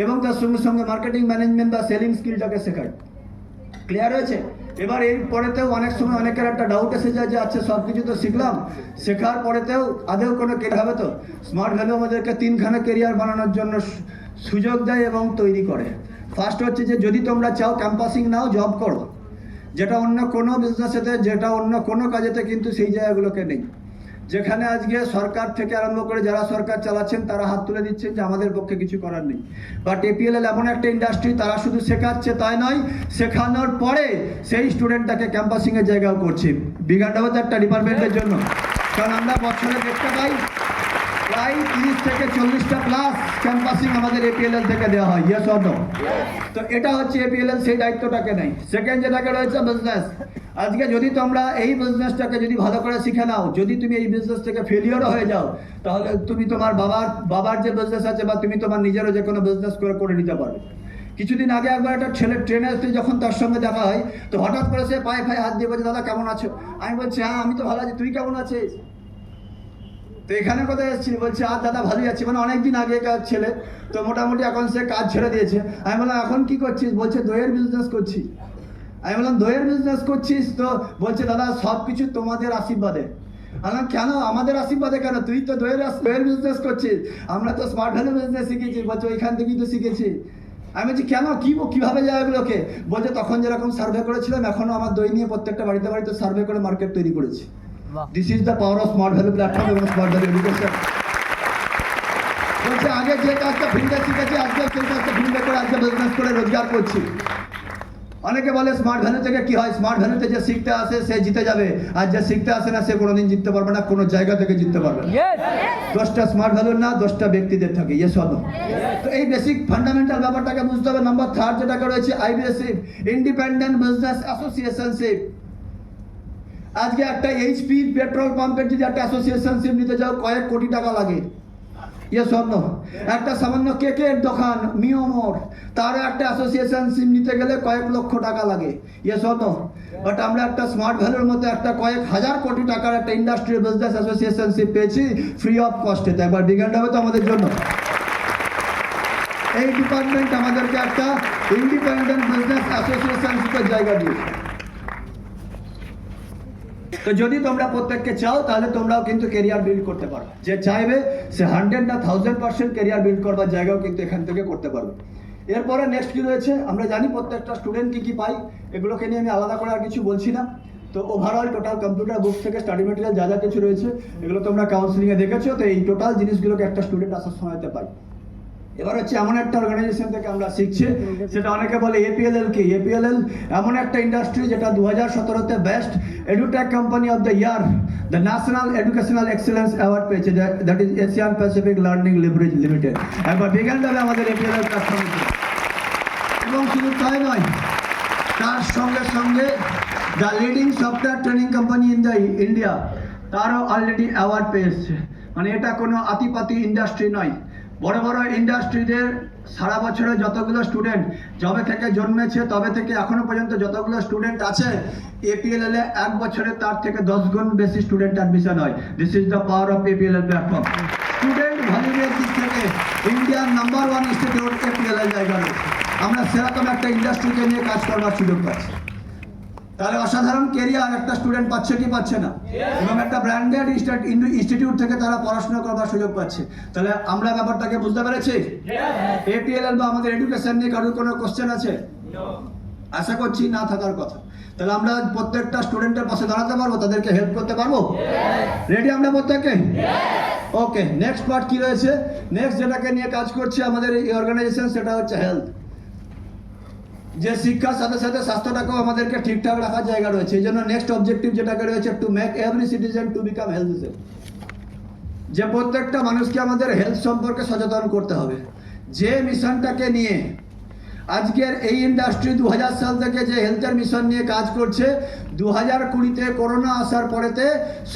এবং তার সঙ্গে সঙ্গে মার্কেটিং ম্যানেজমেন্ট বা সেলিং স্কিলটাকে শেখাই। ক্লিয়ার হয়েছে? এবার এর পরেতেও অনেক সময় অনেকের একটা ডাউট এসে যায় যে আচ্ছা সব কিছু তো শিখলাম, শেখার পরেতেও আদেও কোনো কেরিয়ার হবে তো? স্মার্ট ভ্যালু আমাদেরকে তিনখানা কেরিয়ার বানানোর জন্য সুযোগ দেয় এবং তৈরি করে। ফার্স্ট হচ্ছে যে যদি তোমরা চাও ক্যাম্পাসিং নাও, জব করো, যেটা অন্য কোনো বিজনেসেতে, যেটা অন্য কোনো কাজেতে কিন্তু সেই জায়গাগুলোকে নেই, যেখানে আজকে সরকার থেকে আরম্ভ করে যারা সরকার চালাচ্ছেন তারা হাত তুলে দিচ্ছেন যে আমাদের পক্ষে কিছু করার নেই। বাট এপিএলএল এমন একটা ইন্ডাস্ট্রি, তারা শুধু শেখাচ্ছে তাই নয়, শেখানোর পরে সেই স্টুডেন্টটাকে ক্যাম্পাসিংয়ের জায়গাও করছে, বিগান্ডাবত একটা ডিপার্টমেন্টের জন্য। কারণ আমরা বছরে দেখতে পাই প্রায় 30 থেকে 40টা প্লাস ক্যাম্পাসিং আমাদের এপিএলএল থেকে দেওয়া হয়, ইয়েস অর নো? তো এটা হচ্ছে এপিএলএল সেই দায়িত্বটাকে নেই। সেকেন্ড যেটাকে রয়েছে বিজনেস, আজকে যদি তোমরা এই বিজনেসটাকে যদি ভালো করে শিখে নাও, যদি তুমি এই বিজনেস থেকে ফেলিওরও হয়ে যাও, তাহলে তুমি তোমার বাবার যে বিজনেস আছে বা তুমি তোমার নিজেরও যে কোনো বিজনেস করে নিতে পারবে। কিছুদিন আগে একবার একটা ছেলে ট্রেনে আসতে যখন তার সঙ্গে দেখা হয়, তো হঠাৎ করে সে পায়ে হাত দিয়ে বলছে দাদা কেমন আছো? আমি বলছি হ্যাঁ আমি তো ভালো আছি, তুই কেমন আছিস? তো এখানে কোথায় এসেছি? বলছে আর দাদা ভালোই আছি, মানে অনেকদিন আগেকার ছেলে, তো মোটামুটি এখন সে কাজ ছেড়ে দিয়েছে। আমি বললাম এখন কি করছিস? বলছে দইয়ের বিজনেস করছি। আমি বললাম দইয়ের বিজনেস করছিস? তো বলছে দাদা সব কিছু তোমাদের আশীর্বাদে। আমি কেন আমাদের আশীর্বাদে কেন? তুই তো দইয়ের বিজনেস করছিস, আমরা তো স্মার্ট ভ্যালু বিজনেস শিখেছি। বলছে ওইখান থেকেই তো শিখেছি। আমি বলছি কেন, কিভাবে যায় এগুলোকে? বলছে তখন যেরকম সার্ভে করেছিলাম এখনো আমার দই নিয়ে প্রত্যেকটা বাড়িতে বাড়িতে সার্ভে করে মার্কেট তৈরি করেছি। This is the power of smart value platform এবং স্মার্ট ভ্যালু এডুকেশন। বলছে আগে যে কাজটা ফিল্ডে শিখেছি আজকে সেই কাজটা ফিল্ডে করে আজকে বিজনেস করে রোজগার করছি। অনেকে বলে স্মার্ট ভ্যালু থেকে কি হয়? স্মার্ট ভ্যালুতে যে শিখতে আসে সে জিতে যাবে, আর যে শিখতে আসে না সে কোনোদিন জিততে পারবে না, কোনো জায়গা থেকে জিততে পারবে না। দোষটা স্মার্ট ভ্যালুর না, দোষটা ব্যক্তিদের থাকে, ইয়ে সব। তো এই বেসিক ফান্ডামেন্টাল ব্যাপারটাকে বুঝতে হবে। নাম্বার থার্ড যেটাকে রয়েছে আইবিএসসি, ইন্ডিপেন্ডেন্ট বিজনেস অ্যাসোসিয়েশনশিপ। আজকে একটা এইচপি পেট্রোল পাম্পের যদি একটা অ্যাসোসিয়েশনশিপ নিতে যাও কয়েক কোটি টাকা লাগে, ইয়ে স্বর্ণ। একটা সামান্য কেকের দোকান মিওমোর, তারও একটা অ্যাসোসিয়েশনশিপ নিতে গেলে কয়েক লক্ষ টাকা লাগে, ইয়ে স্বর্ণ। বাট আমরা একটা স্মার্ট ভ্যালুর মতো একটা কয়েক হাজার কোটি টাকার একটা ইন্ডাস্ট্রিয়াল বিজনেস অ্যাসোসিয়েশনশিপ পেয়েছি ফ্রি অফ কস্টে। তো একবার বিজ্ঞানটা হবে তো আমাদের জন্য। এই ডিপার্টমেন্ট আমাদেরকে একটা ইন্ডিপেন্ডেন্ট বিজনেস অ্যাসোসিয়েশনশিপের জায়গা দিয়েছে। তো যদি তোমরা প্রত্যেককে চাও তাহলে তোমরাও কিন্তু কেরিয়ার বিল্ড করতে পারো। যে চাইবে সে 100 না 1000% কেরিয়ার বিল্ড করবার জায়গাও কিন্তু এখান থেকে করতে পারবে। এরপরে নেক্সট কি রয়েছে আমরা জানি, প্রত্যেকটা স্টুডেন্ট কি পাই, এগুলোকে নিয়ে আমি আলাদা করে আর কিছু বলছি না। তো ওভারঅল টোটাল কম্পিউটার বুক থেকে স্টাডি মেটেরিয়াল যা যা কিছু রয়েছে এগুলো তোমরা কাউন্সিলিংয়ে দেখেছো। তো এই টোটাল জিনিসগুলোকে একটা স্টুডেন্ট আসার সময়তে পাই। এবার হচ্ছে এমন একটা অর্গানাইজেশন থেকে আমরা শিখছি, সেটা অনেকে বলে এপিএলএল কি? এপিএলএল এমন একটা ইন্ডাস্ট্রি যেটা 2017-তে best edutech company of the year, the national educational excellence award পেয়েছে, that is Asian Pacific Learning Leverage Limited. একবার বিজ্ঞান দেবে আমাদের এপিএলএল প্ল্যাটফর্ম। এবং শুধু তাই নয়, তার সঙ্গে সঙ্গে the leading software training company in the India, তারও অলরেডি অ্যাওয়ার্ড পেয়েছে। মানে এটা কোনো আতিপাতি ইন্ডাস্ট্রি নয়। বড় বড় ইন্ডাস্ট্রিদের সারা বছরে যতগুলো স্টুডেন্ট যবে থেকে জন্মেছে তবে থেকে এখনো পর্যন্ত যতগুলো স্টুডেন্ট আছে, এপিএলএল এ এক বছরে তার থেকে 10 গুণ বেশি স্টুডেন্ট অ্যাডমিশন হয়। This is the power of APLL platform. Student ভলিউমের দিক থেকে ইন্ডিয়ার নাম্বার 1 ইনস্টিটিউট এপিএলএল জায়গা রয়েছে। আমরা সেরকম একটা ইন্ডাস্ট্রিকে নিয়ে কাজ করবার সুযোগ পাচ্ছি। তাহলে অসাধারণ কেরিয়ার একটা স্টুডেন্ট পাচ্ছে কি পাচ্ছে না? এবং একটা ব্র্যান্ডেড ইনস্টিটিউট থেকে তারা পড়াশোনা করবার সুযোগ পাচ্ছে। তাহলে আমরা ব্যাপারটাকে বুঝতে পেরেছি। এপিএলএল বা আমাদের এডুকেশন নিয়ে কারোর কোনো কোশ্চেন আছে? আশা করছি না থাকার কথা। তাহলে আমরা প্রত্যেকটা স্টুডেন্টের পাশে দাঁড়াতে পারবো, তাদেরকে হেল্প করতে পারবো। রেডি আমরা প্রত্যেকে? ওকে, নেক্সট পার্ট কি রয়েছে? নেক্সট যেটাকে নিয়ে কাজ করছে আমাদের এই অর্গানাইজেশন, সেটা হচ্ছে হেলথ। যে শিক্ষার সাথে সাথে স্বাস্থ্যটাকেও আমাদেরকে ঠিকঠাক রাখার জায়গা রয়েছে। এই জন্য নেক্সট অবজেক্টিভ যেটাকে রয়েছে, to make every citizen to become healthy. যে প্রত্যেকটা মানুষকে আমাদের হেলথ সম্পর্কে সচেতন করতে হবে। যে মিশনটাকে নিয়ে আজকের এই ইন্ডাস্ট্রি 2000 সাল থেকে যে হেলথের মিশন নিয়ে কাজ করছে, 2020-তে করোনা আসার পরেতে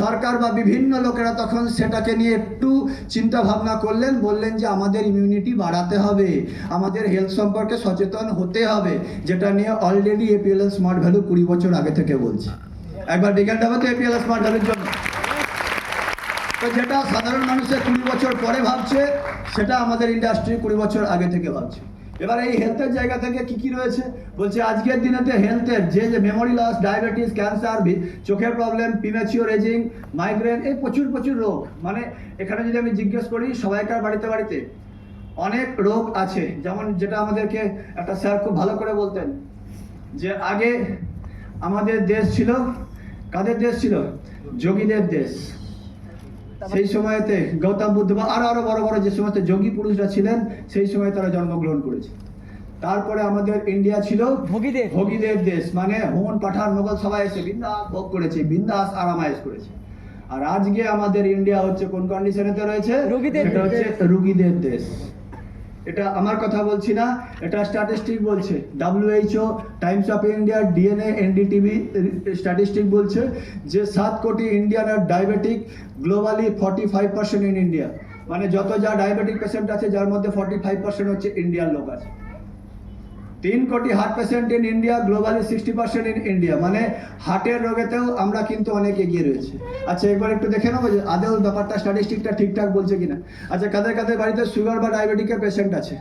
সরকার বা বিভিন্ন লোকেরা তখন সেটাকে নিয়ে একটু চিন্তা ভাবনা করলেন, বললেন যে আমাদের ইমিউনিটি বাড়াতে হবে, আমাদের হেলথ সম্পর্কে সচেতন হতে হবে, যেটা নিয়ে অলরেডি এপিএলএল স্মার্ট ভ্যালু 20 বছর আগে থেকে বলছে। একবার বিজ্ঞানটা হতো এপিএলএল স্মার্ট ভ্যালুর জন্য। তো যেটা সাধারণ মানুষের 20 বছর পরে ভাবছে, সেটা আমাদের ইন্ডাস্ট্রি 20 বছর আগে থেকে ভাবছে। এবার এই হেলথের জায়গা থেকে কি কি রয়েছে বলছে, আজকের দিনেতে হেলথের যে মেমোরি লস, ডায়াবেটিস, ক্যান্সার, চোখের প্রবলেম, প্রিম্যাচিওর এজিং, মাইগ্রেন, এই প্রচুর রোগ। মানে এখানে যদি আমি জিজ্ঞেস করি সবাইকার বাড়িতে অনেক রোগ আছে। যেমন যেটা আমাদেরকে একটা স্যার খুব ভালো করে বলতেন যে আগে আমাদের দেশ ছিল, কাদের দেশ ছিল? যোগীদের দেশ। সেই সময়তে গৌতম বুদ্ধ বা আরো বড় বড় যে সমস্ত যোগী পুরুষরা ছিলেন, সেই সময় তারা জন্মগ্রহণ করেছে। তারপরে আমাদের ইন্ডিয়া ছিল ভোগীদের দেশ, মানে হুন, পাঠান, মোগল সবাই এসে বিন্দাস ভোগ করেছে, বিন্দাস আরামায়েশ করেছে। আর আজকে আমাদের ইন্ডিয়া হচ্ছে কোন কন্ডিশনেতে রয়েছে? সেটা হচ্ছে রোগীদের দেশ। এটা আমার কথা বলছি না, এটা স্ট্যাটিস্টিক বলছে। WHO, Times of India, DNA, NDTV statistic বলছে যে 7 crore Indian are diabetic, globally 45% in India. মানে যত যা ডায়াবেটিক পেশেন্ট আছে, যার মধ্যে 45% হচ্ছে ইন্ডিয়ান লোক আছে। 3 কোটি heart patient in India, globally 60% in India. মানে হার্টের রোগেতেও আমরা কিন্তু অনেক এগিয়ে রয়েছে। আচ্ছা, একবার একটু দেখে নেবো যে আদৌ ব্যাপারটা স্ট্যাটিস্টিকটা ঠিকঠাক বলছে কিনা। আচ্ছা, কাদের বাড়িতে সুগার বা ডায়াবেটিকের পেশেন্ট আছে?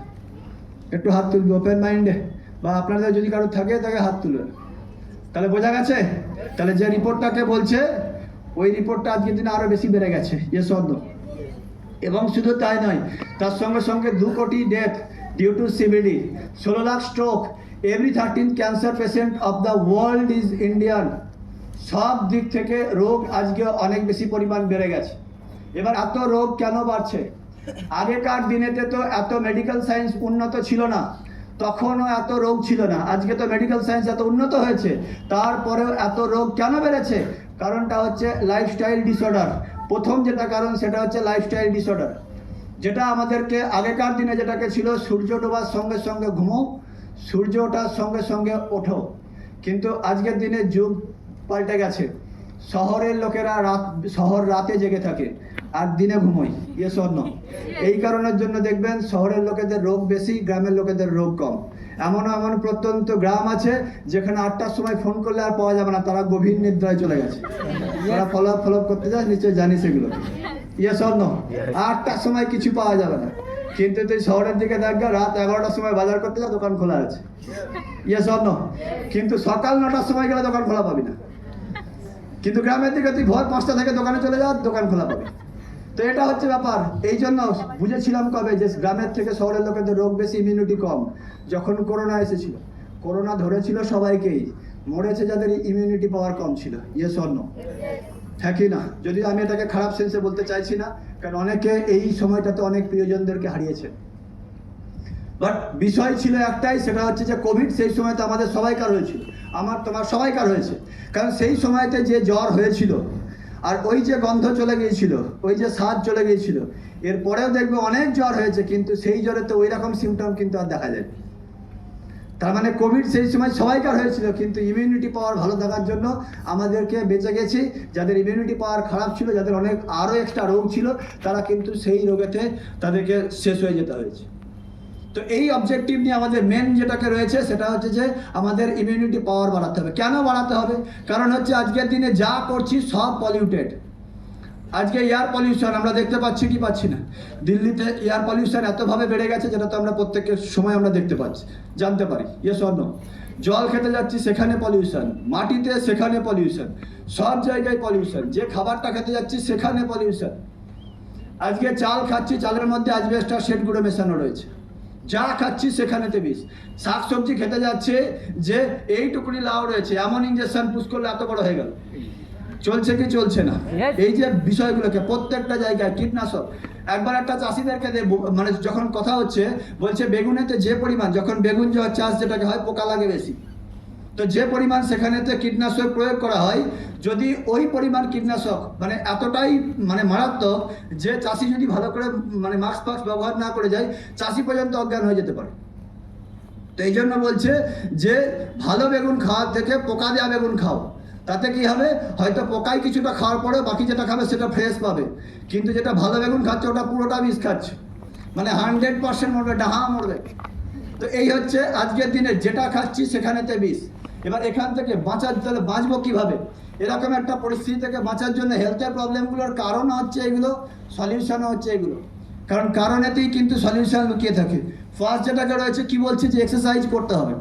একটু হাত তুলবে ওপেন মাইন্ডে, বা আপনাদের যদি কারো থাকে তাকে হাত তুলবে। তাহলে বোঝা গেছে, তাহলে যে রিপোর্টটাকে বলছে ওই রিপোর্টটা আজকের দিনে আরো বেশি বেড়ে গেছে, ইয়েস অর নো। এবং শুধু তাই নয়, তার সঙ্গে 2 crore death due to CBD, 16 lakh stroke, every 13th cancer patient of the world is Indian. সব দিক থেকে রোগ আজকে অনেক বেশি পরিমাণ বেড়ে গেছে। এবার এত রোগ কেন বাড়ছে? আগেকার দিনেতে তো এত মেডিকেল সায়েন্স উন্নত ছিল না, তখনও এত রোগ ছিল না। আজকে তো মেডিকেল সায়েন্স এত উন্নত হয়েছে, তারপরেও এত রোগ কেন বেড়েছে? কারণটা হচ্ছে লাইফস্টাইল ডিসঅর্ডার। প্রথম যেটা কারণ সেটা হচ্ছে লাইফস্টাইল ডিসঅর্ডার, যেটা আমাদেরকে আগেকার দিনে যেটাকে ছিল সূর্য ডোবার সঙ্গে ঘুমো, সূর্য ওঠার সঙ্গে ওঠো। কিন্তু আজকের দিনে যুগ পাল্টে গেছে। শহরের লোকেরা রাতে জেগে থাকে আর দিনে ঘুমোয়, ইয়েস অর নো। এই কারণের জন্য দেখবেন শহরের লোকেদের রোগ বেশি, গ্রামের লোকেদের রোগ কম। এমন প্রত্যন্ত গ্রাম আছে যেখানে 8টার সময় ফোন করলে আর পাওয়া যাবে না, তারা গভীর নিদ্রায় চলে গেছে। তারা ফলো আপ করতে যায়, নিশ্চয়ই জানিস এগুলো, ইয়েস অর নো। 8টার সময় কিছু পাওয়া যাবে না। কিন্তু তুই শহরের দিকে দেখবে রাত 11টার সময় বাজার করতে যা, দোকান খোলা আছে, ইয়েস অর নো। কিন্তু সকাল 9টার সময় গেলে দোকান খোলা পাবি না। কিন্তু গ্রামের দিকে তুই ভোর 5টা থেকে দোকানে চলে যা, দোকান খোলা পাবি। তো এটা হচ্ছে ব্যাপার। এই জন্য বুঝেছিলাম কবে যে গ্রামের থেকে শহরের লোকেদের রোগ বেশি, ইমিউনিটি কম। যখন করোনা এসেছিল, করোনা ধরেছিল সবাইকেই, মরেছে যাদের ইমিউনিটি পাওয়ার কম ছিল, ইয়েস অর নো। হ্যাঁ কি না? যদি আমি এটাকে খারাপ সেন্সে বলতে চাইছি না, কারণ অনেকে এই সময়টাতে অনেক প্রিয়জনদেরকে হারিয়েছে। বাট বিষয় ছিল একটাই, সেটা হচ্ছে যে কোভিড সেই সময়তে আমাদের সবাইকার হয়েছিল, তোমার সবাইকার হয়েছে। কারণ সেই সময়তে যে জ্বর হয়েছিল, আর ওই যে গন্ধ চলে গিয়েছিল, ওই যে স্বাদ চলে গিয়েছিল, এরপরেও দেখবে অনেক জ্বর হয়েছে, কিন্তু সেই জ্বরে তো ওই রকম সিমটম কিন্তু আর দেখা যায়। তার মানে কোভিড সেই সময় সবাইকার হয়েছিল, কিন্তু ইমিউনিটি পাওয়ার ভালো থাকার জন্য আমাদেরকে বেঁচে গেছি। যাদের ইমিউনিটি পাওয়ার খারাপ ছিল, যাদের অনেক আরও এক্সট্রা রোগ ছিল, তারা কিন্তু সেই রোগেতে তাদেরকে শেষ হয়ে যেতে হয়েছে। তো এই অবজেক্টিভ নিয়ে আমাদের মেন যেটাকে রয়েছে সেটা হচ্ছে যে আমাদের ইমিউনিটি পাওয়ার বাড়াতে হবে। কেন বাড়াতে হবে? কারণ হচ্ছে আজকের দিনে যা করছি সব পলিউটেড। আজকে এয়ার পলিউশন আমরা দেখতে পাচ্ছি কি পাচ্ছি না? দিল্লিতে এয়ার পলিউশন এতভাবে বেড়ে গেছে, যেটা তো আমরা প্রত্যেকের সময় আমরা দেখতে পাচ্ছি, জানতে পারি, ইয়েস অর নো। জল খেতে যাচ্ছি সেখানে পলিউশন, মাটিতে সেখানে পলিউশন, সব জায়গায় পলিউশন। যে খাবারটা খেতে যাচ্ছি সেখানে পলিউশন। আজকে চাল খাচ্ছি, চালের মধ্যে অ্যাজবেস্টাস শেড গুঁড়ো মেশানো রয়েছে। যা খাচ্ছি সেখানেতে বিষ। শাকসবজি খেতে যাচ্ছে যে এইটুকুনি লাউ রয়েছে, এমন ইঞ্জেকশন পুশ করলে এত বড় হয়ে গেল। চলছে কি চলছে না? এই যে বিষয়গুলোকে প্রত্যেকটা জায়গায় কীটনাশক। একবার একটা চাষিদেরকে মানে যখন কথা হচ্ছে, বলছে বেগুনেতে যে পরিমাণ, যখন বেগুন চাষ যেটাকে হয় পোকা লাগে বেশি, তো যে পরিমাণ সেখানেতে কীটনাশক প্রয়োগ করা হয়, যদি ওই পরিমাণ কীটনাশক মানে এতটাই মানে মারাত্মক যে চাষি যদি ভালো করে মানে মাস্ক ব্যবহার না করে যায়, চাষি পর্যন্ত অজ্ঞান হয়ে যেতে পারে। তো এই জন্য বলছে যে ভালো বেগুন খাওয়ার থেকে পোকা দেওয়া বেগুন খাও, তাতে কি হবে, হয়তো পোকাই কিছুটা খাওয়ার পরে বাকি যেটা খাবে সেটা ফ্রেশ পাবে, কিন্তু যেটা ভালো বেগুন খাচ্ছে ওটা পুরোটা বিষ খাচ্ছে, মানে 100% মরবে, ডাহা মরবে। তো এই হচ্ছে আজকের দিনে যেটা খাচ্ছি সেখানেতে বিষ। এবার এখান থেকে বাঁচার, তাহলে বাঁচবো কিভাবে? এরকম একটা পরিস্থিতি থেকে বাঁচার জন্য হেলথের প্রবলেমগুলোর কারণ হচ্ছে এগুলো, সলিউশনও হচ্ছে এগুলো, কারণ কারণেতেই কিন্তু সলিউশন লুকিয়ে থাকে। ফার্স্ট যেটাকে রয়েছে কি বলছে, যে এক্সারসাইজ করতে হবে।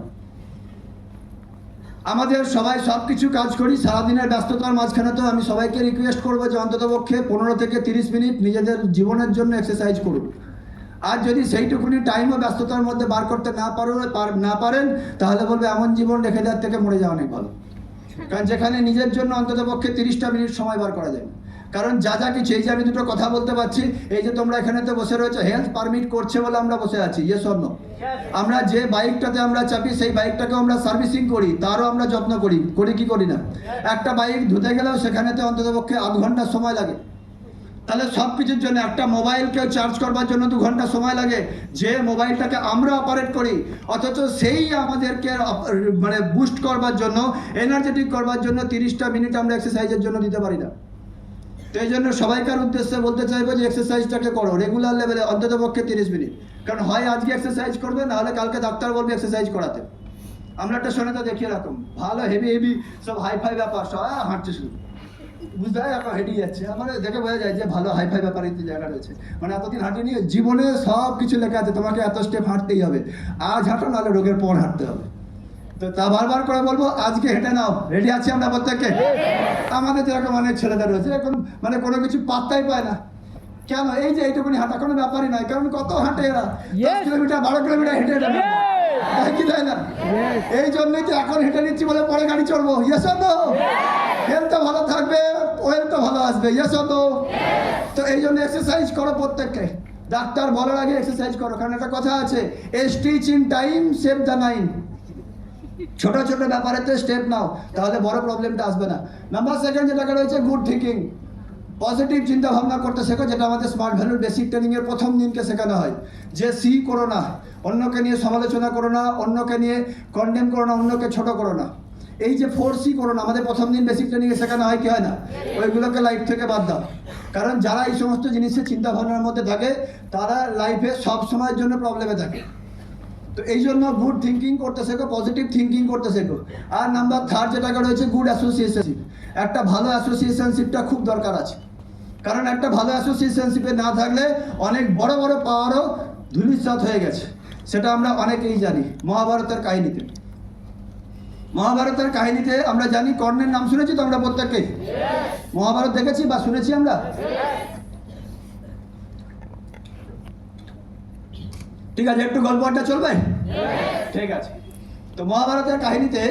আমাদের সবাই সব কিছু কাজ করি, সারাদিনের ব্যস্ততার মাঝখানে তো আমি সবাইকে রিকোয়েস্ট করবো যে অন্ততপক্ষে 15 থেকে 30 মিনিট নিজেদের জীবনের জন্য এক্সারসাইজ করুন। আর যদি সেইটুকুনি টাইমও ব্যস্ততার মধ্যে বার করতে না পারেন, তাহলে বলবে এমন জীবন রেখে দেওয়ার থেকে মরে যাওয়া অনেক ভালো। কারণ যেখানে নিজের জন্য অন্ততপক্ষে 30টা মিনিট সময় বার করা যায়। কারণ যা কিছু, এই যে আমি দুটো কথা বলতে পারছি, এই যে তোমরা এখানেতে বসে রয়েছে, হেলথ পারমিট করছে বলে আমরা বসে আছি, ইয়েস অর নো? আমরা যে বাইকটাতে আমরা চাপি সেই বাইকটাকেও আমরা সার্ভিসিং করি, তারও আমরা যত্ন করি কি করি না? একটা বাইক ধুতে গেলেও সেখানেতে অন্ততপক্ষে 8 ঘন্টা সময় লাগে। তাহলে সব কিছুর জন্য, একটা মোবাইলকেও চার্জ করবার জন্য 2 ঘন্টা সময় লাগে, যে মোবাইলটাকে আমরা অপারেট করি, অথচ সেই আমাদেরকে মানে বুস্ট করবার জন্য, এনার্জেটিক করবার জন্য 30টা মিনিট আমরা এক্সারসাইজের জন্য দিতে পারি না। তো এই জন্য সবাইকার উদ্দেশ্যে বলতে চাইবো যে এক্সারসাইজটাকে করো রেগুলার লেভেলে, অন্ততপক্ষে 30 মিনিট। কারণ হয় আজকে এক্সারসাইজ করবে, নাহলে কালকে ডাক্তার বলবে এক্সারসাইজ করাতে। আমরা একটা শোনে তো দেখি এরকম ভালো হেভি সব হাইফাই ব্যাপার, সব হাঁটছে শুধু, বুঝতে হয় এখন হেঁটে যাচ্ছে, আমার দেখে বোঝা যায় যে ভালো হাইফাই ব্যাপার এই জায়গা রয়েছে, মানে এতদিন হাঁটিনি, জীবনে সব কিছু লেখা আছে তোমাকে এত স্টেপ হাঁটতেই হবে, আজ হাঁটো নাহলে রোগের পর হাঁটতে হবে। তো তা বারবার করে বলবো আজকে হেঁটে নাও, রেডি আছি আমরা প্রত্যেকে? আমাদের যেরকম অনেক ছেলেদের রয়েছে এখন মানে কোনো কিছু পাত্তাই পায় না, কেন? এই যে এইটুকুনি হাঁটা কোনো ব্যাপারই নয়, কারণ কত হাঁটে এরা, 10 কিলোমিটার 12 কিলোমিটার হেঁটে যাবে, তাই কি তাই না? এই জন্যই তো এখন হেঁটে নিচ্ছি বলে পরে গাড়ি চড়বো, ইয়েস অর নো? হেলথটা ভালো থাকবে, ওয়েলথটা ভালো আসবে, ইয়েস অর নো? তো এই জন্য এক্সারসাইজ করো প্রত্যেককে, ডাক্তার বলার আগে এক্সারসাইজ করো, কারণ একটা কথা আছে, এ stitch in time save the nine. ছোট ছোট ব্যাপারেতে স্টেপ নাও, তাহলে বড় প্রবলেমটা আসবে না। নাম্বার 2 যেটাকে রয়েছে গুড থিঙ্কিং, পজিটিভ চিন্তা ভাবনা করতে শেখো, যেটা আমাদের স্মার্ট ভ্যালুর বেসিক ট্রেনিংয়ের প্রথম দিনকে শেখানো হয়, যে সি করো না, অন্যকে নিয়ে সমালোচনা করো না, অন্যকে নিয়ে কন্ডেম করো না, অন্যকে ছোট করো না। এই যে 4C করো না, আমাদের প্রথম দিন বেসিক ট্রেনিংয়ে শেখানো হয় কি হয় না? ওইগুলোকে লাইফ থেকে বাদ দাও, কারণ যারা এই সমস্ত জিনিসের চিন্তা ভাবনার মধ্যে থাকে তারা লাইফে সব সময়ের জন্য প্রবলেমে থাকে। তো এই জন্য গুড থিঙ্কিং করতে শেখো, পজিটিভ থিঙ্কিং করতে শেখো। আর নাম্বার 3 যেটাকে রয়েছে গুড অ্যাসোসিয়েশনশিপ, একটা ভালো অ্যাসোসিয়েশনশিপটা খুব দরকার আছে, কারণ একটা ভালো অ্যাসোসিয়েশনশিপে না থাকলে অনেক বড় বড় পাওয়ারও ধূলিসাৎ হয়ে গেছে, সেটা আমরা অনেকেই জানি। মহাভারতের কাহিনীতে আমরা জানি, কর্ণের নাম শুনেছি তো আমরা প্রত্যেকে, মহাভারত দেখেছি বা শুনেছি আমরা। ঠিক আছে, একটু গল্পটা চলবে, ঠিক আছে? তো মহাভারতের কাহিনীতে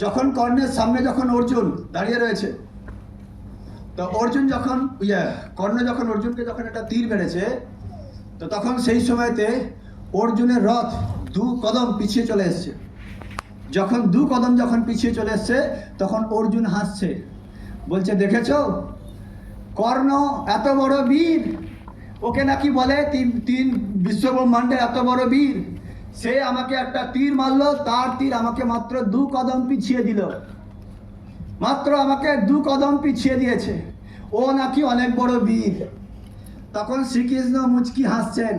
যখন কর্ণের সামনে যখন অর্জুন দাঁড়িয়ে রয়েছে, তো অর্জুন যখন কর্ণ যখন অর্জুনকে যখন একটা তীর মেরেছে, তো তখন সেই সময়তে অর্জুনের রথ 2 কদম পিছিয়ে চলে এসছে। যখন 2 কদম যখন পিছিয়ে চলে এসছে, তখন অর্জুন হাসছে, বলছে দেখেছো কর্ণ এত বড় বীর, ওকে নাকি বলে তিন বিশ্বব্রহ্মাণ্ডের এত বড় বীর, সে আমাকে একটা তীর মারলো, তার তীর আমাকে মাত্র 2 কদম পিছিয়ে দিল, মাত্র আমাকে 2 কদম পিছিয়ে দিয়েছে, ও নাকি অনেক বড় বীর। তখন শ্রীকৃষ্ণ মুচকি হাসছেন,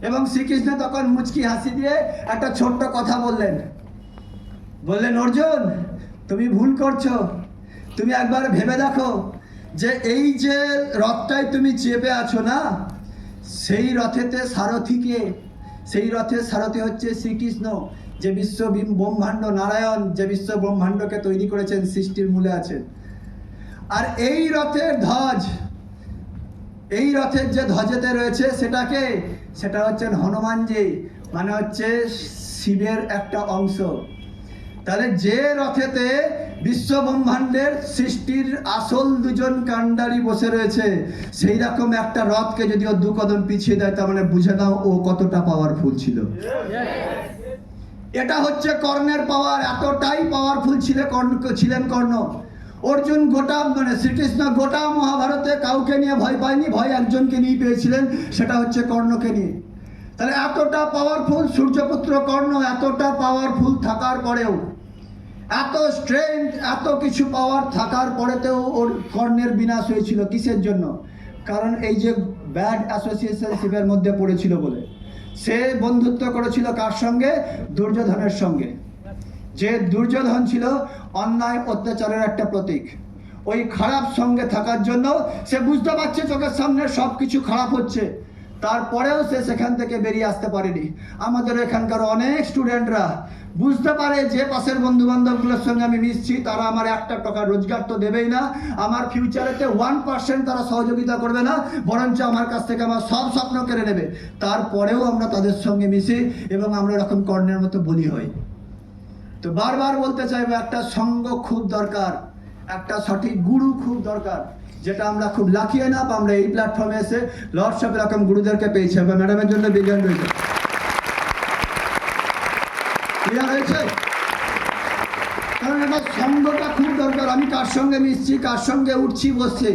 এবং শ্রীকৃষ্ণ তখন মুচকি হাসি দিয়ে একটা ছোট্ট কথা বললেন অর্জুন তুমি ভুল করছো, তুমি একবার ভেবে দেখো যে এই যে রথটায় তুমি চেপে আছো না, সেই রথেতে সারথীকে, সেই রথের সারথী হচ্ছে শ্রীকৃষ্ণ, যে বিশ্ব ব্রহ্মাণ্ড নারায়ণ, যে বিশ্ব ব্রহ্মাণ্ডকে তৈরি করেছেন, সৃষ্টির মূলে আছেন। আর এই রথের ধ্বজ, এই রথের যে ধ্বজেতে রয়েছে সেটা হচ্ছেন হনুমানজি, মানে হচ্ছে শিবের একটা অংশ। তাহলে যে রথেতে বিশ্ব ব্রহ্মাণ্ডের সৃষ্টির আসল 2জন কাণ্ডারি বসে রয়েছে, সেই রকম একটা রথকে যদি ও 2 কদম পিছিয়ে দেয়, তার মানে বুঝে নাও ও কতটা পাওয়ারফুল ছিল। এটা হচ্ছে কর্ণের পাওয়ার, এতটাই পাওয়ারফুল ছিলেন কর্ণ। অর্জুন গোটা মানে শ্রীকৃষ্ণ গোটা মহাভারতে কাউকে নিয়ে ভয় পায়নি, ভয় একজনকে নিয়ে পেয়েছিলেন, সেটা হচ্ছে কর্ণকে নিয়ে। তাহলে এতটা পাওয়ারফুল সূর্যপুত্র কর্ণ, এতটা পাওয়ারফুল থাকার পরেও, এত স্ট্রেংথ, এত কিছু পাওয়ার থাকার পরেতেও ওর কর্ণের বিনাশ হয়েছিল কিসের জন্য? কারণ এই যে ব্যাড অ্যাসোসিয়েশনশিপের মধ্যে পড়েছিল বলে। সে বন্ধুত্ব করেছিল কার সঙ্গে? দুর্যোধনের সঙ্গে। যে দুর্যোধন ছিল অন্যায় অত্যাচারের একটা প্রতীক। ওই খারাপ সঙ্গে থাকার জন্য সে বুঝতে পারছে চোখের সামনে সব কিছু খারাপ হচ্ছে, তারপরেও সে সেখান থেকে বেরিয়ে আসতে পারেনি। আমাদের এখানকার অনেক স্টুডেন্টরা বুঝতে পারে যে পাশের বন্ধু বান্ধবগুলোর সঙ্গে আমি মিশছি, তারা আমার একটা টাকা রোজগার তো দেবেই না, আমার ফিউচারেতে 1% তারা সহযোগিতা করবে না, বরঞ্চ আমার কাছ থেকে আমার সব স্বপ্ন কেড়ে নেবে। তারপরেও আমরা তাদের সঙ্গে মিশি এবং আমরা এরকম কর্ণের মতো বলি হই। তো বারবার বলতে চাইবো, একটা সঙ্গ খুব দরকার, একটা সঠিক গুরু খুব দরকার, যেটা আমরা খুব লাকি না আমরা এই প্ল্যাটফর্মে এসে লর্ডস অফ এরকম গুরুদেরকে পেয়েছি। ম্যাডামের জন্য বিজ্ঞান রয়েছে, ক্লিয়ার হয়েছে? কারণ এটা সঙ্গটা খুব দরকার। আমি কার সঙ্গে মিশছি, কার সঙ্গে উঠছি বসছি,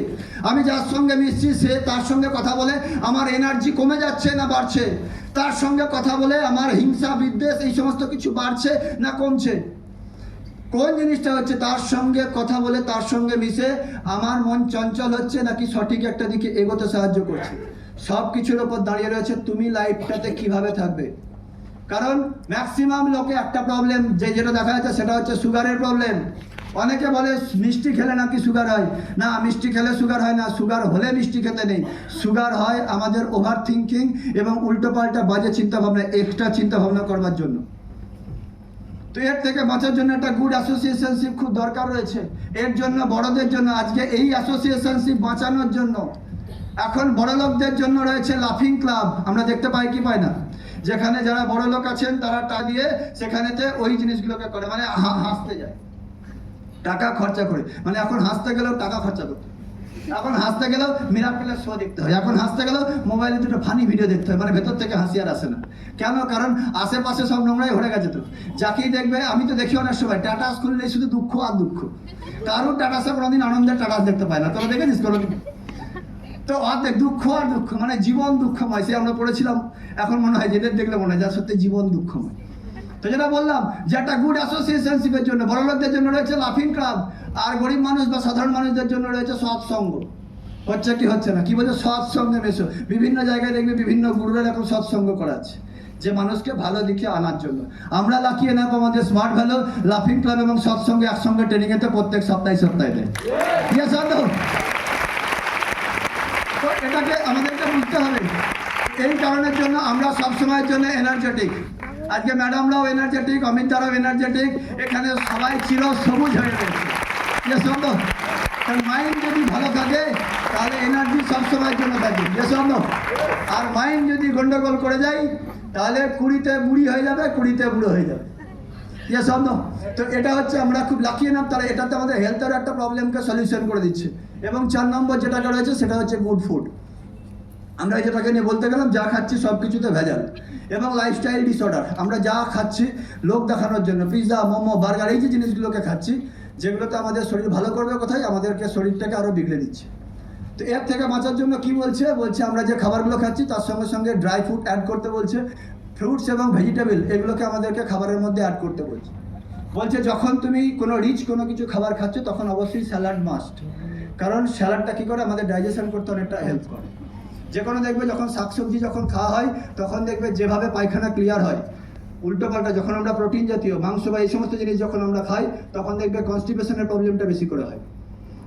আমি যার সঙ্গে মিশছি সে তার সঙ্গে কথা বলে আমার এনার্জি কমে যাচ্ছে না বাড়ছে, তার সঙ্গে কথা বলে আমার হিংসা বিদ্বেষ এই সমস্ত কিছু বাড়ছে না কমছে। কোন জিনিসটা হচ্ছে? তার সঙ্গে কথা বলে, তার সঙ্গে মিশে আমার মন চঞ্চল হচ্ছে নাকি সঠিক একটা দিকে এগোতে সাহায্য করছে। সব কিছুর ওপর দাঁড়িয়ে রয়েছে তুমি লাইফটাতে কিভাবে থাকবে। কারণ ম্যাক্সিমাম লোকে একটা প্রবলেম যেটা দেখা যাচ্ছে সেটা হচ্ছে সুগারের প্রবলেম। অনেকে বলে মিষ্টি খেলে নাকি সুগার হয়, না মিষ্টি খেলে সুগার হয় না, সুগার হলে মিষ্টি খেতে নেই। সুগার হয় আমাদের ওভার থিঙ্কিং এবং উল্টোপাল্টা বাজে চিন্তাভাবনা, এক্সট্রা চিন্তাভাবনা করবার জন্য। তো এর থেকে বাঁচার জন্য একটা গুড অ্যাসোসিয়েশনশিপ খুব দরকার রয়েছে। এর জন্য বড়দের জন্য আজকে এই অ্যাসোসিয়েশনশিপ বাঁচানোর জন্য এখন বড় লোকদের জন্য রয়েছে লাফিং ক্লাব। আমরা দেখতে পাই কি পাই না, যেখানে যারা বড় লোক আছেন তারা টাকা দিয়ে সেখানেতে ওই জিনিসগুলোকে করে, মানে হাসতে যায়, টাকা খরচা করে। মানে এখন হাসতে গেলেও টাকা খরচা করতে, এখন হাসতে গেলেও মিরাক্কেলের শো দেখতে হয়, এখন হাসতে গেলেও মোবাইলে দুটো ফানি ভিডিও দেখতে হয়, মানে ভেতর থেকে হাসি আর আসে না। কেন? কারণ আশেপাশে সব নোংরাই ভরে গেছে। তো যাকেই দেখবে, আমি তো দেখি অনেক সময় টাটাস খুললে শুধু দুঃখ আর দুঃখ, কারোর টাটাসে কোনোদিন আনন্দের টাটাস দেখতে পায় না। তোরা দেখেছিস কোনোদিন? তো অর্ধেক দুঃখ আর দুঃখ, মানে জীবন দুঃখময়। সে আমরা পড়েছিলাম, এখন মনে হয় যেদের দেখলে মনে হয় যা সত্যি জীবন দুঃখময়। তো যেটা বললাম যে একটা গুড অ্যাসোসিয়েশনশিপের জন্য বড় লোকদের জন্য রয়েছে লাফিং ক্লাব, আর গরিব মানুষ বা সাধারণ মানুষদের জন্য রয়েছে সৎসঙ্গ। হচ্ছে কি হচ্ছে না? কি বলছে? সৎসঙ্গে মেশো। বিভিন্ন জায়গায় দেখবে বিভিন্ন গুরুরা এরকম সৎসঙ্গ করাচ্ছে যে মানুষকে ভালো দিকে আনার জন্য। আমরা লাকিয়ে না আমাদের স্মার্ট ভ্যালু লাফিং ক্লাব এবং সৎসঙ্গে একসঙ্গে ট্রেনিংয়েতে প্রত্যেক সপ্তাহে দেয়। তো এটাকে আমাদেরকে বুঝতে হবে। এই কারণের জন্য আমরা সবসময়ের জন্য এনার্জেটিক। আজকে ম্যাডামরাও এনার্জেটিক, অমিত দারাও এনার্জেটিক, এখানে সবাই চির সবুজ হয়ে রয়েছে। মাইন্ড যদি ভালো থাকে তাহলে এনার্জি সবসময়ের জন্য থাকে। আর মাইন্ড যদি গন্ডগোল করে যায় তাহলে 20তে বুড়ি হয়ে যাবে, 20তে বুড়ো হয়ে যাবে। তো এটা হচ্ছে আমরা খুব লাকি নাম, তারা এটাতে আমাদের হেলথের একটা প্রবলেমকে সলিউশন করে দিচ্ছে। এবং 4 নম্বর যেটাটা রয়েছে সেটা হচ্ছে গুড ফুড। আমরা যেটাকে নিয়ে বলতে গেলাম, যা খাচ্ছি সব কিছুতে ভেজাল এবং লাইফস্টাইল ডিসঅর্ডার। আমরা যা খাচ্ছি লোক দেখানোর জন্য, পিৎজা, মোমো, বার্গার, এই যে জিনিসগুলোকে খাচ্ছি, যেগুলোতে আমাদের শরীর ভালো করবে কোথায়, আমাদেরকে শরীরটাকে আরও বিগড়ে দিচ্ছে। তো এর থেকে বাঁচার জন্য কি বলছে? আমরা যে খাবারগুলো খাচ্ছি তার সঙ্গে সঙ্গে ড্রাই ফ্রুট অ্যাড করতে বলছে, ফ্রুটস এবং ভেজিটেবল এগুলোকে আমাদেরকে খাবারের মধ্যে অ্যাড করতে বলছে যখন তুমি কোনো রিচ কোনো কিছু খাবার খাচ্ছ তখন অবশ্যই স্যালাড মাস্ট। কারণ স্যালাডটা কী করে? আমাদের ডাইজেশন করতে অনেকটা হেল্প করে। যে কোনো দেখবে যখন শাকসবজি যখন খাওয়া হয় তখন দেখবে যেভাবে পায়খানা ক্লিয়ার হয়, উল্টোপাল্টা যখন আমরা প্রোটিন জাতীয় মাংস বা এই সমস্ত জিনিস যখন আমরা খাই তখন দেখবে কনস্টিপেশনের প্রবলেমটা বেশি করে হয়,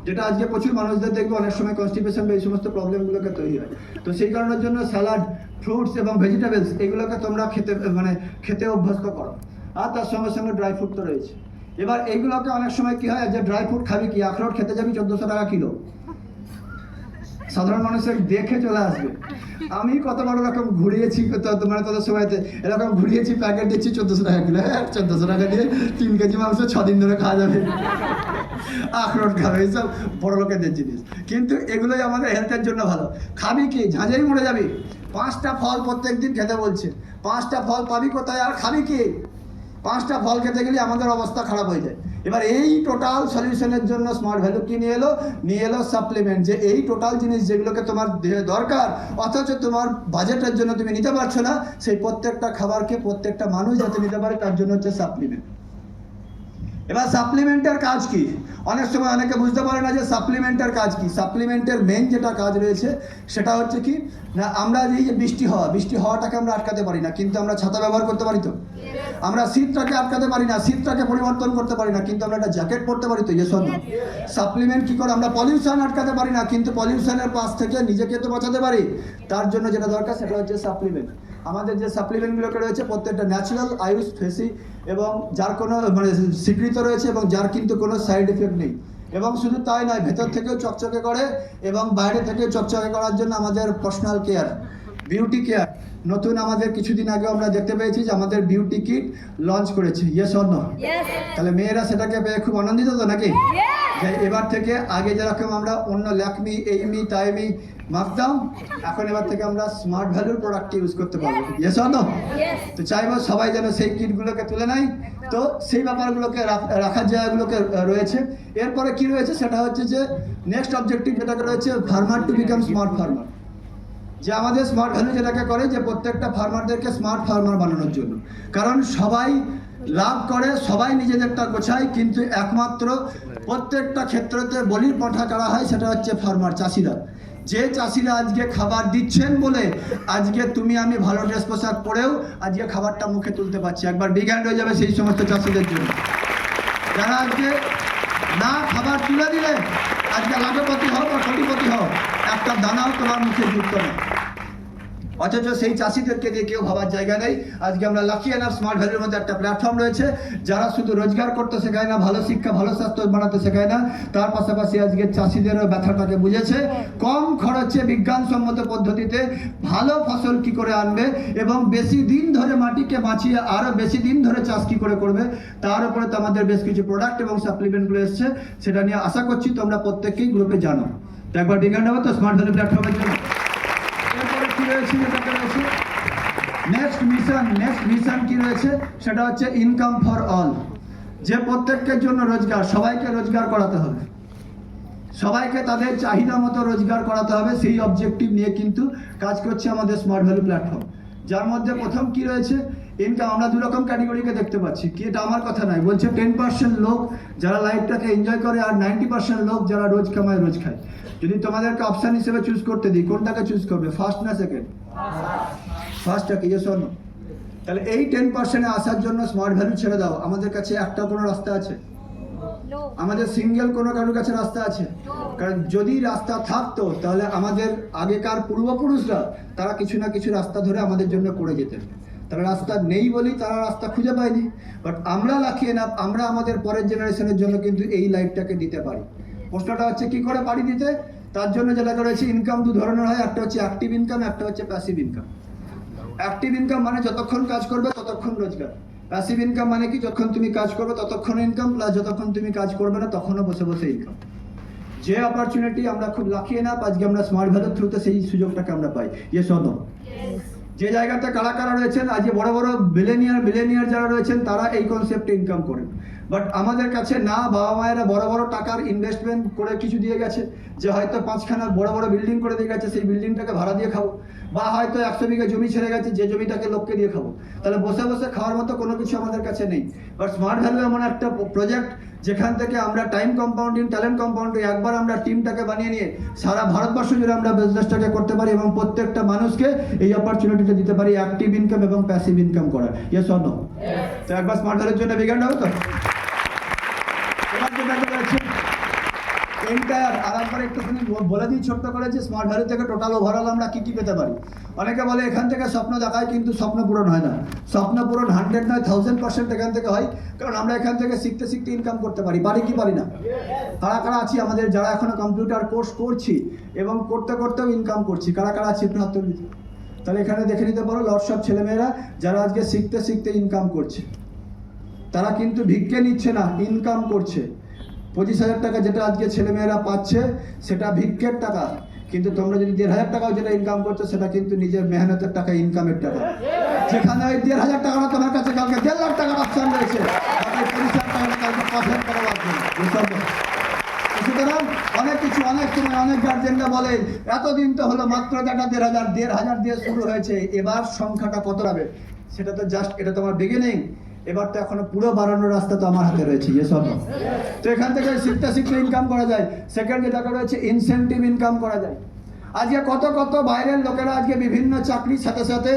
যেটা আজকে প্রচুর মানুষদের দেখবে অনেক সময় কনস্টিপেশন বা এই সমস্ত প্রবলেমগুলোকে তৈরি হয়। তো সেই কারণের জন্য স্যালাড, ফ্রুটস এবং ভেজিটেবলস এগুলোকে তোমরা খেতে অভ্যস্ত করো। আর তার সঙ্গে সঙ্গে ড্রাই ফ্রুট তো রয়েছে। এবার এইগুলোকে অনেক সময় কি হয়, যে ড্রাই ফ্রুট খাবি কি, আখরোট খেতে যাবি 1400 টাকা কিলো, সাধারণ মানুষের দেখে চলে আসবে। আমি কত বড় রকম ঘুরিয়েছি, মানে তোদের সময়তে এরকম ঘুরিয়েছি, প্যাকেট দিচ্ছি 1400 টাকা কিলো। 1400 টাকা দিয়ে 3 কেজি মাংস 6 দিন ধরে খাওয়া যাবে। আখরোট খাবে, এইসব বড় লোকেদের জিনিস, কিন্তু এগুলোই আমাদের হেলথের জন্য ভালো। খাবি কি? ঝাঁঝেই মরে যাবি। 5টা ফল প্রত্যেক দিন খেতে বলছে। 5টা ফল পাবি কোথায় আর খাবি কি? 5টা ফল খেতে গেলে আমাদের অবস্থা খারাপ হয়ে যায়। এবার এই টোটাল সলিউশনের জন্য স্মার্ট ভ্যালু কি নিয়ে এলো সাপ্লিমেন্ট, যে এই টোটাল জিনিস যেগুলোকে তোমার দেহে দরকার অথচ তোমার বাজেটের জন্য তুমি নিতে পারছো না, সেই প্রত্যেকটা খাবারকে প্রত্যেকটা মানুষ যাতে নিতে পারে তার জন্য হচ্ছে সাপ্লিমেন্ট। এবার সাপ্লিমেন্টের কাজ কি? অনেক সময় অনেকে বুঝতে পারে না যে সাপ্লিমেন্টের কাজ কি। সাপ্লিমেন্টের মেইন যেটা কাজ রয়েছে সেটা হচ্ছে কি না, আমরা এই যে বৃষ্টি হওয়াটাকে আমরা আটকাতে পারি না, কিন্তু আমরা ছাতা ব্যবহার করতে পারি তো। আমরা শীতটাকে আটকাতে পারি না, শীতটাকে পরিবর্তন করতে পারি না, কিন্তু আমরা একটা জ্যাকেট পরতে পারি তো। Yes or no? সাপ্লিমেন্ট কি করে? আমরা পলিউশন আটকাতে পারি না, কিন্তু পলিউশনের পাশ থেকে নিজেকে তো বাঁচাতে পারি। তার জন্য যেটা দরকার সেটা হচ্ছে সাপ্লিমেন্ট। আমাদের যে সাপ্লিমেন্টগুলোকে রয়েছে প্রত্যেকটা ন্যাচারাল, আয়ুষ, ফেসি এবং যার কোনো মানে স্বীকৃত রয়েছে এবং যার কিন্তু কোনো সাইড এফেক্ট নেই। এবং শুধু তাই নয়, ভেতর থেকেও চকচকে করে এবং বাইরে থেকে চকচকে করার জন্য আমাদের পার্সোনাল কেয়ার, বিউটি কেয়ার। নতুন আমাদের কিছুদিন আগে আমরা দেখতে পেয়েছি যে আমাদের বিউটি কিট লঞ্চ করেছে। Yes or no? তাহলে মেয়েরা সেটাকে পেয়ে খুব আনন্দিত তো নাকি? যে এবার থেকে আগে যেরকম আমরা অন্য ল্যাকমি, এইমি, তাইমি মাখতাম, এখন এবার থেকে আমরা স্মার্ট ভ্যালুর প্রোডাক্ট ইউজ করতে পারবো। Yes or no? তো চাইবো সবাই যেন সেই কিটগুলোকে তুলে নেয়। তো সেই ব্যাপারগুলোকে রাখার জায়গাগুলোকে রয়েছে। এরপরে কি রয়েছে সেটা হচ্ছে যে নেক্সট অবজেক্টিভ যেটাকে রয়েছে, farmer to become smart farmer. যে আমাদের স্মার্ট ভ্যালু যেটাকে করে যে প্রত্যেকটা ফার্মারদেরকে স্মার্ট ফার্মার বানানোর জন্য। কারণ সবাই লাভ করে, সবাই নিজেদেরটা গোছায়, কিন্তু একমাত্র প্রত্যেকটা ক্ষেত্রতে বলির পাঁঠা করা হয় সেটা হচ্ছে ফার্মার, চাষিরা। যে চাষিরা আজকে খাবার দিচ্ছেন বলে আজকে তুমি আমি ভালো ড্রেস পোশাক পরেও আজকে খাবারটা মুখে তুলতে পারছি। একবার বিগ হ্যান্ড হয়ে যাবে সেই সমস্ত চাষিদের জন্য, যারা আজকে না খাবার তুলে দিলে আজকে লাখপতি হোক বা কোটিপতি হোক, একটা দানাও তোমার মুখে যুক্ত নেই। অথচ সেই চাষিদেরকে দিয়ে কেউ ভাবার জায়গা নেই। আজকে আমরা লাকি এনাফ স্মার্ট ভ্যালুর মধ্যে একটা প্ল্যাটফর্ম রয়েছে, যারা শুধু রোজগার করতে শেখায় না, ভালো শিক্ষা, ভালো স্বাস্থ্য বানাতে শেখায় না, তার পাশাপাশি আজকে চাষিদেরও ব্যথাটাকে বুঝেছে। কম খরচে বিজ্ঞানসম্মত পদ্ধতিতে ভালো ফসল কি করে আনবে এবং বেশি দিন ধরে মাটিকে বাঁচিয়ে আরও বেশি দিন ধরে চাষ কি করে করবে, তার উপরে তো আমাদের বেশ কিছু প্রোডাক্ট এবং সাপ্লিমেন্টগুলো এসছে। সেটা নিয়ে আশা করছি তোমরা প্রত্যেকেই গ্রুপে জানো। তো একবার বিজ্ঞান হবে তো স্মার্ট ভ্যালু প্ল্যাটফর্মের জন্য। নেক্সট মিশন কি রয়েছে সেটা হচ্ছে ইনকাম ফর অল। যে প্রত্যেকের জন্য রোজগার, সবাইকে রোজগার করাতে হবে, সবাইকে তাদের চাহিদা মতো রোজগার করাতে হবে। সেই অবজেক্টিভ নিয়ে কিন্তু কাজ করছে আমাদের স্মার্ট ভ্যালু প্ল্যাটফর্ম, যার মধ্যে প্রথম কি রয়েছে ইনকাম। আমরা দু রকম ক্যাটেগরিকে দেখতে পাচ্ছি, কি এটা আমার কথা নয়, বলছে 10% লোক যারা লাইফটাকে এনজয় করে আর 90% লোক যারা রোজ কামায় রোজ খায়। যদি তোমাদেরকে অপশন হিসেবে চুজ করতে দিই, কোনটাকে চুজ করবে, ফার্স্ট না সেকেন্ড? ফার্স্টটাকে। Yes or no? তাহলে এই 10%-এ আসার জন্য স্মার্ট ভ্যালু ছেড়ে দাও। আমাদের কাছে একটা কোনো রাস্তা আছে? আমাদের সিঙ্গেল কোনো কারোর কাছে রাস্তা আছে? কারণ যদি রাস্তা থাকতো তাহলে আমাদের আগেকার পূর্বপুরুষরা তারা কিছু না কিছু রাস্তা ধরে আমাদের জন্য করে যেতেন। তারা রাস্তা নেই বলি তারা রাস্তা খুঁজে পায়নি। বাট আমরা লাকিয়ে না, আমরা আমাদের পরের জেনারেশনের জন্য কিন্তু এই লাইফটাকে দিতে পারি। প্রশ্নটা হচ্ছে কি করে পারি দিতে? তার জন্য যেটা রয়েছে ইনকাম দু ধরনের হয়, একটা হচ্ছে অ্যাক্টিভ ইনকাম, একটা হচ্ছে প্যাসিভ ইনকাম। অ্যাক্টিভ ইনকাম মানে যতক্ষণ কাজ করবে ততক্ষণ রোজগার। প্যাসিভ ইনকাম মানে কি, যখন তুমি কাজ করবে ততক্ষণ ইনকাম, প্লাস যতক্ষণ তুমি কাজ করবে না তখনও বসে বসে ইনকাম। যে অপরচুনিটি আমরা খুব লাকিয়ে না, আজকে আমরা স্মার্ট ভ্যালুর থ্রুতে সেই সুযোগটাকে আমরা পাই। Yes or no? যে জায়গাতে কারা কারা রয়েছেন আজকে বড় বড় বিলিয়নিয়ার যারা রয়েছেন তারা এই কনসেপ্টে ইনকাম করেন। বাট আমাদের কাছে না, বাবা মায়েরা বড় বড় টাকার ইনভেস্টমেন্ট করে কিছু দিয়ে গেছে, যে হয়তো 5খানা বড় বড় বিল্ডিং করে দিয়ে গেছে, সেই বিল্ডিংটাকে ভাড়া দিয়ে খাবো, বা হয়তো 100 বিঘা জমি ছেড়ে গেছে, যে জমিটাকে লোককে দিয়ে খাবো। তাহলে বসে বসে খাওয়ার মতো কোনো কিছু আমাদের কাছে নেই। বাট স্মার্ট ভ্যালু এমন একটা প্রজেক্ট যেখান থেকে আমরা টাইম কম্পাউন্ডিং, ট্যালেন্ট কম্পাউন্ডিং, একবার আমরা টিমটাকে বানিয়ে নিয়ে সারা ভারতবর্ষ জুড়ে আমরা বিজনেসটাকে করতে পারি এবং প্রত্যেকটা মানুষকে এই অপরচুনিটিটা দিতে পারি অ্যাক্টিভ ইনকাম এবং প্যাসিভ ইনকাম করার। Yes or no? তো একবার স্মার্ট ভ্যালুর জন্য বিজ্ঞান হবে তো। এবার যেটা রয়েছে এন্টায়ার, আর একবার একটু বলে দিই ছোট্ট করে যে স্মার্ট ভ্যালু থেকে টোটাল ওভারঅল আমরা কি কি পেতে পারি। অনেকে বলে এখান থেকে স্বপ্ন দেখায়, কিন্তু স্বপ্ন পূরণ হয় না। স্বপ্ন পূরণ 100 নয় 1000% এখান থেকে হয়, কারণ আমরা এখান থেকে শিখতে শিখতে ইনকাম করতে পারি। পারি কি পারি না? কারা কারা আছি আমাদের যারা এখনো কম্পিউটার কোর্স করছি এবং করতে করতেও ইনকাম করছি? কারা কারা আছি একটু হাত তুলে দিতে। তাহলে এখানে দেখে নিতে পারো লট সব ছেলেমেয়েরা যারা আজকে শিখতে শিখতে ইনকাম করছে, তারা কিন্তু ভিক্ষে নিচ্ছে না, ইনকাম করছে। 25,000 টাকা যেটা আজকে ছেলেমেয়েরা পাচ্ছে সেটা ভিক্ষের টাকা, কিন্তু তোমরা যদি 1,500 টাকাও যেটা ইনকাম করছো সেটা কিন্তু নিজের মেহনতের টাকা, ইনকামের টাকা। যেখানে ওই 1,500 টাকাটা তোমার কাছে কালকে 1.5 লাখ টাকার অপশন রয়েছে, তাকে 50,000 টাকাটা কালকে 5,000 টাকা বাড়বে। সুতরাং অনেক কিছু, অনেক সময় অনেক গার্জেনরা বলে এতদিন তো হলো মাত্র টাকা 1,500 দিয়ে শুরু হয়েছে, এবার সংখ্যাটা কত হবে? সেটা তো জাস্ট, এটা তো আমার বিগিনিং, এবার তো এখনো পুরো বাড়ানোর রাস্তা তো আমার হাতে রয়েছে। তো এখান থেকে শিখতে ইনকাম করা যায়। সেকেন্ড যে টাকা রয়েছে ইনসেন্টিভ ইনকাম করা যায়। আজকে কত কত বাইরের লোকেরা আজকে বিভিন্ন চাকরির সাথে সাথে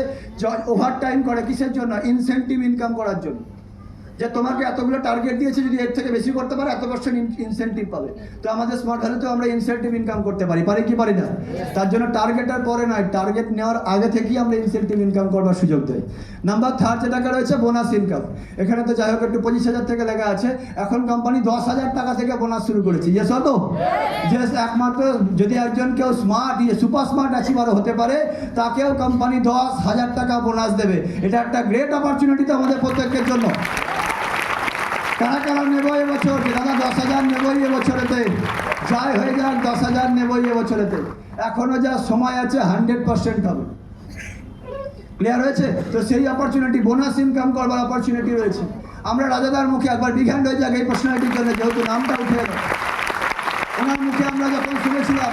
ওভার টাইম করে, কিসের জন্য? ইনসেন্টিভ ইনকাম করার জন্য। যে তোমাকে এতগুলো টার্গেট দিয়েছে, যদি এর থেকে বেশি করতে পারো 1% ইনসেন্টিভ পাবে। তো আমাদের স্মার্ট ভ্যালুতেও আমরা ইনসেন্টিভ ইনকাম করতে পারি কি পারি না? তার জন্য টার্গেটের পরে নয়, টার্গেট নেওয়ার আগে থেকেই আমরা ইনসেন্টিভ ইনকাম করবার সুযোগ দেয়। নাম্বার 3 যেটাকে রয়েছে বোনাস ইনকাম। এখানে তো যাই হোক একটু 25,000 থেকে লেখা আছে, এখন কোম্পানি 10,000 টাকা থেকে বোনাস শুরু করেছে। ইয়েস তো যে একমাত্র যদি একজন কেউ স্মার্ট সুপার স্মার্ট অ্যাচিভার হতে পারে, তাকেও কোম্পানি 10,000 টাকা বোনাস দেবে। এটা একটা গ্রেট অপরচুনিটি তো আমাদের প্রত্যেকের জন্য। কারা নেবো এবছর? দাদা 10,000 নেবই এবছরেতে, যাই হয়ে যাক 10,000 নেবই এবছরেতে। এখনো যা সময় আছে 100% হবে। ক্লিয়ার হয়েছে? তো সেই অপরচুনিটি, বোনাস ইনকাম করবার অপরচুনিটি রয়েছে। আমরা রাজাদার মুখে একবার বিগ হ্যান্ড হয়ে যাক এই পার্সোনালিটির জন্য, যেহেতু নামটা উঠে গেল, ওনার মুখে আমরা যখন শুনেছিলাম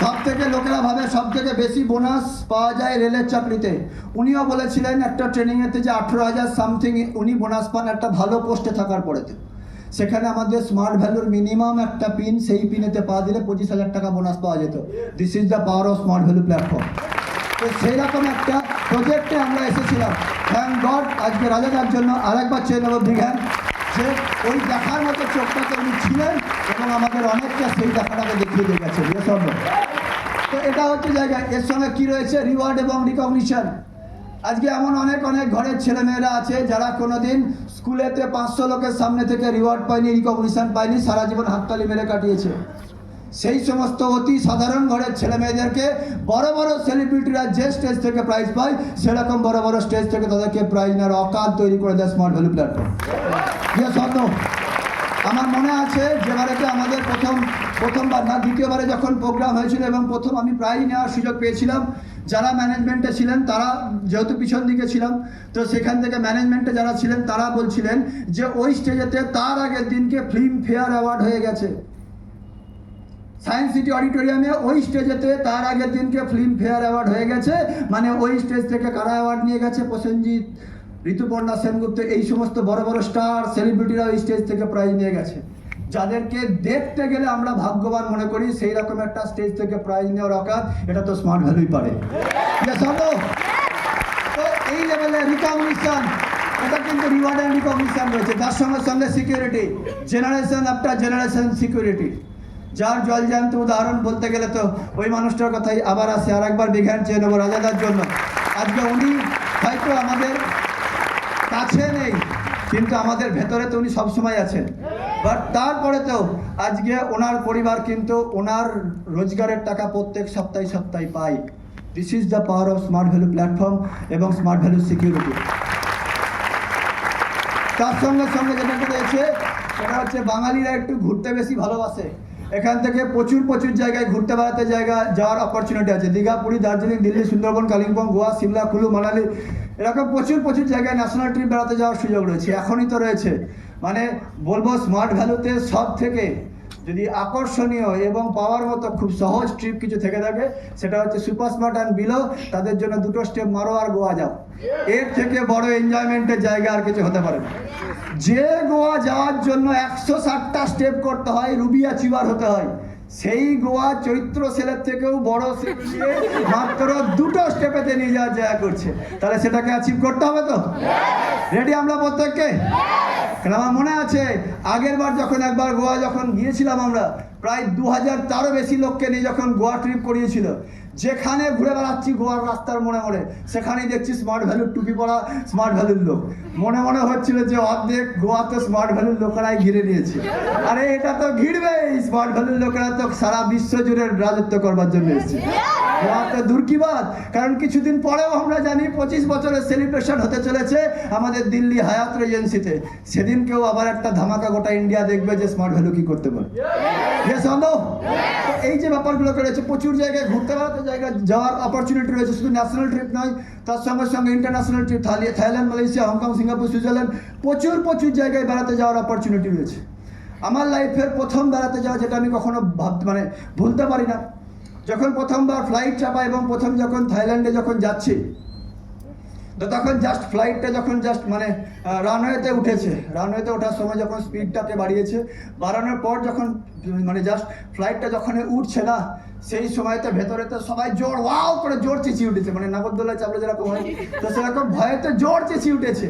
সব থেকে লোকেরা ভাবে সব থেকে বেশি বোনাস পাওয়া যায় রেলের চাকরিতে। উনিও বলেছিলেন একটা ট্রেনিংয়েতে যে 18,000 সামথিং উনি বোনাস পান একটা ভালো পোস্টে থাকার পরেতে। সেখানে আমাদের স্মার্ট ভ্যালুর মিনিমাম একটা পিন, সেই পিনেতে পা দিলে 25,000 টাকা বোনাস পাওয়া যেত। This is the power of smart value platform. তো সেই রকম একটা প্রজেক্টে আমরা এসেছিলাম। থ্যাংক গড আজকে রাজাদার জন্য আরেকবার চেয়ে নেব বিগ হ্যান্ড, যে ওই দেখার মতো চোখটাতে উনি ছিলেন এবং আমাদের অনেকটা সেই দেখাটাকে দেখিয়ে দিয়ে গেছে। তো এটা হচ্ছে জায়গা। এর সঙ্গে কি রয়েছে? রিওয়ার্ড এবং রিকগনিশন। আজকে এমন অনেক ঘরের ছেলেমেয়েরা আছে যারা কোনোদিন স্কুলেতে 500 লোকের সামনে থেকে রিওয়ার্ড পায়নি, রিকগনিশন পায়নি, সারা জীবন হাততালি মেরে কাটিয়েছে। সেই সমস্ত অতি সাধারণ ঘরের ছেলে মেয়েদেরকে বড় বড় সেলিব্রিটিরা যে স্টেজ থেকে প্রাইজ পায়, সেরকম বড় বড় স্টেজ থেকে তাদেরকে প্রাইজ নেওয়ার অকাল তৈরি করে দেয় স্মার্ট ভ্যালু প্ল্যাটফর্ম। আমার মনে আছে যেবারেতে আমাদের প্রথমবার না দ্বিতীয়বারে যখন প্রোগ্রাম হয়েছিল এবং প্রথম আমি প্রাইজ নেওয়ার সুযোগ পেয়েছিলাম, যারা ম্যানেজমেন্টে ছিলেন তারা, যেহেতু পিছন দিকে ছিলাম, তো সেখান থেকে ম্যানেজমেন্টে যারা ছিলেন তারা বলছিলেন যে ওই স্টেজেতে তার আগের দিনকে ফিল্ম ফেয়ার অ্যাওয়ার্ড হয়ে গেছে। সায়েন্স সিটি অডিটোরিয়ামে ওই স্টেজেতে তার আগের দিনকে ফিল্ম ফেয়ার অ্যাওয়ার্ড হয়ে গেছে। মানে ওই স্টেজ থেকে কারা অ্যাওয়ার্ড নিয়ে গেছে? প্রসেনজিৎ, ঋতুপর্ণা সেনগুপ্ত, এই সমস্ত বড় বড় স্টার সেলিব্রিটিরা ওই স্টেজ থেকে প্রাইজ নিয়ে গেছে। যাদেরকে দেখতে গেলে আমরা ভাগ্যবান মনে করি, সেই রকম একটা স্টেজ থেকে প্রাইজ নেওয়ার অকাত, এটা তো স্মার্ট ভ্যালুই পারে। তো এই লেভেলে রিকগনিশন, এটা কিন্তু রিওয়ার্ড অ্যান্ড রিকগনিশন রয়েছে, তার সঙ্গে সঙ্গে security, generation after generation security. যার জলজান্ত উদাহরণ বলতে গেলে তো ওই মানুষটার কথাই আবার আসে। আর একবার বিগ হ্যান্ড চেয়ে নেবো রাজাদার জন্য। আজকে উনি হয়তো আমাদের কাছে নেই, কিন্তু আমাদের ভেতরে তো উনি সবসময় আছেন। বাট তারপরে তো আজকে ওনার পরিবার কিন্তু ওনার রোজগারের টাকা প্রত্যেক সপ্তাহে পায়। This is the power of smart value platform এবং স্মার্ট ভ্যালু সিকিউরিটি। তার সঙ্গে সঙ্গে যেটা রয়েছে সেটা হচ্ছে বাঙালিরা একটু ঘুরতে বেশি ভালোবাসে। এখান থেকে প্রচুর জায়গায় ঘুরতে বেড়াতে যাওয়ার অপরচুনিটি আছে। দীঘা, পুরী, দার্জিলিং, দিল্লি, সুন্দরবন, কালিম্পং, গোয়া, সিমলা, কুলু, মানালি, এরকম প্রচুর জায়গায় ন্যাশনাল ট্রিপ বেড়াতে যাওয়ার সুযোগ রয়েছে। এখনই তো রয়েছে। মানে বলবো স্মার্ট ভ্যালুতে সব থেকে যদি আকর্ষণীয় এবং পাওয়ার মতো খুব সহজ ট্রিপ কিছু থেকে থাকে, সেটা হচ্ছে সুপার স্মার্ট অ্যান্ড বিলো। তাদের জন্য 2টো স্টেপ মারো আর গোয়া যাও। এর থেকে বড় এনজয়মেন্টের জায়গা আর কিছু হতে পারে না। যে গোয়া যাওয়ার জন্য 160টা স্টেপ করতে হয়, রুবি অ্যাচিভার হতে হয়, সেই গোয়া চৈত্র সেলের থেকেও বড় স্টেপ দিয়ে মাত্র 2টো স্টেপেতে নিয়ে যাওয়ার জায়গা করছে। তাহলে সেটাকে অ্যাচিভ করতে হবে তো। রেডি আমরা প্রত্যেককে? কারণ আমার মনে আছে আগের বার যখন একবার গোয়া যখন গিয়েছিলাম আমরা, প্রায় 2000 তারও বেশি লোককে নিয়ে যখন গোয়া ট্রিপ করিয়েছিল, যেখানে ঘুরে বেড়াচ্ছি গোয়ার রাস্তার মোড়ে সেখানেই দেখছি স্মার্ট ভ্যালুর টুপি পরা স্মার্ট ভ্যালুর লোক। মনে হচ্ছিল যে অর্ধেক গোয়াতে স্মার্ট ভ্যালুর লোকেরাই ঘিরে নিয়েছে। আরে এটা তো ঘিরবেই, স্মার্ট ভ্যালুর লোকেরা তো সারা বিশ্ব জুড়ে রাজত্ব করবার জন্য এসেছে। গোয়াতে দূর কি বাত, কারণ কিছুদিন পরেও আমরা জানি 25 বছরের সেলিব্রেশন হতে চলেছে আমাদের দিল্লি হায়াত রেজেন্সিতে। সেদিনকেও আবার একটা ধামাকা গোটা ইন্ডিয়া দেখবে যে স্মার্ট ভ্যালু কি করতে পারে। Yes or no? তো এই যে ব্যাপারগুলো রয়েছে, প্রচুর জায়গায় ঘুরতে বেড়াতে জায়গায় যাওয়ার অপরচুনিটি রয়েছে, শুধু ন্যাশনাল ট্রিপ নয়, তার সঙ্গে সঙ্গে international trip, Thailand, Malaysia, Hong Kong, Singapore, Switzerland, প্রচুর প্রচুর জায়গায় বেড়াতে যাওয়ার অপরচুনিটি রয়েছে। আমার লাইফের প্রথম বেড়াতে যাওয়া, যেটা আমি কখনো মানে ভুলতে পারি না, যখন প্রথমবার ফ্লাইট চাপা এবং প্রথম যখন থাইল্যান্ডে যখন যাচ্ছি, তো তখন জাস্ট ফ্লাইটটা যখন জাস্ট মানে রানওয়েতে উঠেছে, রানওয়েতে ওঠার সময় যখন স্পিডটাকে বাড়িয়েছে, বাড়ানোর পর যখন মানে জাস্ট ফ্লাইটটা যখন উঠছে না, সেই সময়তে ভেতরে তো সবাই জোর ওয়াও করে জোর চেঁচিয়ে উঠেছে, মানে নাগরদোলায় চাপলে যেরকম হয়, তো সেরকম ভয়েতে জোর চেঁচিয়ে উঠেছে।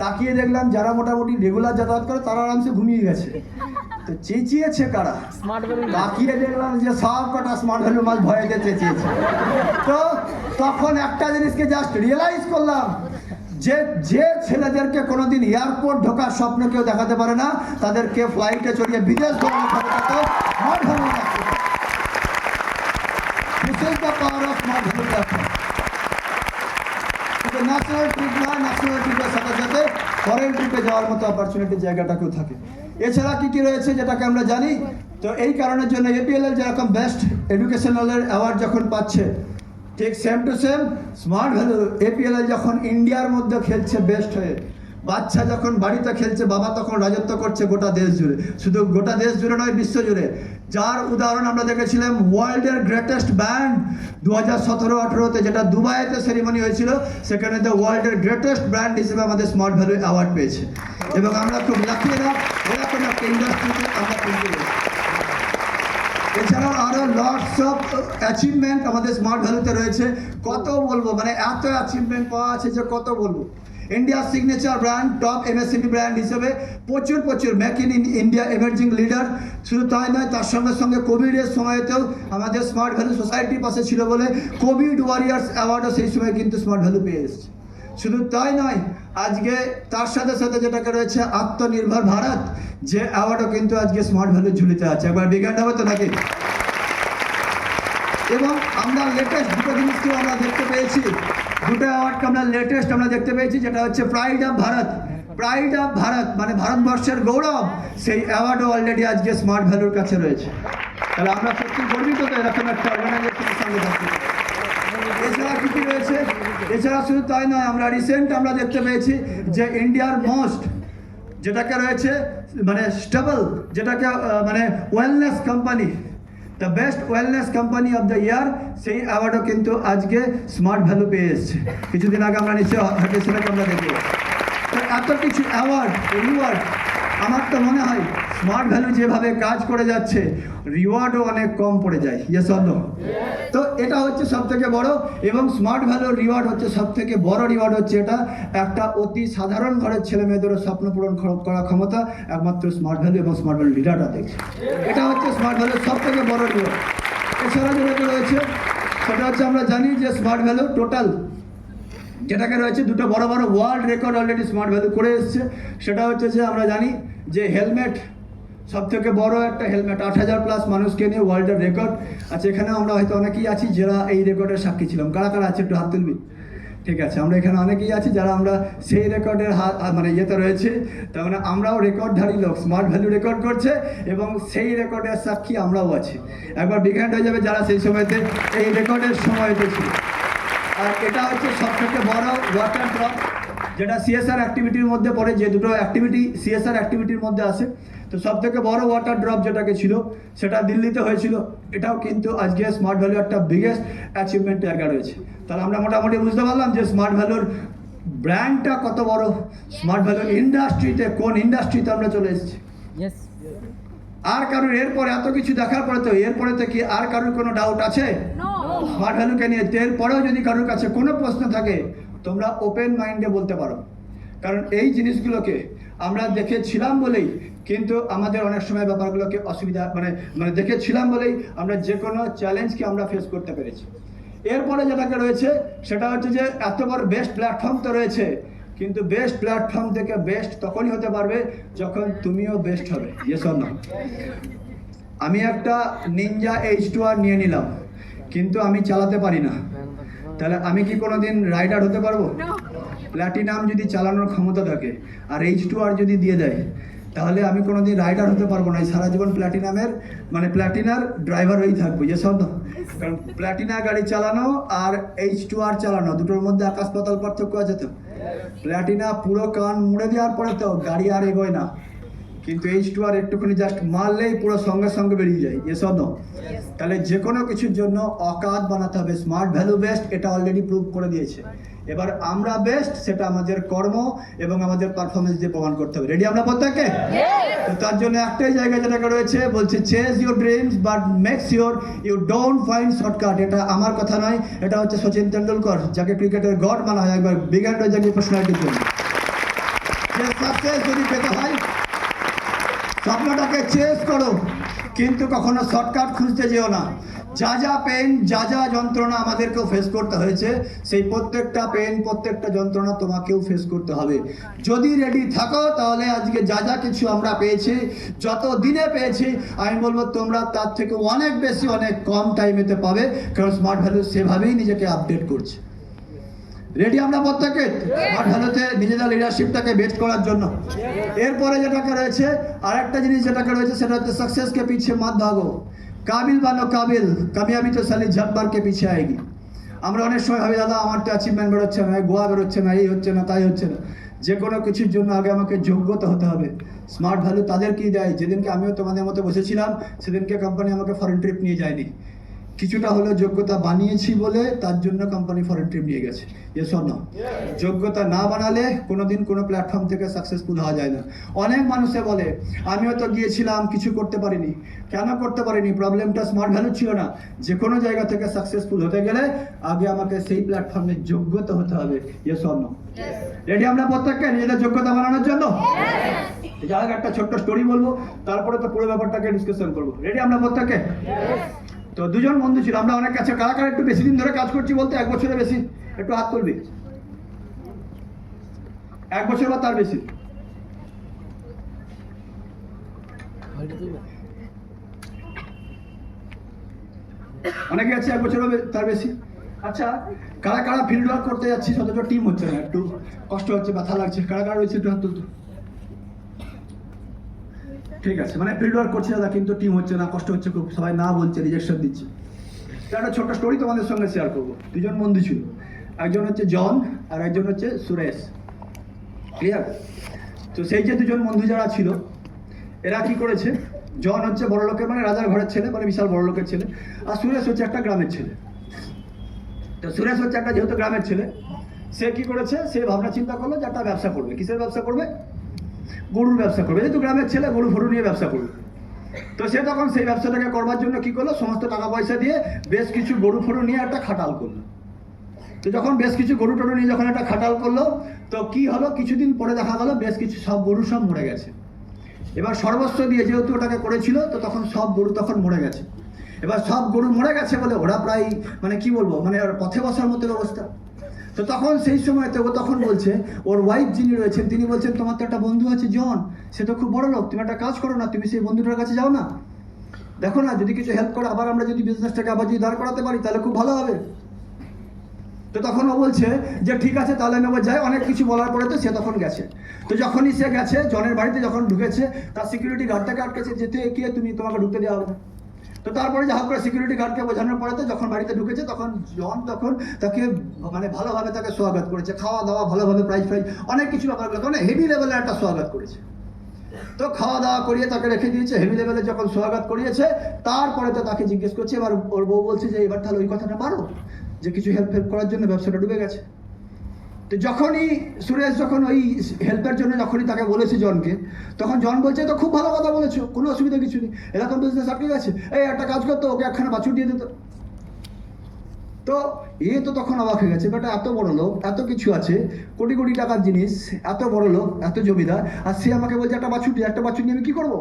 তাকিয়ে দেখলাম যারা মোটামুটি রেগুলার যাতায়াত করে তারা আরামসে ঘুমিয়ে গেছে। তো চেঁচিয়েছে কারা? স্মার্ট ভ্যালু তাকিয়ে দেখলাম যে সব কটা স্মার্ট ভ্যালু মাছ ভয়েতে চেঁচিয়েছে। তো তখন একটা জিনিসকে জাস্ট রিয়েলাইজ করলাম যে যে ছেলেদেরকে কোনোদিন এয়ারপোর্ট ঢোকার স্বপ্ন কেউ দেখাতে পারে না, তাদেরকে ফ্লাইটে চড়িয়ে বিদেশ দৌড়ানো ক্ষমতা তো স্মার্ট ভ্যালু রাখতে পারে। This is the power of smart value platform. National trip না, ন্যাশনাল ট্রিপের সাথে সাথে ফরেন ট্রিপে যাওয়ার মতো অপরচুনিটির জায়গাটাকেও থাকে। এছাড়া কি কি রয়েছে যেটাকে আমরা জানি, তো এই কারণের জন্য এপিএলএল যেরকম বেস্ট এডুকেশনালের অ্যাওয়ার্ড যখন পাচ্ছে, ঠিক same to same smart value APLL যখন ইন্ডিয়ার মধ্যে খেলছে বেস্ট হয়ে, বাচ্চা যখন বাড়িতে খেলছে, বাবা তখন রাজত্ব করছে গোটা দেশ জুড়ে, শুধু গোটা দেশ জুড়ে নয়, বিশ্ব জুড়ে। যার উদাহরণ আমরা দেখেছিলাম ওয়ার্ল্ডের গ্রেটেস্ট ব্যান্ড 2017-18-তে, যেটা দুবাইতে সেরিমনি হয়েছিল, সেখানে দ্য ওয়ার্ল্ডের গ্রেটেস্ট ব্র্যান্ড হিসেবে আমাদের স্মার্ট ভ্যালু অ্যাওয়ার্ড পেয়েছে। এবং আমরা খুব লাকি না, এরকম একটা ইন্ডাস্ট্রিতে আমরা কিন্তু রয়েছি। এছাড়াও আরও লটস অফ অ্যাচিভমেন্ট আমাদের স্মার্ট ভ্যালুতে রয়েছে, কত বলবো, মানে এত অ্যাচিভমেন্ট পাওয়া আছে যে কত বলবো। ইন্ডিয়ার signature brand, top MSME brand হিসেবে প্রচুর প্রচুর make in India emerging leader. শুধু তাই নয়, তার সঙ্গে সঙ্গে কোভিডের সময়তেও আমাদের স্মার্ট ভ্যালু সোসাইটির পাশে ছিল বলে কোভিড ওয়ারিয়ার্স অ্যাওয়ার্ডও সেই সময় কিন্তু স্মার্ট ভ্যালু পেয়ে এসেছে। শুধু তাই নয়, আজকে তার সাথে সাথে যেটাকে রয়েছে আত্মনির্ভর ভারত, যে অ্যাওয়ার্ডও কিন্তু আজকে স্মার্ট ভ্যালু ঝুলিতে আছে। একবার বিজ্ঞান হবে তো নাকি? এবং আমরা লেটেস্ট দুটো জিনিসকেও আমরা দেখতে পেয়েছি, দুটো অ্যাওয়ার্ডকে আমরা লেটেস্ট আমরা দেখতে পেয়েছি, যেটা হচ্ছে pride of Bharat. Pride of Bharat মানে ভারতবর্ষের গৌরব, সেই অ্যাওয়ার্ডও অলরেডি আজকে স্মার্ট ভ্যালুর কাছে রয়েছে। তাহলে আমরা সত্যি গর্বিত তো এরকম একটা অর্গানাইজেশনের সঙ্গে থাকতে। এছাড়া কী কী রয়েছে? এছাড়া শুধু তাই নয়, আমরা রিসেন্ট আমরা দেখতে পেয়েছি যে ইন্ডিয়ার মোস্ট যেটাকে রয়েছে মানে স্টেবল, যেটাকে মানে wellness company, the best wellness company of the ইয়ার, সেই অ্যাওয়ার্ডও কিন্তু আজকে স্মার্ট ভ্যালু পেয়ে এসছে। কিছুদিন আগে আমরা নিশ্চয়ই সেটাকে আমরা দেখি। তো এত কিছু অ্যাওয়ার্ড, রিওয়ার্ড, আমার তো মনে হয় স্মার্ট ভ্যালু যেভাবে কাজ করে যাচ্ছে, রিওয়ার্ডও অনেক কম পড়ে যায়। Yes or no? তো এটা হচ্ছে সব থেকে বড়, এবং স্মার্ট ভ্যালুর রিওয়ার্ড হচ্ছে সব থেকে বড় রিওয়ার্ড হচ্ছে এটা, একটা অতি সাধারণ ঘরের ছেলে মেয়েদেরও স্বপ্ন পূরণ করার ক্ষমতা একমাত্র স্মার্ট ভ্যালু এবং স্মার্ট ভ্যালু লিডাররা দেখছে। এটা হচ্ছে স্মার্ট ভ্যালুর সব থেকে বড় রিওয়ার্ড। এছাড়া যেটা রয়েছে সেটা হচ্ছে আমরা জানি যে স্মার্ট ভ্যালু টোটাল যেটাকে রয়েছে দুটো বড় বড় world record already smart value করে এসছে। সেটা হচ্ছে যে আমরা জানি যে হেলমেট, সব থেকে বড় একটা হেলমেট, 8,000+ মানুষকে নিয়ে ওয়ার্ল্ডের রেকর্ড আছে। এখানেও আমরা হয়তো অনেকেই আছি যারা এই রেকর্ডের সাক্ষী ছিলাম। কারা কারা আছে একটু হাত তুলবি? ঠিক আছে, আমরা এখানে অনেকেই আছি যারা আমরা সেই রেকর্ডের মানে ইয়েতে রয়েছে। তার মানে আমরাও রেকর্ডধারী লোক, স্মার্ট ভ্যালু রেকর্ড করছে এবং সেই রেকর্ডের সাক্ষী আমরাও আছি। একবার বিজ্ঞান হয়ে যাবে যারা সেই সময়তে এই রেকর্ডের সময়তে ছিল। আর এটা হচ্ছে সব থেকে বড় ওয়াটার ড্রপ, যেটা সিএসআর অ্যাক্টিভিটির মধ্যে পড়ে, যে দুটো অ্যাক্টিভিটি সিএসআর অ্যাক্টিভিটির মধ্যে আসে। তো সব থেকে বড় ওয়াটার ড্রপ যেটাকে ছিল সেটা দিল্লিতে হয়েছিল। এটাও কিন্তু আজকে স্মার্ট ভ্যালু একটা বিগেস্ট অ্যাচিভমেন্ট জায়গা রয়েছে। তাহলে আমরা মোটামুটি বুঝতে পারলাম যে স্মার্ট ভ্যালুর ব্র্যান্ডটা কত বড়, স্মার্ট ভ্যালুর ইন্ডাস্ট্রিতে কোন ইন্ডাস্ট্রিতে আমরা চলে এসেছি। ইয়েস। আর কারোর এরপরে এত কিছু দেখার পরে তো এরপরে তো কি আর কারোর কোনো ডাউট আছে স্মার্ট ভ্যালুকে নিয়ে? এরপরেও যদি কারোর কাছে কোনো প্রশ্ন থাকে, তোমরা ওপেন মাইন্ডে বলতে পারো, কারণ এই জিনিসগুলোকে আমরা দেখেছিলাম বলেই কিন্তু আমাদের অনেক সময় ব্যাপারগুলোকে অসুবিধা মানে দেখেছিলাম বলেই আমরা যে কোনো চ্যালেঞ্জকে আমরা ফেস করতে পেরেছি। এরপরে যেটাকে রয়েছে সেটা হচ্ছে যে এত বড় বেস্ট প্ল্যাটফর্ম তো রয়েছে, কিন্তু বেস্ট প্ল্যাটফর্ম থেকে বেস্ট তখনই হতে পারবে যখন তুমিও বেস্ট হবে। Yes or no? আমি একটা নিনজা H2R নিয়ে নিলাম, কিন্তু আমি চালাতে পারি না, তাহলে আমি কি কোনোদিন রাইডার হতে পারবো? প্ল্যাটিনাম যদি চালানোর ক্ষমতা থাকে আর H2R যদি দিয়ে দেয়, তাহলে আমি কোনোদিন রাইডার হতে পারবো না, এই সারা জীবন প্ল্যাটিনার ড্রাইভার হয়েই থাকবো। যে সব কারণ প্ল্যাটিনা গাড়ি চালানো আর H2R চালানো দুটোর মধ্যে আকাশ পাতাল পার্থক্য আছে তো। প্ল্যাটিনা পুরো কান মুড়ে দেওয়ার পরে তো গাড়ি আর এগোয় না, কিন্তু H2R একটুখানি জাস্ট মারলেই পুরো সঙ্গে সঙ্গে বেরিয়ে যায়। এসব তাহলে যে কোনো কিছুর জন্য অকাত বানাতে হবে। স্মার্ট ভ্যালু বেস্ট এটা অলরেডি প্রুভ করে দিয়েছে। এবার আমরা বেস্ট সেটা আমাদের কর্ম এবং আমাদের পারফরমেন্স দিয়ে প্রমাণ করতে হবে। রেডি আমরা প্রত্যেকে? তো তার জন্য একটাই জায়গা যেটা রয়েছে, বলছে chase your dreams but make sure you don't find shortcut. এটা আমার কথা নয়, এটা হচ্ছে সচিন তেন্ডুলকর, যাকে ক্রিকেটের গড মানা হয়, একবার বিগ হ্যান্ড হয়ে যাবে পার্সোনালিটির জন্য। যে সাকসেস যদি পেতে হয় স্বপ্নটাকে চেস করো, কিন্তু কখনো শর্টকাট খুঁজতে যেও না। যা যা পেন, যা যা যন্ত্রণা আমাদেরকেও ফেস করতে হয়েছে, সেই প্রত্যেকটা পেন, প্রত্যেকটা যন্ত্রণা তোমাকেও ফেস করতে হবে। যদি রেডি থাকো তাহলে আজকে যা যা কিছু আমরা পেয়েছি, যত দিনে পেয়েছি, আমি বলবো তোমরা তার থেকে অনেক বেশি, অনেক কম টাইমেতে পাবে, কারণ স্মার্ট ভ্যালু সেভাবেই নিজেকে আপডেট করছে। রেডি আমরা প্রত্যেকে স্মার্ট ভ্যালুতে নিজেদের লিডারশিপটাকে বেস্ট করার জন্য। এরপরে যেটাকে রয়েছে, আরেকটা জিনিস যেটাকে রয়েছে, সেটা হচ্ছে सक्सेस के पीछे मत भागो, কাবিল বানো কাবিল, কামিয়াবি তো সালি ঝটবার কে পিছে আएगी। আমরা অনেক সময় ভাবি দাদা আমার তো অ্যাচিভমেন্ট বেরোচ্ছে না, গোয়া বেরোচ্ছে না, এই হচ্ছে না, তাই হচ্ছে না। যে কোনো কিছুর জন্য আগে আমাকে যোগ্যতা হতে হবে। স্মার্ট ভ্যালু তাদেরকেই দেয়। যেদিনকে আমিও তোমাদের মতো বসেছিলাম, সেদিনকে কোম্পানি আমাকে ফরেন ট্রিপ নিয়ে যায়নি, কিছুটা হলেও যোগ্যতা বানিয়েছি বলে তার জন্য কোম্পানি ফরেন ট্রিপ নিয়ে গেছে। এসব না, যোগ্যতা না বানালে কোনোদিন কোনো প্ল্যাটফর্ম থেকে সাকসেসফুল হওয়া যায় না। অনেক মানুষে বলে আমিও তো গিয়েছিলাম, কিছু করতে পারিনি। কেন করতে পারিনি? প্রবলেমটা স্মার্ট ভ্যালু ছিল না। যে কোনো জায়গা থেকে সাকসেসফুল হতে গেলে আগে আমাকে সেই প্ল্যাটফর্মে যোগ্যতা হতে হবে। এসব না, রেডি আমরা প্রত্যেককে নিজেদের যোগ্যতা বানানোর জন্য? যাই হোক, একটা ছোট্ট স্টোরি বলবো, তারপরে তো পুরো ব্যাপারটাকে ডিসকাশন করবো। রেডি আমরা প্রত্যেককে? তো দুজন বন্ধু ছিল, আমরা অনেক কাছে, কারা কারা একটু বেশি দিন ধরে কাজ করছি বলতে 1 বছরের বেশি, একটু হাত তুলবি। 1 বছর বা তার বেশি? অনেকে আছে 1 বছর বা তার বেশি। আচ্ছা, কারা কারা ফিল্ড ওয়ার্ক করতে যাচ্ছি, অথচ টিম হচ্ছে না, একটু কষ্ট হচ্ছে, ব্যথা লাগছে, কারা কারা রয়েছে একটু হাত তুলতো। ঠিক আছে, মানে ফিল্ড ওয়ার্ক করছে দাদা, কিন্তু টিম হচ্ছে না, কষ্ট হচ্ছে খুব, সবাই না বলছে, রিজেকশন দিচ্ছে। একটা ছোট্ট স্টোরি তোমাদের সঙ্গে শেয়ার করবো। দুজন বন্ধু ছিল, একজন হচ্ছে জন আর একজন হচ্ছে সুরেশ। ক্লিয়ার? তো সেই যে দুজন বন্ধু যারা ছিল, এরা কি করেছে, জন হচ্ছে বড় লোকের, মানে রাজার ঘরের ছেলে, মানে বিশাল বড় লোকের ছেলে, আর সুরেশ হচ্ছে একটা গ্রামের ছেলে। তো সুরেশ হচ্ছে একটা যেহেতু গ্রামের ছেলে, সে কি করেছে, সে ভাবনা চিন্তা করলো যে একটা ব্যবসা করবে। কিসের ব্যবসা করবে? গরুর ব্যবসা করবে। যেহেতু গ্রামের ছেলে, গরু ফরু নিয়ে ব্যবসা করবে। তো সে তখন সেই ব্যবসাটাকে করবার জন্য কি করলো, সমস্ত টাকা পয়সা দিয়ে বেশ কিছু গরু ফরু নিয়ে একটা খাটাল করলো। তো যখন বেশ কিছু গরু টরু নিয়ে যখন একটা খাটাল করলো, তো কি হলো, কিছুদিন পরে দেখা গেল বেশ কিছু সব গরু সব মরে গেছে। এবার সর্বস্ব দিয়ে যেহেতু ওটাকে করেছিল, তো তখন সব গরু তখন মরে গেছে। এবার সব গরু মরে গেছে বলে ওরা প্রায়, মানে কি বলবো, মানে পথে বসার মতো অবস্থা। তো তখন সেই সময়তে ও তখন বলছে, ওর ওয়াইফ যিনি রয়েছেন তিনি বলছেন, তোমার তো একটা বন্ধু আছে জন, সে তো খুব বড় লোক, তুমি একটা কাজ করো না, তুমি সেই বন্ধুটার কাছে যাও না, দেখো না যদি কিছু হেল্প করে, আবার আমরা যদি বিজনেসটাকে আবার যদি দাঁড় করাতে পারি তাহলে খুব ভালো হবে। তো তখন ও বলছে যে ঠিক আছে তাহলে আমি আবার যাই। অনেক কিছু বলার পরে তো সে তখন গেছে। তো যখনই সে গেছে, জনের বাড়িতে যখন ঢুকেছে, তার সিকিউরিটি গার্ডটাকে আটকেছে, যেতে গিয়ে তুমি তোমাকে ঢুকতে দেওয়া হবে। তো তারপরে যা হোক করে সিকিউরিটি গার্ডকে বোঝানোর পরে তো যখন বাড়িতে ঢুকেছে, তখন জন তখন তাকে মানে ভালোভাবে তাকে স্বাগত করেছে, খাওয়া দাওয়া ভালোভাবে, প্রাইজ অনেক কিছু ব্যাপারগুলো, মানে হেভি লেভেলের একটা স্বাগত করেছে। তো খাওয়া দাওয়া করিয়ে তাকে রেখে দিয়েছে, হেভি লেভেলে যখন স্বাগত করিয়েছে, তারপরে তো তাকে জিজ্ঞেস করছে, এবার ওর বউ বলছে যে এবার তাহলে ওই কথাটা পারো যে কিছু হেল্প করার জন্য ব্যবসাটা ডুবে গেছে। তো যখনই সুরেশ যখন ওই হেল্পের জন্য যখনই তাকে বলেছে জনকে, তখন জন বলছে তো খুব ভালো কথা বলেছো, কোনো অসুবিধা কিছু নেই, এরকম বিজনেস আটকে গেছে, এই একটা কাজ করতো, ওকে একখানা বাছুর দিয়ে দিত। তো এ তো তখন অবাক হয়ে গেছে, বেটা এত বড় লোক, এত কিছু আছে, কোটি কোটি টাকার জিনিস, এত বড় লোক, এত জমিদার, আর সে আমাকে বলছে একটা বাছুর নিয়ে আমি কি করবো?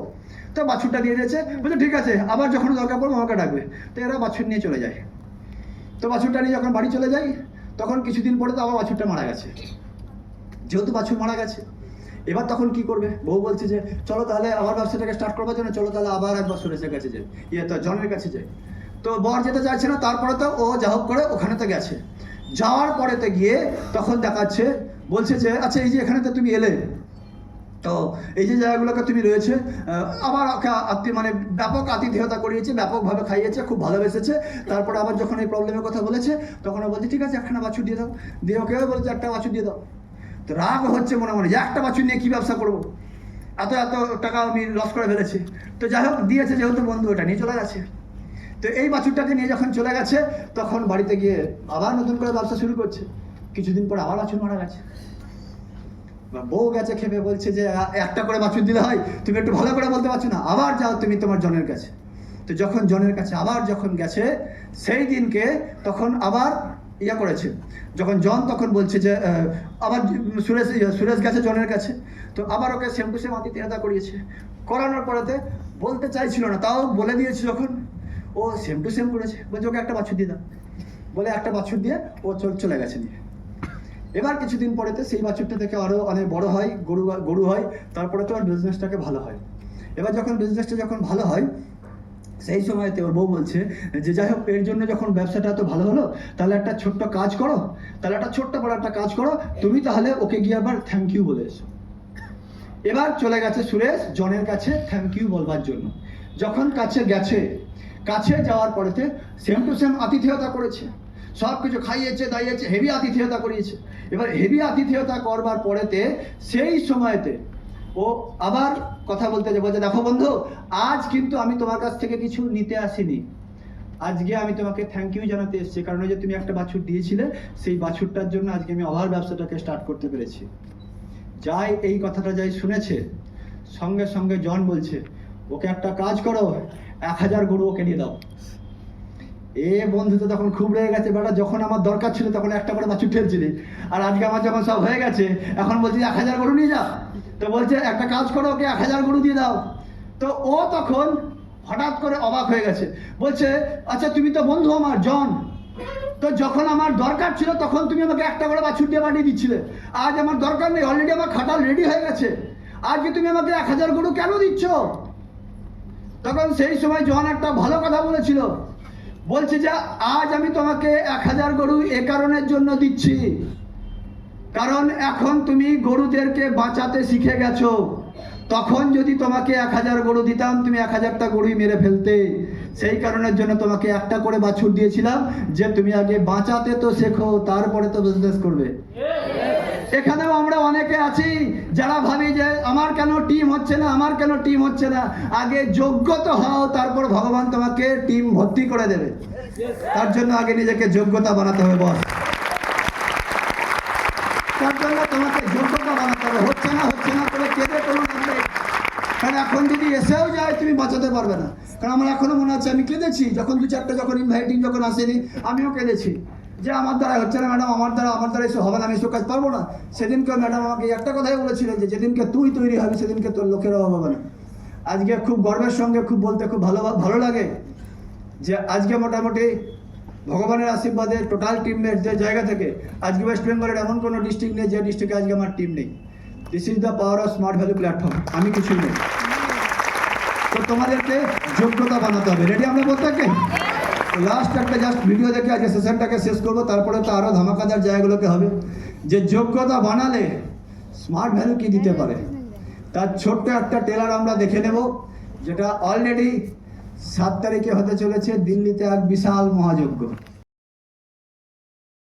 তো বাছুরটা দিয়ে দিয়েছে, বলছে ঠিক আছে, আবার যখন দরকার পড়বে আমাকে ডাকবে। তো এরা বাছুর নিয়ে চলে যায়। তো বাছুরটা নিয়ে যখন বাড়ি চলে যায়, তখন কিছুদিন পরে তো আবার বাছুরটা মারা গেছে। যেহেতু বাছুর মারা গেছে, এবার তখন কি করবে? বউ বলছে যে চলো তাহলে আবার ব্যবসাটাকে স্টার্ট করবার জন্য, চলো তাহলে আবার একবার সুরেশের কাছে যাই, তো জনের কাছে যাই। তো বর যেতে চাইছে না, তারপরে তো ও যা হোক করে ওখানেতে গেছে। যাওয়ার পরেতে গিয়ে তখন দেখাচ্ছে, বলছে যে আচ্ছা এই যে এখানেতে তুমি এলে, তো এই যে জায়গাগুলোকে তুমি রয়েছে আবার ওকে মানে ব্যাপক আতিথেয়তা করিয়েছে, ব্যাপকভাবে খাইয়েছে, খুব ভালোবেসেছে। তারপরে আবার যখন এই প্রবলেমের কথা বলেছে তখন ও বলছে ঠিক আছে একখানা বাছুর দিয়ে দাও, দিয়ে ওকেও বলছে একটা বাছুর দিয়ে দাও। তো রাগ হচ্ছে মনে মনে যে একটা বাছুর নিয়ে কী ব্যবসা করবো, এত এত টাকা আমি লস করে ফেলেছি। তো যাই হোক দিয়েছে যেহেতু বন্ধু, ওটা নিয়ে চলে গেছে। তো এই বাছুরটাকে নিয়ে যখন চলে গেছে তখন বাড়িতে গিয়ে আবার নতুন করে ব্যবসা শুরু করছে। কিছুদিন পর আবার বাছুর মারা গেছে। বউ গেছে খেপে, বলছে যে একটা করে বাছুর দিলে হয়, তুমি একটু ভালো করে বলতে পারছো না, আবার যাও তুমি তোমার জনের কাছে। তো যখন জনের কাছে আবার যখন গেছে সেই দিনকে তখন আবার ইয়া করেছে, যখন জন তখন বলছে যে আবার সুরেশ গেছে জনের কাছে। তো আবার ওকে সেম টু সেম আতিথেয়তা করিয়েছে। করানোর পরেতে বলতে চাইছিল না, তাও বলে দিয়েছে যখন, ও সেম টু সেম করেছে। বলছে ওকে একটা বাছুর দিয়ে দাও, বলে একটা বাছুর দিয়ে ও চলে গেছে নিয়ে। এবার কিছুদিন পরেতে সেই বাছুরটা থেকে আরও অনেক বড় হয়, গরু হয়, তারপরে তো আর বিজনেসটাকে ভালো হয়। এবার যখন বিজনেসটা যখন ভালো হয় সেই সময়তে ওর বউ বলছে যে যাই হোক এর জন্য যখন ব্যবসাটা এত ভালো হলো, তাহলে একটা ছোট্ট কাজ করো, তাহলে একটা ছোট্ট বড় একটা কাজ করো, তুমি তাহলে ওকে গিয়ে আবার থ্যাংক ইউ বলে এসো। এবার চলে গেছে সুরেশ জনের কাছে থ্যাংক ইউ বলবার জন্য। যখন কাছে গেছে, কাছে যাওয়ার পরেতে সেম টু সেম আতিথেয়তা করেছে, সব কিছু খাইয়েছে দাইয়েছে, হেভি আতিথেয়তা করিয়েছে। এবার হেভি আতিথেয়তা করবার পরেতে সেই সময়তে ও আবার কথা বলতে যে বলছে দেখো বন্ধু, আজ কিন্তু আমি তোমার কাছ থেকে কিছু নিতে আসিনি, আজকে আমি তোমাকে থ্যাংক ইউ জানাতে এসেছি, কারণ ওই যে তুমি একটা বাছুর দিয়েছিলে সেই বাছুরটার জন্য আজকে আমি আবার ব্যবসাটাকে স্টার্ট করতে পেরেছি। যাই এই কথাটা যাই শুনেছে, সঙ্গে সঙ্গে জন বলছে ওকে একটা কাজ করো, 1000 গরু ওকে নিয়ে দাও। এ বন্ধু তো তখন খুব রেগে গেছে, বেটা যখন আমার দরকার ছিল তখন একটা করে বাছুর ঠেলছিলি, আর আজকে আমার যখন সব হয়ে গেছে এখন বলছি 1000 গরু নিয়ে যা। তো বলছে একটা কাজ করো, ওকে 1000 গরু দিয়ে দাও। তো ও তখন হঠাৎ করে অবাক হয়ে গেছে, বলছে আচ্ছা তুমি তো বন্ধু আমার জন, তো যখন আমার দরকার ছিল তখন তুমি আমাকে একটা করে বাছুর দিয়ে পাঠিয়ে দিচ্ছিলে, আজ আমার দরকার নেই, অলরেডি আমার খাটাল রেডি হয়ে গেছে, আজকে তুমি আমাকে 1000 গরু কেন দিচ্ছ? তখন সেই সময় জন একটা ভালো কথা বলেছিল, বলছে যে আজ আমি তোমাকে 1000 গরু এ কারণের জন্য দিচ্ছি, কারণ এখন তুমি গরুদেরকে বাঁচাতে শিখে গেছো। তখন যদি তোমাকে 1000 গরু দিতাম তুমি 1000টা গরুই মেরে ফেলতে, সেই কারণের জন্য তোমাকে একটা করে বাছুর দিয়েছিলাম যে তুমি আগে বাঁচাতে তো শেখো, তারপরে তো বিজনেস করবে। এখানেও আমরা অনেকে আছি যারা ভাবি যে আমার কেন টিম হচ্ছে না, আমার কেন টিম হচ্ছে না। আগে যোগ্যতা হও, তারপর ভগবান তোমাকে টিম ভর্তি করে দেবে। তার জন্য আগে নিজেকে যোগ্যতা বানাতে হবে বস, তার জন্য তোমাকে যোগ্যতা বানাতে হবে। হচ্ছে না করে কেঁদে কোনো লাভ নেই, কারণ এখন যদি এসেও যায় তুমি বাঁচাতে পারবে না। কারণ আমার এখনো মনে আছে আমি কেঁদেছি যখন 2-4টা যখন ইনভাইটিং যখন আসেনি, আমিও কেঁদেছি যে আমার দ্বারা হচ্ছে না ম্যাডাম, আমার দ্বারা এসে হবে না, আমি এসব কাজ পারবো না। সেদিনকে ম্যাডাম আমাকে একটা কথাই বলেছিলেন যে যেদিনকে তুই তৈরি হবি সেদিনকে তোর লোকের অভাব হবে না। আজকে খুব গর্বের সঙ্গে খুব বলতে খুব ভালো লাগে যে আজকে মোটামুটি ভগবানের আশীর্বাদে টোটাল টিমের যে জায়গা থেকে আজকে ওয়েস্ট বেঙ্গলের এমন কোনো ডিস্ট্রিক্ট নেই যে ডিস্ট্রিক্টে আজকে আমার টিম নেই। This is the power of smart value platform. আমি কিছুই নেই, তো তোমাদেরকে যোগ্যতা বানাতে হবে। রেডি আমরা বলতে থাকি? লাস্ট একটা জাস্ট ভিডিও দেখে আজকে সেশনটাকে শেষ করবো, তারপরে তো আরও ধামাকাদার জায়গাগুলোকে হবে যে যোগ্যতা বানালে স্মার্ট ভ্যালু কি দিতে পারে। তার ছোট্ট একটা টেলার আমরা দেখে নেব, যেটা অলরেডি 7 তারিখে হতে চলেছে দিল্লিতে এক বিশাল মহাযজ্ঞ।